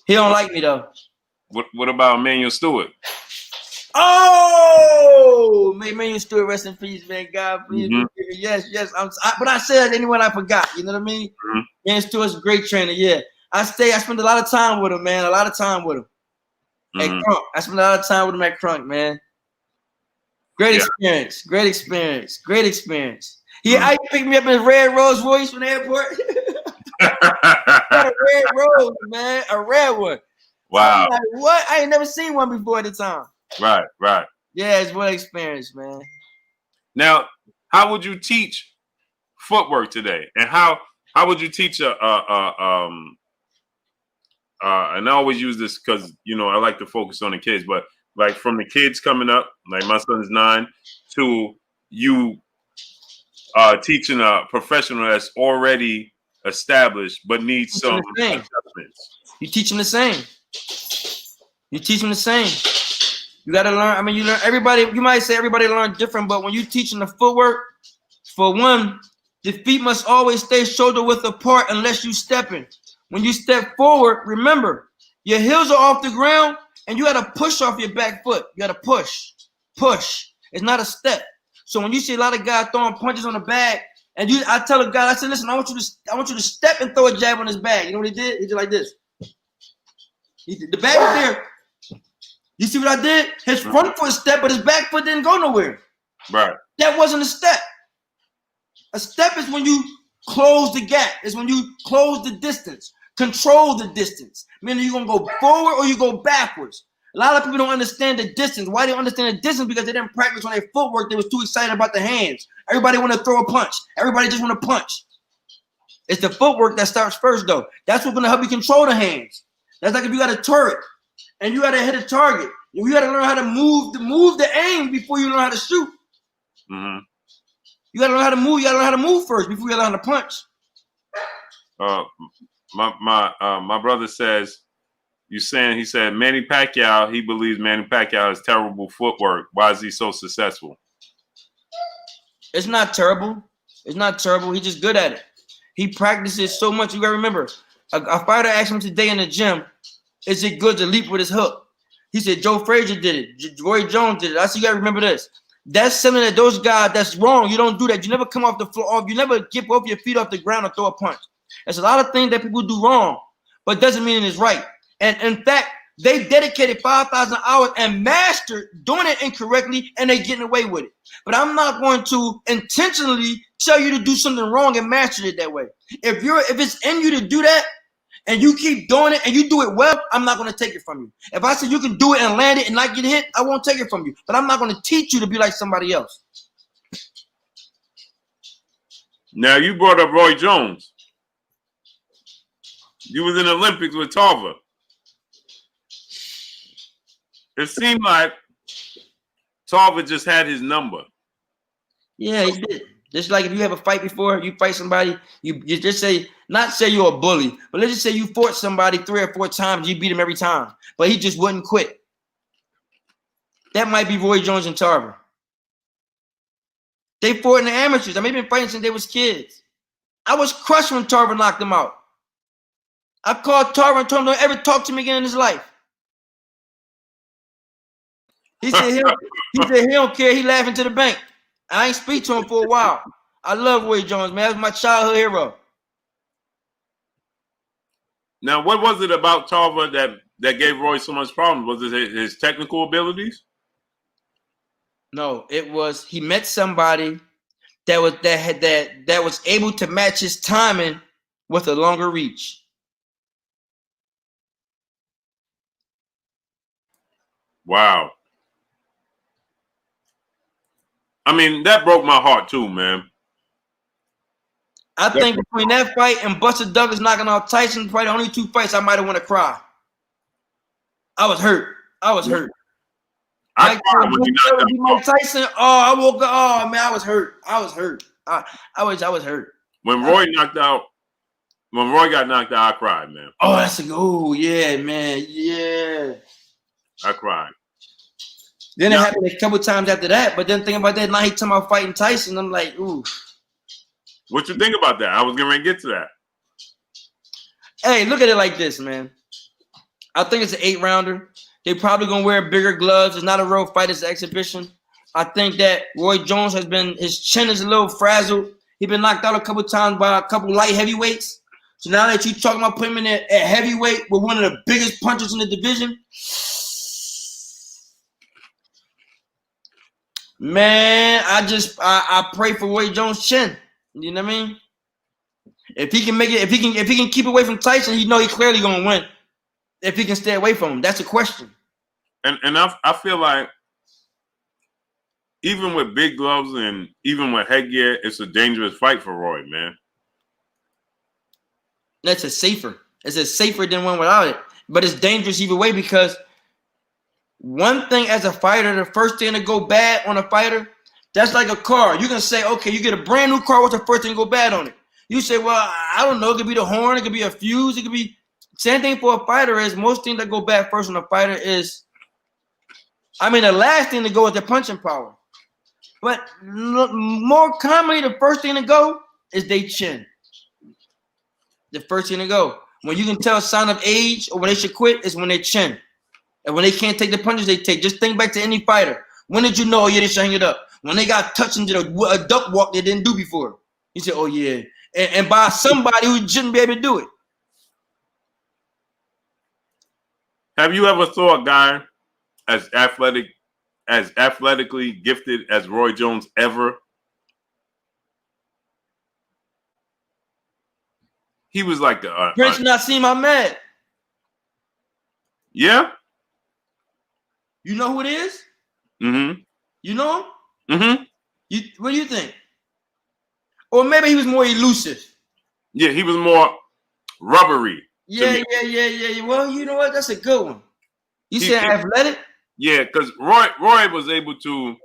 He don't like me though. What about Emmanuel Stewart? Oh, may Emmanuel Stewart rest in peace, man. God, please. Yes. But I said anyone I forgot. You know what I mean? Emmanuel Stewart's a great trainer. Yeah, I spent a lot of time with him, man. At Crunk. I spent a lot of time with him at Crunk, man. Great experience. I picked me up in his red Rolls Royce from the airport. Got a red Rolls, man, a red one. Wow. Like, what? I ain't never seen one before at the time. Right. Yeah, it's one experience, man. Now, how would you teach footwork today? And how would you teach and I always use this because, you know, I like to focus on the kids, but like from the kids coming up, like my son's 9, to you teaching a professional that's already established but needs some adjustments. You teach them the same. You got to learn. I mean, you learn everybody. You might say everybody learn different, but when you teaching the footwork, for one, the feet must always stay shoulder width apart unless you stepping. When you step forward, remember your heels are off the ground and you got to push off your back foot. You got to push. It's not a step. So when you see a lot of guys throwing punches on the bag, and I tell a guy, I said, listen, I want you to step and throw a jab on his bag. You know what he did? He did like this. The bag was there. You see what I did? His front foot stepped, but his back foot didn't go nowhere. Right. That wasn't a step. A step is when you close the gap. It's when you close the distance, control the distance. Meaning you're going to go forward or you go backwards. A lot of people don't understand the distance. Why they don't understand the distance? Because they didn't practice on their footwork. They was too excited about the hands. Everybody want to throw a punch. Everybody just want to punch. It's the footwork that starts first, though. That's what's going to help you control the hands. That's like if you got a turret and you got to hit a target. You got to learn how to move the aim before you learn how to shoot. You got to learn how to move. You got to learn how to move first before you learn how to punch. My brother says You saying he said Manny Pacquiao, he believes Manny Pacquiao has terrible footwork. Why is he so successful? It's not terrible. It's not terrible. He's just good at it. He practices so much. You gotta remember, a fighter asked him today in the gym, is it good to leap with his hook? He said Joe Frazier did it. Roy Jones did it. I said, you gotta remember this. That's something that those guys, that's wrong. You don't do that. You never come off the floor. You never get both your feet off the ground and throw a punch. There's a lot of things that people do wrong, but doesn't mean it's right. And in fact, they dedicated 5,000 hours and mastered doing it incorrectly, and they're getting away with it. But I'm not going to intentionally tell you to do something wrong and master it that way. If it's in you to do that, and you keep doing it and you do it well, I'm not going to take it from you. If I say you can do it and land it and not get hit, I won't take it from you. But I'm not going to teach you to be like somebody else. Now, you brought up Roy Jones. You was in the Olympics with Tarver. It seemed like Tarver just had his number. Yeah, he did. Just like if you have a fight before, you fight somebody, you just say, not say you're a bully, but let's just say you fought somebody 3 or 4 times, you beat him every time, but he just wouldn't quit. That might be Roy Jones and Tarver. They fought in the amateurs. I mean, they've been fighting since they was kids. I was crushed when Tarver knocked him out. I called Tarver and told him don't ever talk to me again in his life. He said he don't care. He laughing to the bank. I ain't speak to him for a while. I love Roy Jones, man. That's my childhood hero. Now, what was it about Tarver that gave Roy so much problems? Was it his technical abilities? No, it was he met somebody that was able to match his timing with a longer reach. Wow. I mean, that broke my heart too, man. I think between that fight and Buster Douglas knocking out Tyson, probably the only 2 fights I might have want to cry. I was hurt. I cried when you knocked out Mike Tyson. Oh, I woke up. Oh man, I was hurt. I was hurt. I was hurt. When Roy got knocked out, I cried, man. Oh, yeah, man, yeah. I cried. Then it happened a couple times after that, but then think about that. Now he talking about fighting Tyson. I'm like, ooh. What you think about that? I was going to get to that. Hey, look at it like this, man. I think it's an 8-rounder. They probably gonna wear bigger gloves. It's not a real fight. It's an exhibition. I think that Roy Jones his chin is a little frazzled. He's been knocked out a couple times by a couple light heavyweights. So now that you talking about putting him in at heavyweight with one of the biggest punchers in the division, man, I pray for Roy Jones' chin. You know what I mean? If he can make it, if he can keep away from Tyson, he clearly gonna win. If he can stay away from him, that's a question. And I feel like even with big gloves and even with headgear, it's a dangerous fight for Roy, man. It's safer than one without it. But it's dangerous either way because one thing as a fighter, the first thing to go bad on a fighter, that's like a car. You can say, okay, you get a brand new car, what's the first thing to go bad on it? You say, well, I don't know. It could be the horn. It could be a fuse. It could be same thing for a fighter is most things that go bad first on a fighter is, the last thing to go is their punching power. But more commonly, the first thing to go is their chin. The first thing to go. When you can tell a sign of age or when they should quit is when they chin. And when they can't take the punches they take. Just think back to any fighter. When did you know, they should hang it up? When they got touched and did a duck walk they didn't do before. You say, oh, yeah. And by somebody who shouldn't be able to do it. Have you ever thought a guy as athletically gifted as Roy Jones ever? He was like Prince Nassim Ahmed. Yeah. You know who it is? Mm-hmm. You know him? Mm-hmm. What do you think? Or maybe he was more elusive. Yeah, he was more rubbery. Yeah. Well, you know what? That's a good one. You said athletic? Yeah, because Roy was able to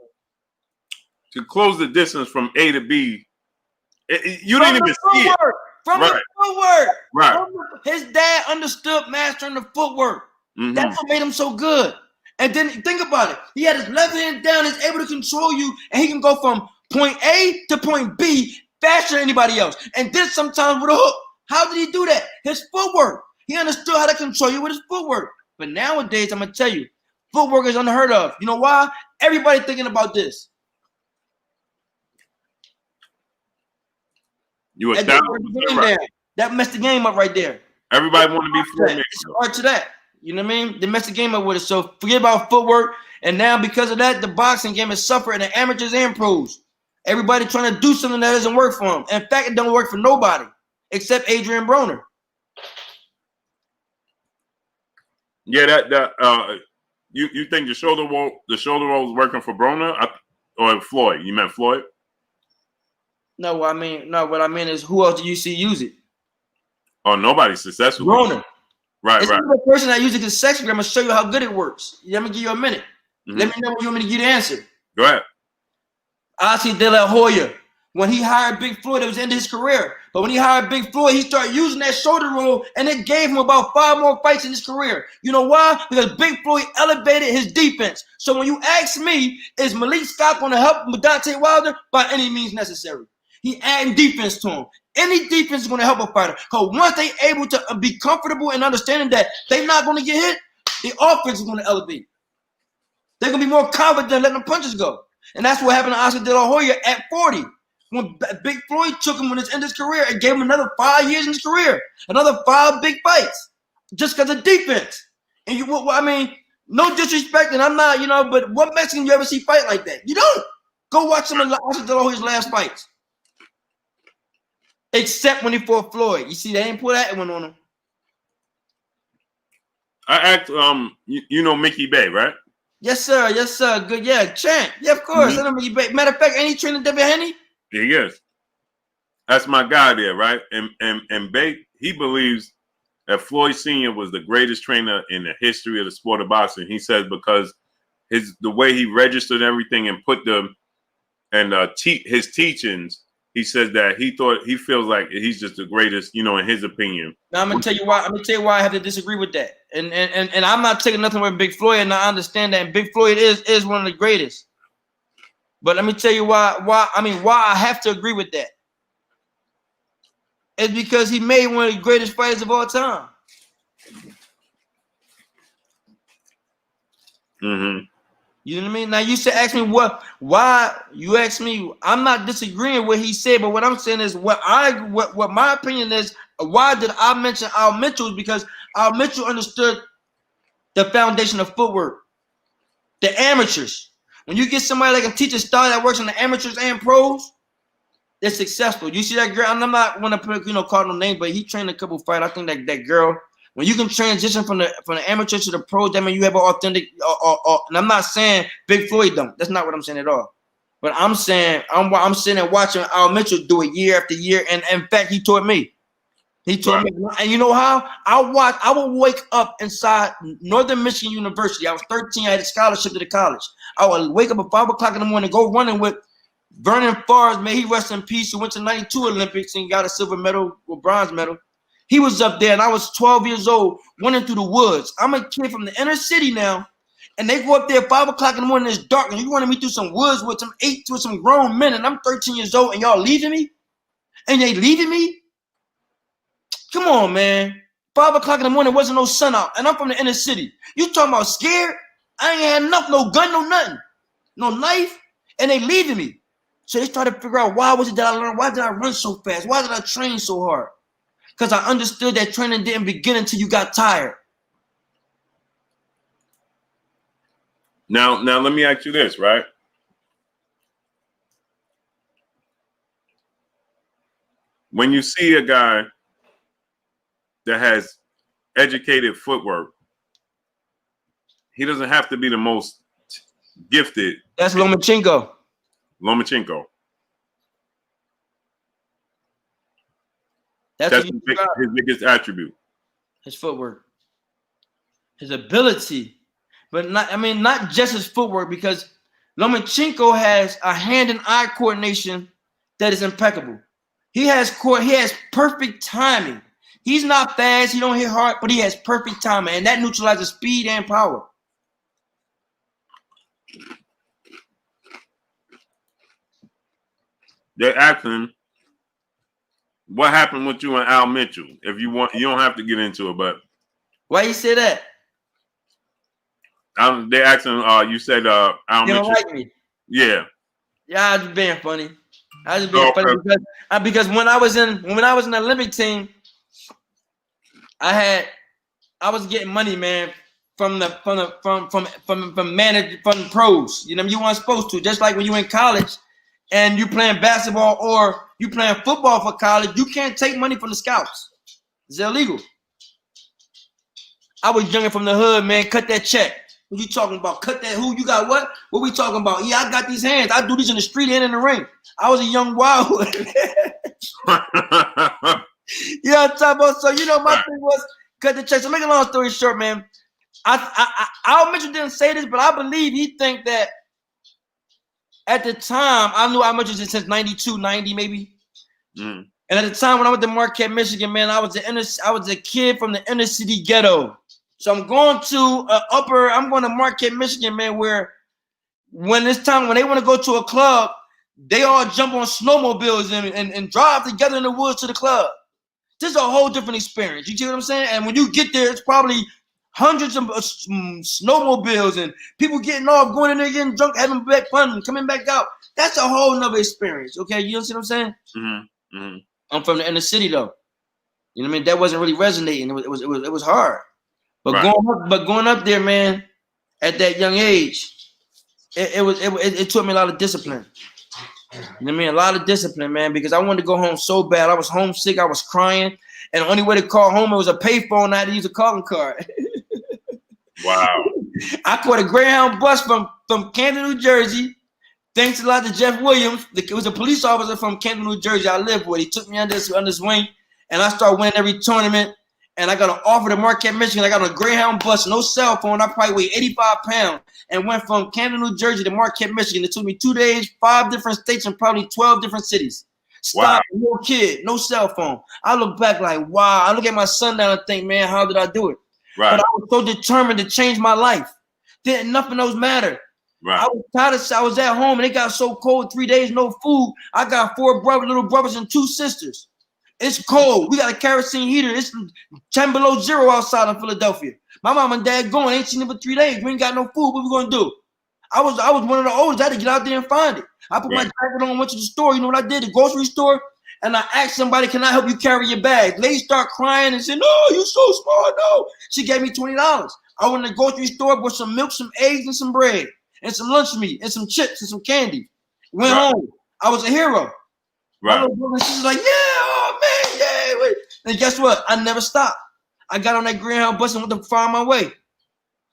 close the distance from A to B. You didn't even see it. From the footwork. Right. His dad understood mastering the footwork. Mm-hmm. That's what made him so good. And then think about it. He had his left hand down, is able to control you, and he can go from point A to point B faster than anybody else. And then sometimes with a hook. How did he do that? His footwork. He understood how to control you with his footwork. But nowadays, I'm going to tell you, footwork is unheard of. You know why? Everybody thinking about this. You That messed the game up right there. Everybody want to be floor maker. It's hard to that. You know what I mean? They messed the game up with it. So forget about footwork. And now because of that, the boxing game has suffered, and the amateurs and pros. Everybody trying to do something that doesn't work for them. In fact, it don't work for nobody except Adrian Broner. Yeah, you think the shoulder roll is working for Broner or Floyd? You meant Floyd? No, what I mean is who else do you see use it? Oh, nobody's successful. Broner. Right. The person that uses it successfully. I'm gonna show you how good it works. Let me give you a minute. Mm-hmm. Let me know when you want me to give you the answer. Go ahead. Ossie De La Hoya, when he hired Big Floyd, it was the end of his career. But when he hired Big Floyd, he started using that shoulder roll, and it gave him about 5 more fights in his career. You know why? Because Big Floyd elevated his defense. So when you ask me, is Malik Scott going to help Deontay Wilder? By any means necessary. He adding defense to him. Any defense is going to help a fighter. Because once they able to be comfortable and understanding that they're not going to get hit, the offense is going to elevate. They're going to be more confident than letting the punches go. And that's what happened to Oscar De La Hoya at 40. When Big Floyd took him when it's in his career and gave him another 5 years in his career. Another 5 big fights. Just because of defense. And I mean, no disrespect, and I'm not, but what Mexican you ever see fight like that? You don't. Go watch some of Oscar De La Hoya's last fights. Except when he fought Floyd. You see, they ain't put that one on him. I asked, Mickey Bay, right? Yes, sir. Yes, sir. Good. Yeah, champ. Yeah, of course. Mm-hmm. I know Mickey Bay. Matter of fact, ain't he training Devin Haney? Yeah, he is. That's my guy there, right? And Bay, he believes that Floyd Sr. was the greatest trainer in the history of the sport of boxing. He says because the way he registered everything and put them and his teachings. He says that he feels like he's just the greatest, in his opinion. Now I'm gonna tell you why. I have to disagree with that. And I'm not taking nothing with Big Floyd, and I understand that. And Big Floyd is one of the greatest. But let me tell you why I have to agree with that. It's because he made one of the greatest fighters of all time. Mm-hmm. You know what I mean? Now you should ask me why you ask me. I'm not disagreeing with what he said, but what I'm saying is what my opinion is. Why did I mention Al Mitchell? Is because Al Mitchell understood the foundation of footwork. The amateurs. When you get somebody that can teach a style that works on the amateurs and pros, they're successful. You see that girl? And I'm not want to call no name, but he trained a couple fighters. I think that girl. When you can transition from the amateur to the pro, that means you have an authentic. And I'm not saying Big Floyd don't. That's not what I'm saying at all. But I'm saying I'm sitting and watching Al Mitchell do it year after year, and in fact, he taught me. He taught me, and you know how I would wake up inside Northern Michigan University. I was 13. I had a scholarship to the college. I would wake up at 5 o'clock in the morning, go running with Vernon Forrest. May he rest in peace. Who went to '92 Olympics and got a silver medal or bronze medal. He was up there, and I was 12 years old, running through the woods. I'm a kid from the inner city now, and they go up there at 5 o'clock in the morning. It's dark, and you running me through some woods with some grown men, and I'm 13 years old, and y'all leaving me? And they leaving me? Come on, man. 5 o'clock in the morning, wasn't no sun out, and I'm from the inner city. You talking about scared? I ain't had enough, no gun, no nothing, no knife, and they leaving me. So they started to figure out why was it that I learned? Why did I run so fast? Why did I train so hard? Because I understood that training didn't begin until you got tired. Now let me ask you this, right? When you see a guy that has educated footwork, he doesn't have to be the most gifted. That's Lomachenko. That's his biggest attribute. His footwork. His ability. But not just his footwork, because Lomachenko has a hand and eye coordination that is impeccable. He has perfect timing. He's not fast. He don't hit hard, but he has perfect timing, and that neutralizes speed and power. They're asking, what happened with you and Al Mitchell? If you want, you don't have to get into it, but Why you say that? they're asking. You said Al You Mitchell. don't like me? Yeah. Yeah, I was being funny. I was being funny because when I was in the Olympic team, I was getting money, man, from pros. You know, you weren't supposed to. Just like when you in college and you playing basketball or you playing football for college, you can't take money from the scouts. It's illegal. I was younger from the hood, man. Cut that check. What you talking about? Cut that. Who you got? What? What we talking about? Yeah, I got these hands. I do these in the street and in the ring. I was a young wild. You know what I'm talking about? So you know my thing was cut the check. So make a long story short, man. Al Mitchell didn't say this, but I believe he think that at the time I knew Al Mitchell since 92, 90 maybe. And at the time when I went to Marquette, Michigan, man, I was a kid from the inner city ghetto. So I'm going to Marquette, Michigan, man, where when they want to go to a club, they all jump on snowmobiles and drive together in the woods to the club. This is a whole different experience. You see what I'm saying? And when you get there, it's probably hundreds of snowmobiles and people getting off, going in there, getting drunk, having back fun, coming back out. That's a whole nother experience. Okay, you see what I'm saying? I'm from the inner city though. You know what I mean? That wasn't really resonating. It was hard. But going up there, man, at that young age, it taught me a lot of discipline. You know what I mean? A lot of discipline, man, because I wanted to go home so bad. I was homesick. I was crying. And the only way to call home, it was a payphone. I had to use a calling card. Wow. I caught a Greyhound bus from Camden, New Jersey. Thanks a lot to Jeff Williams. It was a police officer from Camden, New Jersey I lived with. He took me under his wing, and I started winning every tournament. And I got an offer to Marquette, Michigan. I got on a Greyhound bus, no cell phone. I probably weighed 85 pounds and went from Camden, New Jersey to Marquette, Michigan. It took me 2 days, 5 different states, and probably 12 different cities. Stop, no kid, no cell phone. I look back like, wow. I look at my son now and think, man, how did I do it? Right. But I was so determined to change my life. Didn't nothing else matter. Right. I was tired of, I was at home and it got so cold, 3 days, no food. I got 4 little brothers and 2 sisters. It's cold. We got a kerosene heater. It's 10 below zero outside of Philadelphia. My mom and dad going. Ain't seen them for 3 days. We ain't got no food. What we gonna do? I was one of the oldest. I had to get out there and find it. I put my jacket on, went to the store. You know what I did? The grocery store. And I asked somebody, can I help you carry your bag? Lady start crying and said, no, you so small. No. She gave me $20. I went to the grocery store, bought some milk, some eggs, and some bread, and some lunch meat, and some chips, and some candy. Went home. I was a hero. Right. My little brother, she was like, yeah, oh man, yeah. Wait. And guess what? I never stopped. I got on that Greyhound bus and went to find my way.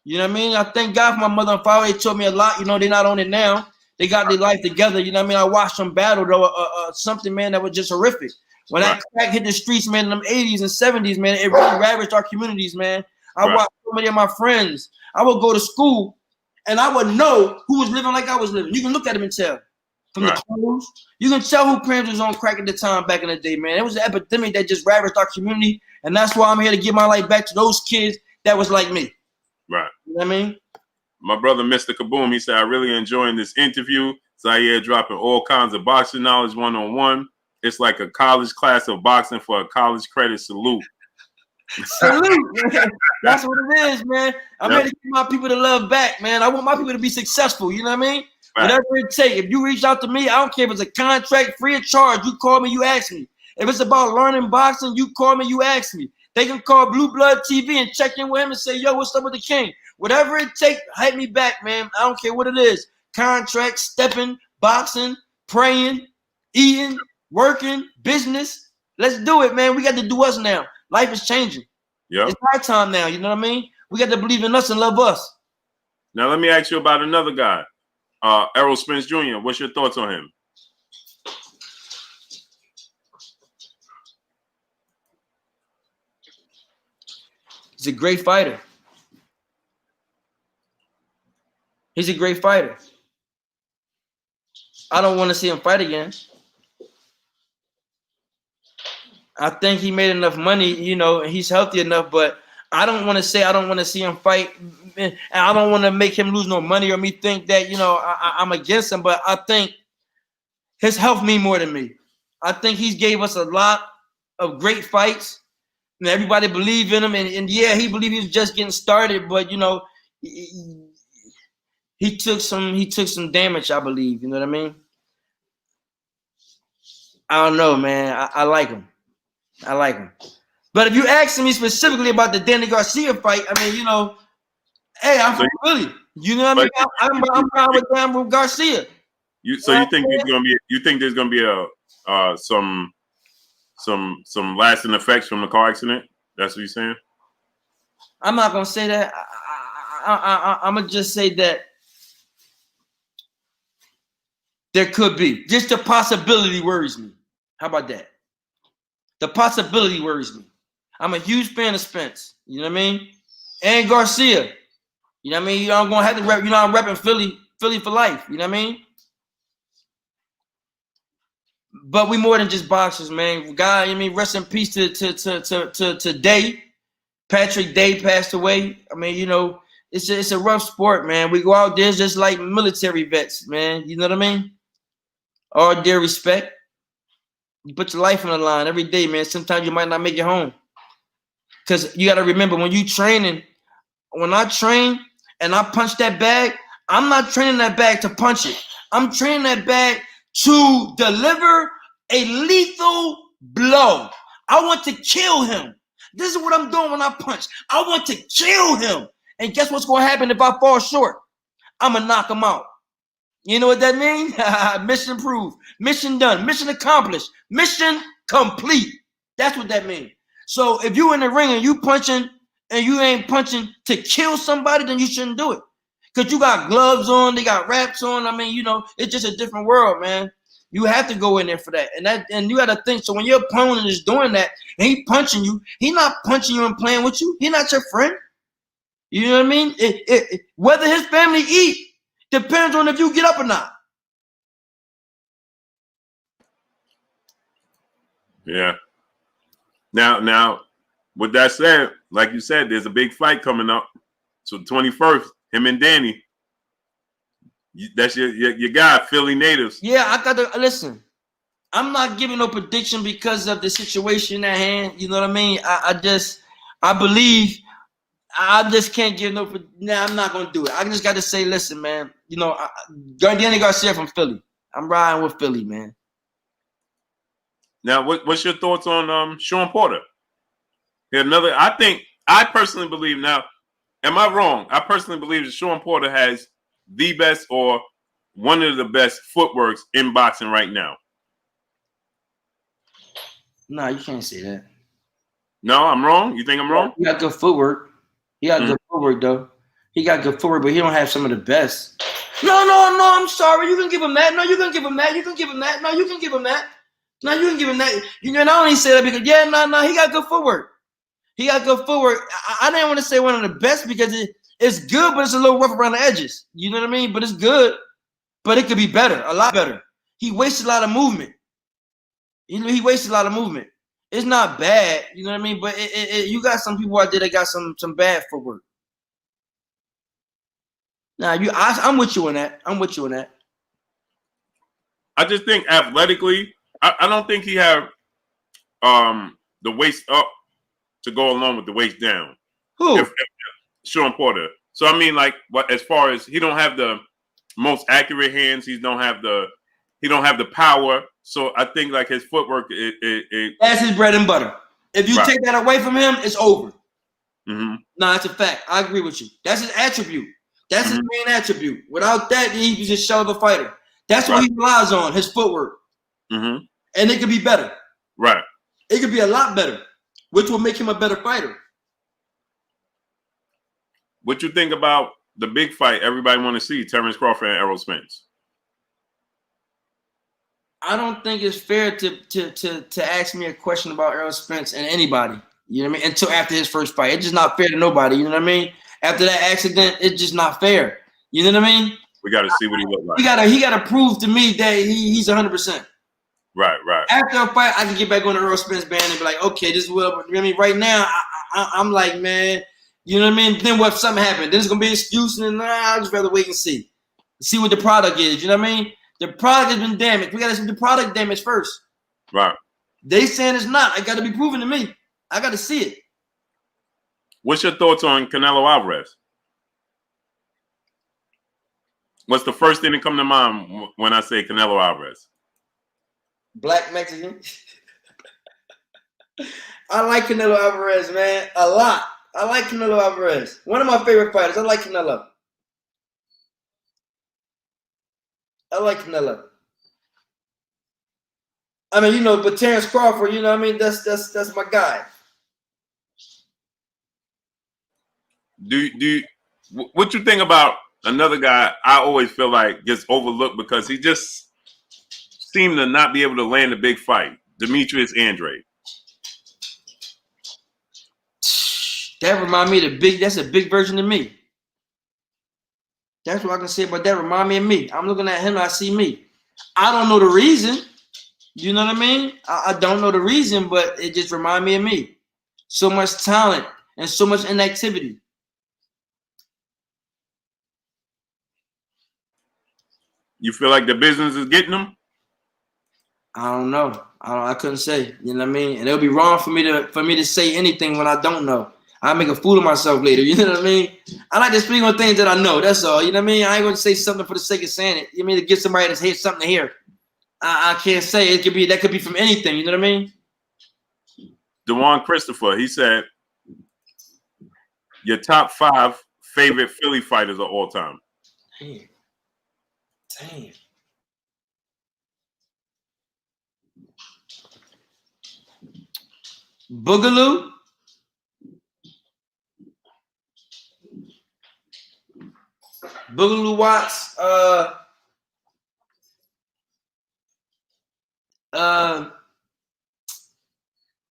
You know what I mean? I thank God for my mother and father. They taught me a lot. You know, they're not on it now. They got their life together. You know what I mean? I watched them battle, though, something, man, that was just horrific. When that crack hit the streets, man, in them 80s and 70s, man, it really ravaged our communities, man. I watched so many of my friends. I would go to school, and I would know who was living like I was living. You can look at them and tell. From the clothes, you can tell who parents was on crack at the time back in the day, man. It was an epidemic that just ravaged our community, and that's why I'm here to give my life back to those kids that was like me. Right. You know what I mean? My brother, Mr. Kaboom, he said, I really enjoying this interview. Zahir dropping all kinds of boxing knowledge one-on-one. It's like a college class of boxing for a college credit. Salute. Salute, man. That's what it is, man. I'm here to give my people the love back, man. I want my people to be successful. You know what I mean? Right. Whatever it takes. If you reach out to me, I don't care if it's a contract, free of charge. You call me, you ask me. If it's about learning boxing, you call me, you ask me. They can call Blue Blood TV and check in with him and say, yo, what's up with the king? Whatever it takes, hit me back, man. I don't care what it is. Contract, stepping, boxing, praying, eating, working, business. Let's do it, man. We got to do us now. Life is changing. Yep. It's our time now. You know what I mean? We got to believe in us and love us. Now, let me ask you about another guy. Errol Spence Jr., what's your thoughts on him? He's a great fighter. He's a great fighter. I don't want to see him fight again. I think he made enough money, you know, and he's healthy enough, but I don't want to say I don't want to see him fight, and I don't want to make him lose no money or me think that, you know, I'm against him, but I think his health means more than me. I think he's gave us a lot of great fights, and everybody believe in him, and yeah, he believed he was just getting started, but, you know, he took some damage, I believe, you know what I mean? I don't know, man. I like him. I like him. But if you asking me specifically about the Danny Garcia fight, I mean, you know, hey, I'm from Philly. You know what I mean? I'm proud with Dan Garcia. You think there's gonna be? You think there's gonna be a some lasting effects from the car accident? That's what you're saying? I'm not gonna say that. I'm gonna just say that there could be. Just the possibility worries me. How about that? The possibility worries me. I'm a huge fan of Spence. You know what I mean? And Garcia. You know what I mean? I'm gonna have to rep. You know, I'm repping Philly for life. You know what I mean? But we more than just boxers, man. God, I mean, rest in peace to Day. Patrick Day passed away. I mean, you know, it's a rough sport, man. We go out there just like military vets, man. You know what I mean? All due respect. You put your life on the line every day, man. Sometimes you might not make it home. Because you got to remember, when you training, when I train and I punch that bag, I'm not training that bag to punch it. I'm training that bag to deliver a lethal blow. I want to kill him. This is what I'm doing when I punch. I want to kill him. And guess what's going to happen if I fall short? I'm going to knock him out. You know what that means? Mission approved. Mission done. Mission accomplished. Mission complete. That's what that means. So if you in the ring and you punching and you ain't punching to kill somebody, then you shouldn't do it. Because you got gloves on, they got wraps on. I mean, you know, it's just a different world, man. You have to go in there for that. And you got to think, so when your opponent is doing that and he punching you, he not punching you and playing with you. He not your friend. You know what I mean? Whether his family eat depends on if you get up or not. Yeah. Now, with that said, like you said, there's a big fight coming up. So 21st, him and Danny. That's your guy, Philly natives. Yeah, I got to listen. I'm not giving no prediction because of the situation at hand. You know what I mean? I believe. I just can't give no. Nah, I'm not gonna do it. I just got to say, listen, man. You know, Danny Garcia from Philly. I'm riding with Philly, man. Now, what's your thoughts on Sean Porter? Here, I personally believe. Now, am I wrong? I personally believe that Sean Porter has the best or one of the best footworks in boxing right now. No, you can't say that. No, I'm wrong. You think I'm wrong? He got good footwork. He got good footwork, though. He got good footwork, but he don't have some of the best. No, I'm sorry. You can give him that. No, you can give him that. You can give him that. No, you can give him that. No, you can give him that. You know, I only say that because, he got good footwork. He got good footwork. I didn't want to say one of the best because it's good, but it's a little rough around the edges. You know what I mean? But it's good. But it could be better, a lot better. He wastes a lot of movement. You know, he wastes a lot of movement. It's not bad, you know what I mean? But you got some people out there that got some bad footwork. Now, I'm with you on that. I'm with you on that. I just think athletically, I don't think he have the waist up to go along with the waist down. Who? Sean Porter. So I mean, like, what as far as he don't have the most accurate hands, he don't have the power. So I think like his footwork, that's his bread and butter. If you take that away from him, it's over. Mm-hmm. No, that's a fact. I agree with you. That's his attribute. That's his main attribute. Without that, he's just a shell of a fighter. That's what he relies on, his footwork. Mm-hmm. And it could be better. Right. It could be a lot better, which will make him a better fighter. What you think about the big fight everybody want to see, Terence Crawford and Errol Spence? I don't think it's fair to ask me a question about Errol Spence and anybody. You know what I mean? Until after his first fight. It's just not fair to nobody. You know what I mean? After that accident, it's just not fair. You know what I mean? We got to see what he looks like. He got to prove to me that he's 100%. Right. After a fight, I can get back on the Errol Spence band and be like, okay, this is what. You know what I mean? Right now, I'm like, man, you know what I mean? Then what if something happened? Then it's gonna be an excuse, and I'd just rather wait and see what the product is. You know what I mean? The product has been damaged. We gotta see the product damage first. Right. They saying it's not. I gotta be proven to me. I gotta see it. What's your thoughts on Canelo Alvarez? What's the first thing that come to mind when I say Canelo Alvarez? Black Mexican. I like Canelo Alvarez, man, a lot. I like Canelo Alvarez. One of my favorite fighters. I like Canelo. I mean, you know, but Terence Crawford, you know what I mean? That's my guy. What you think about another guy I always feel like gets overlooked because he just seemed to not be able to land a big fight? Demetrius Andrade. That remind me of that's a big version of me. That's what I can say about that. Remind me of me. I'm looking at him, I see me. I don't know the reason. You know what I mean? I don't know the reason, but it just remind me of me. So much talent and so much inactivity. You feel like the business is getting him? I don't know. I couldn't say. You know what I mean? And it'll be wrong for me to say anything when I don't know. I make a fool of myself later. You know what I mean? I like to speak on things that I know. That's all. You know what I mean? I ain't going to say something for the sake of saying it. You mean to get somebody to hear something to hear? I can't say it. That could be from anything. You know what I mean? DeJuan Christopher, he said, your top 5 favorite Philly fighters of all time. Damn. Boogaloo. Boogaloo Watts.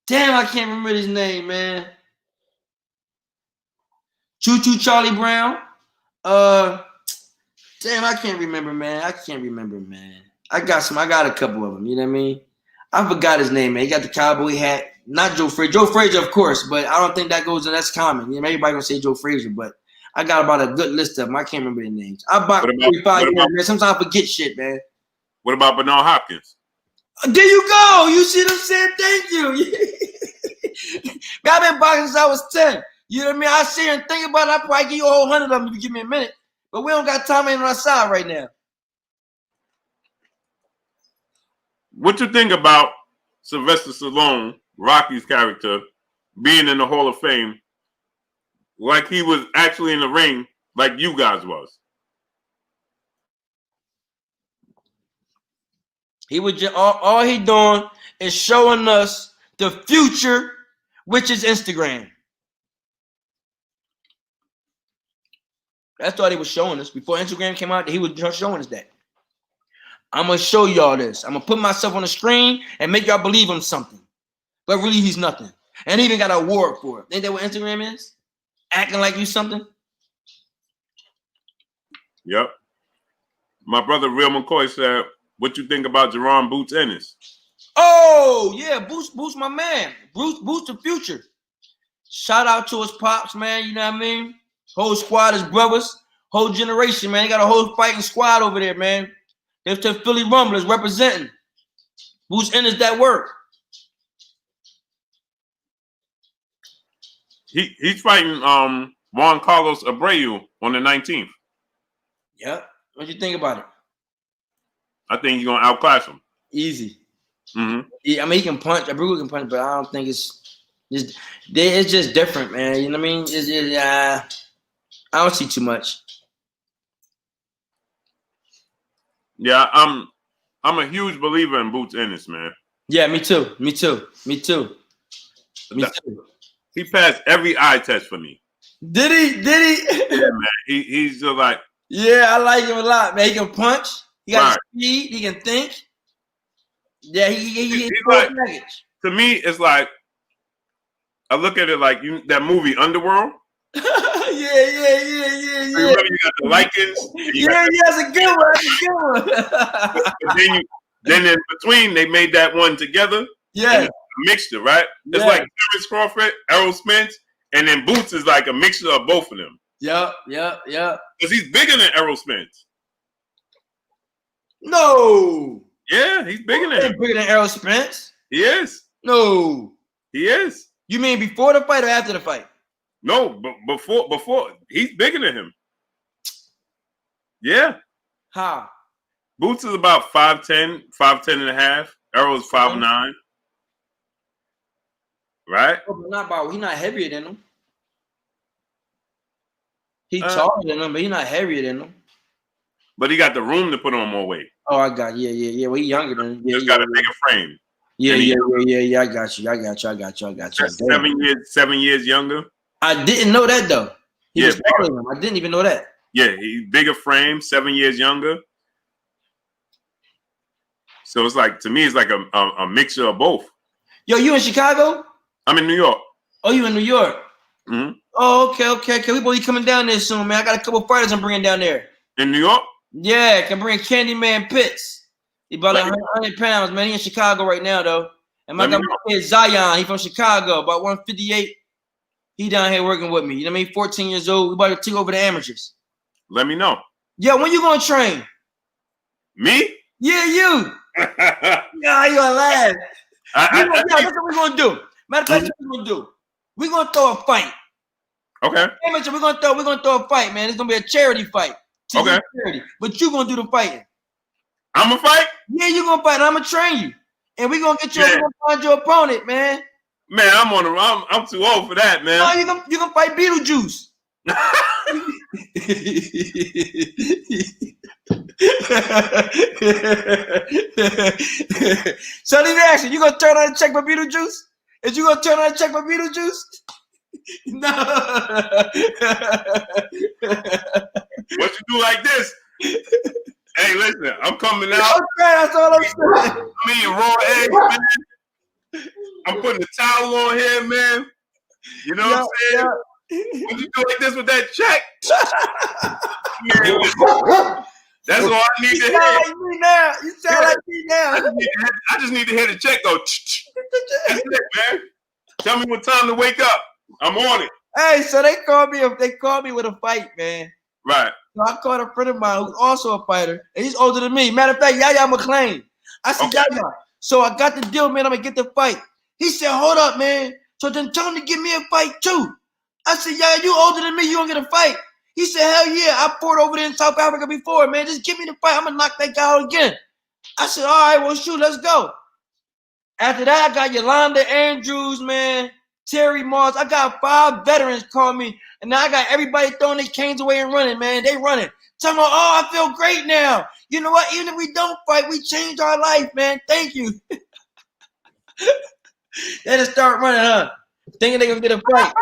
Damn, I can't remember his name, man. Choo Choo Charlie Brown. Damn, I can't remember, man. I got a couple of them. You know what I mean? I forgot his name, man. He got the cowboy hat. Not Joe Frazier. Joe Frazier, of course, but I don't think that goes in. That's common. You know, everybody gonna say Joe Frazier, but I got about a good list of them. I can't remember their names. I bought 45 years, man. Sometimes I forget shit, man. What about Bernard Hopkins? There you go. You see what I'm saying? Thank you. Man, I've been boxing since I was 10. You know what I mean? I sit here and think about it. I'll probably give you a whole 100 of them if you give me a minute. But we don't got time on our side right now. What you think about Sylvester Stallone, Rocky's character, being in the Hall of Fame like he was actually in the ring like you guys was? He was just all he doing is showing us the future, which is Instagram. That's all he was showing us. Before Instagram came out, he was just showing us that. I'm going to show y'all this. I'm going to put myself on the screen and make y'all believe I'm something. But really, he's nothing. And he even got an award for it. Ain't that what Instagram is? Acting like you something? Yep. My brother, Real McCoy, said, what you think about Jerome Boots Ennis? Oh, yeah. Boots my man. Boots the future. Shout out to his pops, man. You know what I mean? Whole squad, his brothers. Whole generation, man. He got a whole fighting squad over there, man. They're the Philly Rumblers representing. Boots Ennis that work. He's fighting Juan Carlos Abreu on the 19th. Yep. What you think about it? I think he's gonna outclass him. Easy. Mm-hmm. I mean, he can punch. Abreu can punch, but I don't think it's just different, man. You know what I mean? I don't see too much. Yeah, I'm a huge believer in Boots Ennis, man. Yeah, me too. He passed every eye test for me. Did he? Yeah, man. He's just like. Yeah, I like him a lot, man. He can punch. He got right. speed. He can think. Yeah, he's like, to me, it's like I look at it like that movie Underworld. Yeah. You remember you got the Lycans. Yeah, that's a good one. But then Then in between, they made that one together. Yeah. Mixture, right? It's like Terence Crawford, Errol Spence, and then Boots is like a mixture of both of them. Yeah. Because he's bigger than Errol Spence. No. Yeah, he's bigger than him. Bigger than Errol Spence? He is. No. He is. You mean before the fight or after the fight? No, but before he's bigger than him. Yeah. How? Boots is about 5'10", 5'10" and a half. Errol's 5'9". Right? He's not heavier than him. He's taller than him, but he's not heavier than him. But he got the room to put on more weight. Oh, I got Well, he's younger than him. He's got a bigger frame. Yeah. I got you. 7 years younger. I didn't know that though. He was taller than him. I didn't even know that. Yeah, he's bigger frame, 7 years younger. So it's like, to me, it's like a mixture of both. Yo, you in Chicago? I'm in New York. Oh, you in New York? Mm-hmm. Oh, okay. We both be coming down there soon, man. I got a couple fighters I'm bringing down there. In New York? Yeah, can bring Candyman Pitts. He about 100 pounds, man. He in Chicago right now, though. And I got my kid Zion. He from Chicago, about 158. He down here working with me. You know what I mean? 14 years old. We about to take over the amateurs. Let me know. Yo, when you gonna train? Me? Yeah, you. Yeah, you gonna laugh. That's what we're gonna do. Matter of fact, that's what we're gonna do. We're gonna throw a fight. Okay. Amateur, we're gonna throw a fight, man. It's gonna be a charity fight. Okay. Charity. But you gonna do the fighting. I'm gonna fight? Yeah, you gonna fight. I'm gonna train you. And we're gonna get you, we're gonna find your opponent, man. Man, I'm too old for that, man. No, you gonna fight Beetlejuice. So let me ask you gonna turn on and check for Beetlejuice? Is you gonna turn on and check for Beetlejuice? No. What you do like this? Hey, listen, I'm coming out. Okay, that's all I'm saying. I'm eating raw eggs, man. I'm putting the towel on here, man. You know what I'm saying? Yeah. When you do like this with that check, man, that's all I need to hear. You sound like me now. I just need to hear the check go. That's it, man. Tell me what time to wake up. I'm on it. Hey, so they called me with a fight, man. Right. So I called a friend of mine who's also a fighter, and he's older than me. Matter of fact, Yaya McClain. I said, okay. Yaya. So I got the deal, man. I'm gonna get the fight. He said, hold up, man. So then tell him to give me a fight too. I said, Yaya, you older than me. You gonna get a fight? He said, hell yeah. I fought over there in South Africa before, man. Just give me the fight. I'm gonna knock that guy out again. I said, all right, well, shoot, let's go. After that, I got Yolanda Andrews, man. Terry Moss. I got 5 veterans call me, and now I got everybody throwing their canes away and running, man. They running. Tell me, oh, I feel great now. You know what? Even if we don't fight, we change our life, man. Thank you. They just start running, huh? Thinking they're going to get a fight.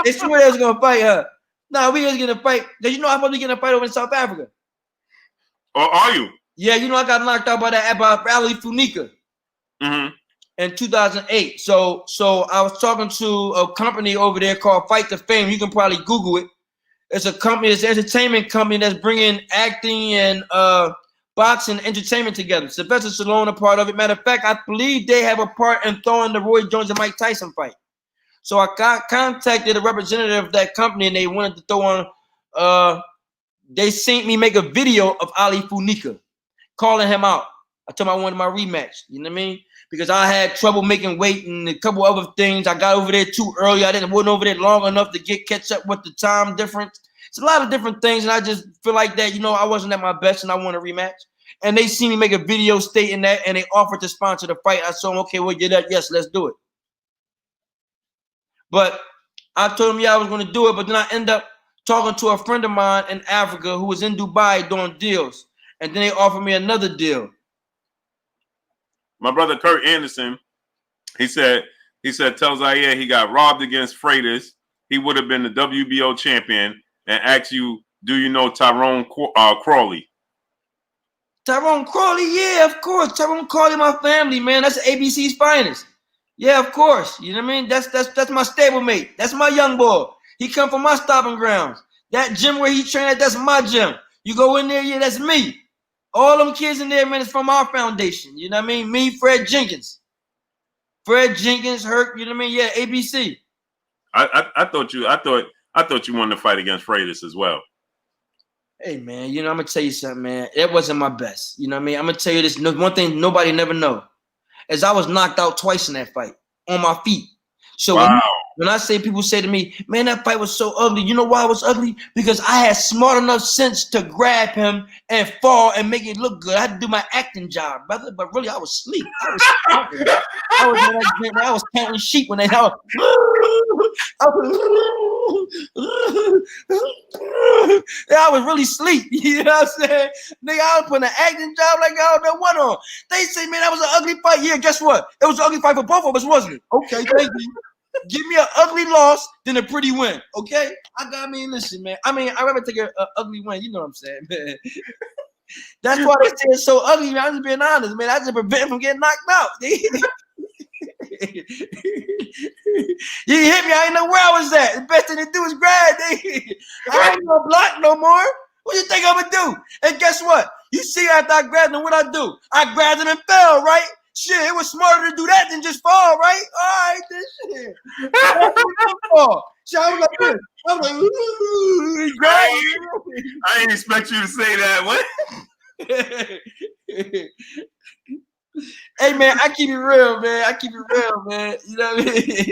They swear they was going to fight, huh? No, we was going to fight. Because you know I'm supposed to get a fight over in South Africa. Or are you? Yeah, you know I got knocked out by Ali Funika. Mm-hmm. In 2008. So I was talking to a company over there called Fight to Fame. You can probably Google it. It's a company, it's an entertainment company that's bringing acting and boxing entertainment together. Sylvester Stallone a part of it. Matter of fact, I believe they have a part in throwing the Roy Jones and Mike Tyson fight. So I contacted a representative of that company, and they wanted to throw on. They seen me make a video of Ali Funika, calling him out. I told him I wanted my rematch. You know what I mean? Because I had trouble making weight and a couple other things. I got over there too early. I wasn't over there long enough to catch up with the time difference. It's a lot of different things, and I just feel like that, you know, I wasn't at my best, and I want a rematch. And they seen me make a video stating that, and they offered to sponsor the fight. I told them, okay, well, yes, let's do it. But I told them, yeah, I was going to do it, but then I ended up talking to a friend of mine in Africa who was in Dubai doing deals, and then they offered me another deal. My brother Kurt Anderson, he said, tell Zahir he got robbed against Freitas. He would have been the WBO champion, and asked you, do you know Tyrone Crawley? Tyrone Crawley, yeah, of course. Tyrone Crawley, my family, man. That's ABC's finest. Yeah, of course. You know what I mean? That's my stablemate. That's my young boy. He come from my stomping grounds. That gym where he trained at, that's my gym. You go in there, yeah, that's me. All them kids in there, man, is from our foundation. You know what I mean? Me, Fred Jenkins, Herc. You know what I mean? Yeah, ABC. I thought you wanted to fight against Freitas as well. Hey, man, you know, I'm going to tell you something, man. It wasn't my best. You know what I mean? I'm going to tell you this. One thing nobody never know is I was knocked out twice in that fight on my feet. So when I say, people say to me, man, that fight was so ugly. You know why it was ugly? Because I had smart enough sense to grab him and fall and make it look good. I had to do my acting job, brother. But really, I was asleep. I was counting sheep when I was really asleep. You know what I'm saying? Nigga, I was putting an acting job like I don't know what on. They say, man, that was an ugly fight. Yeah, guess what? It was an ugly fight for both of us, wasn't it? Okay, thank you. Give me an ugly loss than a pretty win, okay? Listen, man. I'd rather take an ugly win. You know what I'm saying, man? That's why they say it's so ugly, man. I'm just being honest, man. I just prevent him from getting knocked out. You hit me. I didn't know where I was at. The best thing to do is grab. I ain't gonna block no more. What you think I'm gonna do? And guess what? You see, after I grabbed him, what I do? I grabbed him and fell, right? Shit, it was smarter to do that than just fall, right? All right, this shit. So I was like this. I was like, I didn't expect you to say that. What? Hey, man, I keep it real, man. You know what I mean?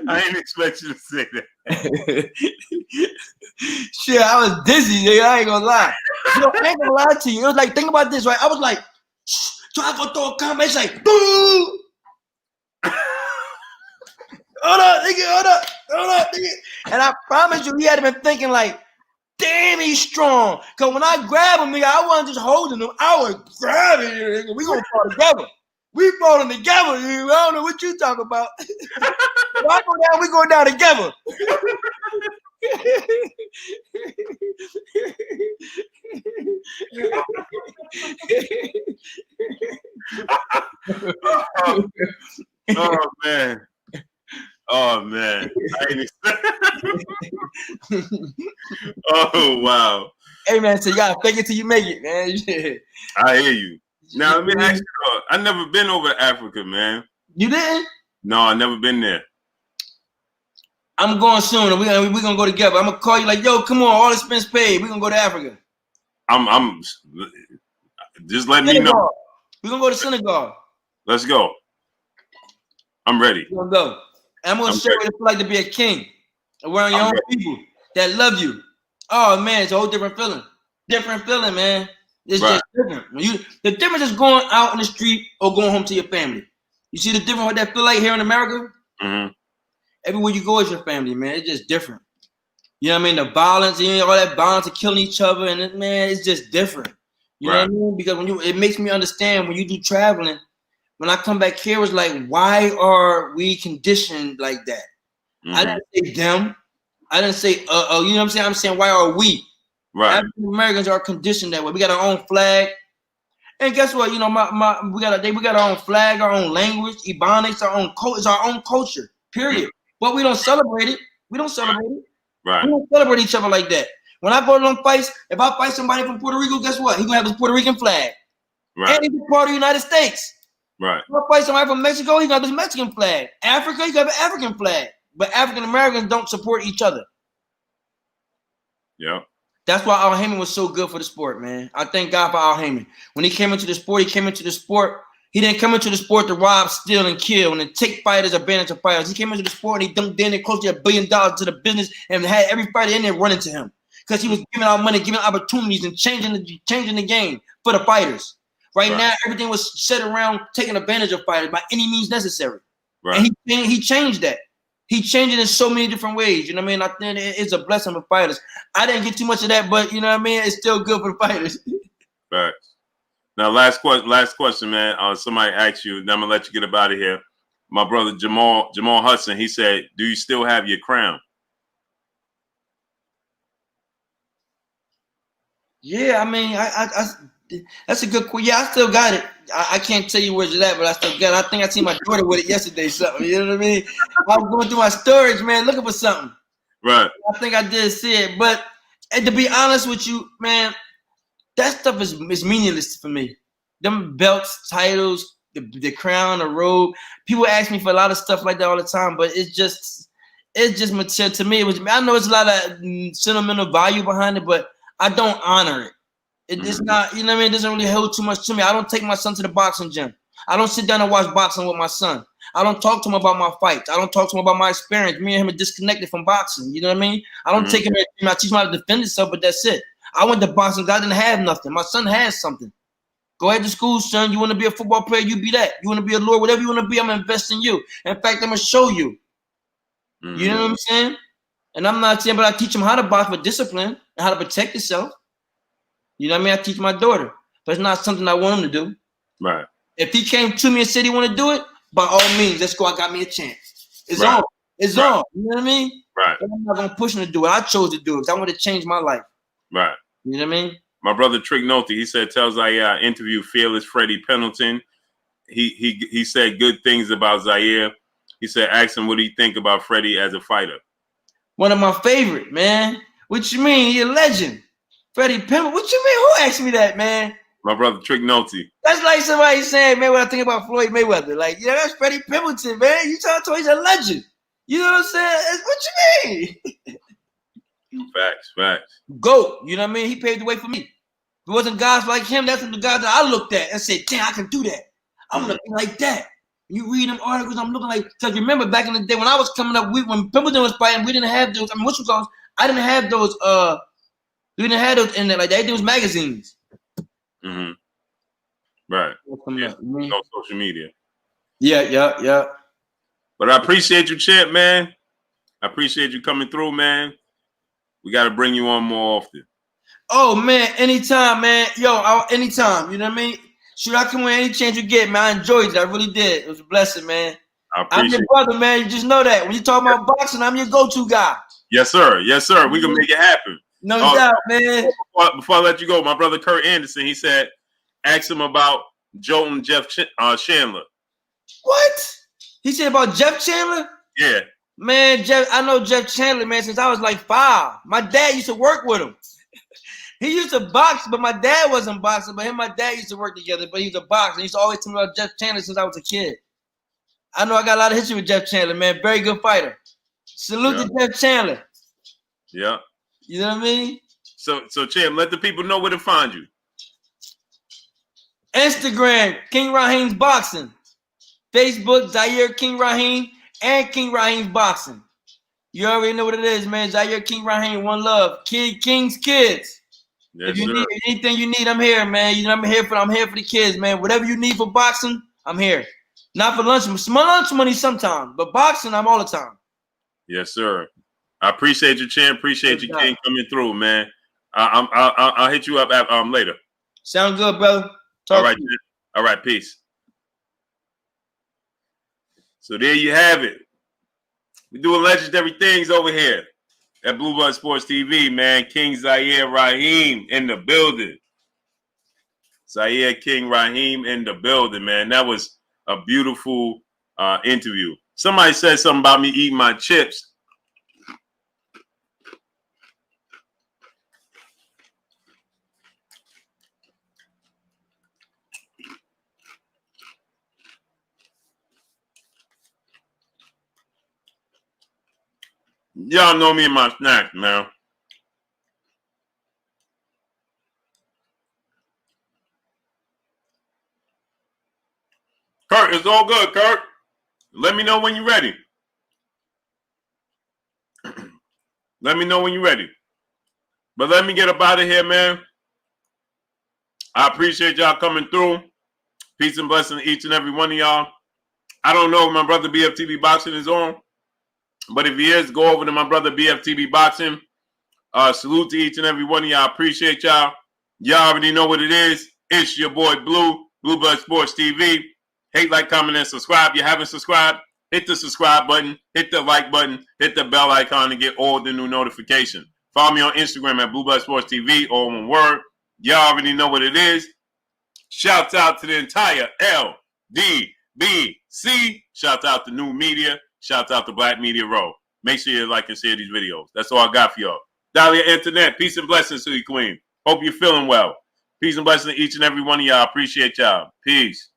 I didn't expect you to say that. Shit, I was dizzy, nigga. I ain't gonna lie. I ain't gonna lie to you. It was like, think about this, right? I was like, try to go throw a comment. It's like, boom. Hold up, nigga. And I promise you, he had been thinking like, damn, he's strong. Because when I grab him, nigga, I wasn't just holding him. I was grabbing him, nigga. We gonna fall together. We falling together, nigga. I don't know what you talking about. If I go down, we go down together. Oh man. I ain't expect. Oh wow. Hey man, so you gotta fake it till you make it, man. I hear you. Now let me ask you, I never been over to Africa, man. You didn't? No, I never been there. I'm going soon. We're gonna go together. I'm gonna call you like, yo, come on, all expense paid. We're gonna go to Africa. I'm just let me know. We're gonna go to Senegal. Let's go. I'm ready. We're gonna go. And I'm gonna show you what it's like to be a king around your own people that love you. Oh man, it's a whole different feeling. Different feeling, man. It's just different. The difference is going out in the street or going home to your family. You see the difference what that feel like here in America? Mm-hmm. Everywhere you go is your family, man. It's just different. You know what I mean? The violence, all that violence of killing each other, and man, it's just different. You know what I mean? Because it makes me understand when you do traveling. When I come back here, it's like, why are we conditioned like that? Mm-hmm. I didn't say them. I didn't say, you know what I'm saying? I'm saying, why are we? Right. African Americans are conditioned that way. We got our own flag. And guess what? You know, we got our own flag, our own language, Ebonics, it's our own culture, period. But we don't celebrate it. We don't celebrate it. Right. We don't celebrate each other like that. When I go to them fights, if I fight somebody from Puerto Rico, guess what? He's going to have his Puerto Rican flag. Right. And he's a part of the United States. Right. If I fight somebody from Mexico, he's going to have his Mexican flag. Africa, he's going to have an African flag. But African Americans don't support each other. Yeah. That's why Al Haymon was so good for the sport, man. I thank God for Al Haymon. When he came into the sport, he didn't come into the sport to rob, steal, and kill, and then take fighters advantage of fighters. He came into the sport and he dumped in and close to $1 billion to the business and had every fighter in there running to him because he was giving out money, giving opportunities, and changing the game for the fighters. Right now, everything was set around taking advantage of fighters by any means necessary. Right. And he changed that. He changed it in so many different ways. You know what I mean? I think it's a blessing for fighters. I didn't get too much of that, but you know what I mean? It's still good for the fighters. Right. Now, last question, man. Somebody asked you, then I'm gonna let you get up out of here. My brother Jamal Hudson, he said, "Do you still have your crown?" Yeah, I mean, I that's a good question. Yeah, I still got it. I can't tell you where it's at, but I still got it. I think I seen my daughter with it yesterday. Something, you know what I mean? I was going through my storage, man, looking for something. Right. I think I did see it, but to be honest with you, man, That stuff is meaningless for me. Them belts, titles, the crown, the robe. People ask me for a lot of stuff like that all the time, but it's just material to me. I know it's a lot of sentimental value behind it, but I don't honor it. It's not, you know what I mean? It doesn't really hold too much to me. I don't take my son to the boxing gym. I don't sit down and watch boxing with my son. I don't talk to him about my fights. I don't talk to him about my experience. Me and him are disconnected from boxing. You know what I mean? I don't take him. I teach him how to defend himself, but that's it. I went to boxing. I didn't have nothing. My son has something. Go ahead to school, son. You want to be a football player? You be that. You want to be a lawyer? Whatever you want to be, I'm investing in you. In fact, I'm going to show you. You know what I'm saying? And I'm not saying, but I teach him how to box with discipline and how to protect yourself. You know what I mean? I teach my daughter. But it's not something I want him to do. Right. If he came to me and said he want to do it, by all means, let's go. I got me a chance. It's on. It's on. You know what I mean? Right. But I'm not going to push him to do it. I chose to do it because I want to change my life. Right. You know what I mean? My brother Trick Nolte, he said, tells Zahir interview Fearless Freddie Pendleton. He said good things about Zahir. He said, ask him what do you think about Freddie as a fighter. One of my favorite, man. What you mean? He a legend. Freddie Pendleton. What you mean? Who asked me that, man? My brother Trick Nolte. That's like somebody saying, man, what I think about Floyd Mayweather. Like, yeah, that's Freddie Pendleton, man. You trying to tell he's a legend. You know what I'm saying? What you mean? Facts. GOAT. You know what I mean? He paved the way for me. If it wasn't guys like him, that's the guys that I looked at and said, damn, I can do that. I'm going to be like that. You read them articles, I'm looking like, because remember back in the day when I was coming up, when Pendleton was fighting, we didn't have those. I mean, I didn't have those, we didn't have those in there. Like, everything was magazines. Mm-hmm. Right. Yeah. No social media. Yeah. But I appreciate you, champ, man. I appreciate you coming through, man. We got to bring you on more often. Oh, man, anytime, man. Yo, anytime. You know what I mean? Should I come with any chance you get, man? I enjoyed it. I really did. It was a blessing, man. I'm your brother, man. You just know that. When you talk about boxing, I'm your go-to guy. Yes, sir. We can make it happen. No doubt, man. Before I let you go, my brother Kurt Anderson, he said, ask him about jolting Jeff Chandler. What? He said about Jeff Chandler? Yeah. Man, I know Jeff Chandler, man, since I was like 5. My dad used to work with him. He used to box, but my dad wasn't boxing. But him and my dad used to work together, but he was a boxer. He used to always tell me about Jeff Chandler since I was a kid. I know I got a lot of history with Jeff Chandler, man. Very good fighter. Salute to Jeff Chandler. Yeah. You know what I mean? So Champ, let the people know where to find you. Instagram, King Raheem's Boxing. Facebook, Zahir King Raheem and King Raheem's Boxing. You already know what it is, man. Zahir King Raheem, one love. King's kids. Yes, if you need anything you need, I'm here, man. You know I'm here for the kids, man. Whatever you need for boxing, I'm here. Not for lunch, small lunch money sometimes, but boxing, I'm all the time. Yes, sir. I appreciate you, champ. Appreciate you, King, coming through, man. I'll hit you up later. Sound good, brother. All right, peace. So there you have it. We're doing legendary things over here at Blue Blood Sports TV, man. King Zahir Raheem in the building. Zahir King Raheem in the building, man. That was a beautiful interview. Somebody said something about me eating my chips. Y'all know me and my snacks, man. Kurt, it's all good, Kurt. Let me know when you're ready. Let me know when you're ready. But let me get up out of here, man. I appreciate y'all coming through. Peace and blessing to each and every one of y'all. I don't know if my brother BFTB Boxing is on, but if he is, go over to my brother BFTB Boxing. Salute to each and every one of y'all. Appreciate y'all. Y'all already know what it is. It's your boy Blue Blood Sports TV. Hate, like, comment, and subscribe. If you haven't subscribed, hit the subscribe button, hit the like button, hit the bell icon to get all the new notifications. Follow me on Instagram at Blue Blood Sports TV, all one word. Y'all already know what it is. Shouts out to the entire LDBC. Shouts out to New Media. Shouts out to Black Media Row. Make sure you like and share these videos. That's all I got for y'all. Dahlia Internet, peace and blessings to you, Queen. Hope you're feeling well. Peace and blessings to each and every one of y'all. Appreciate y'all. Peace.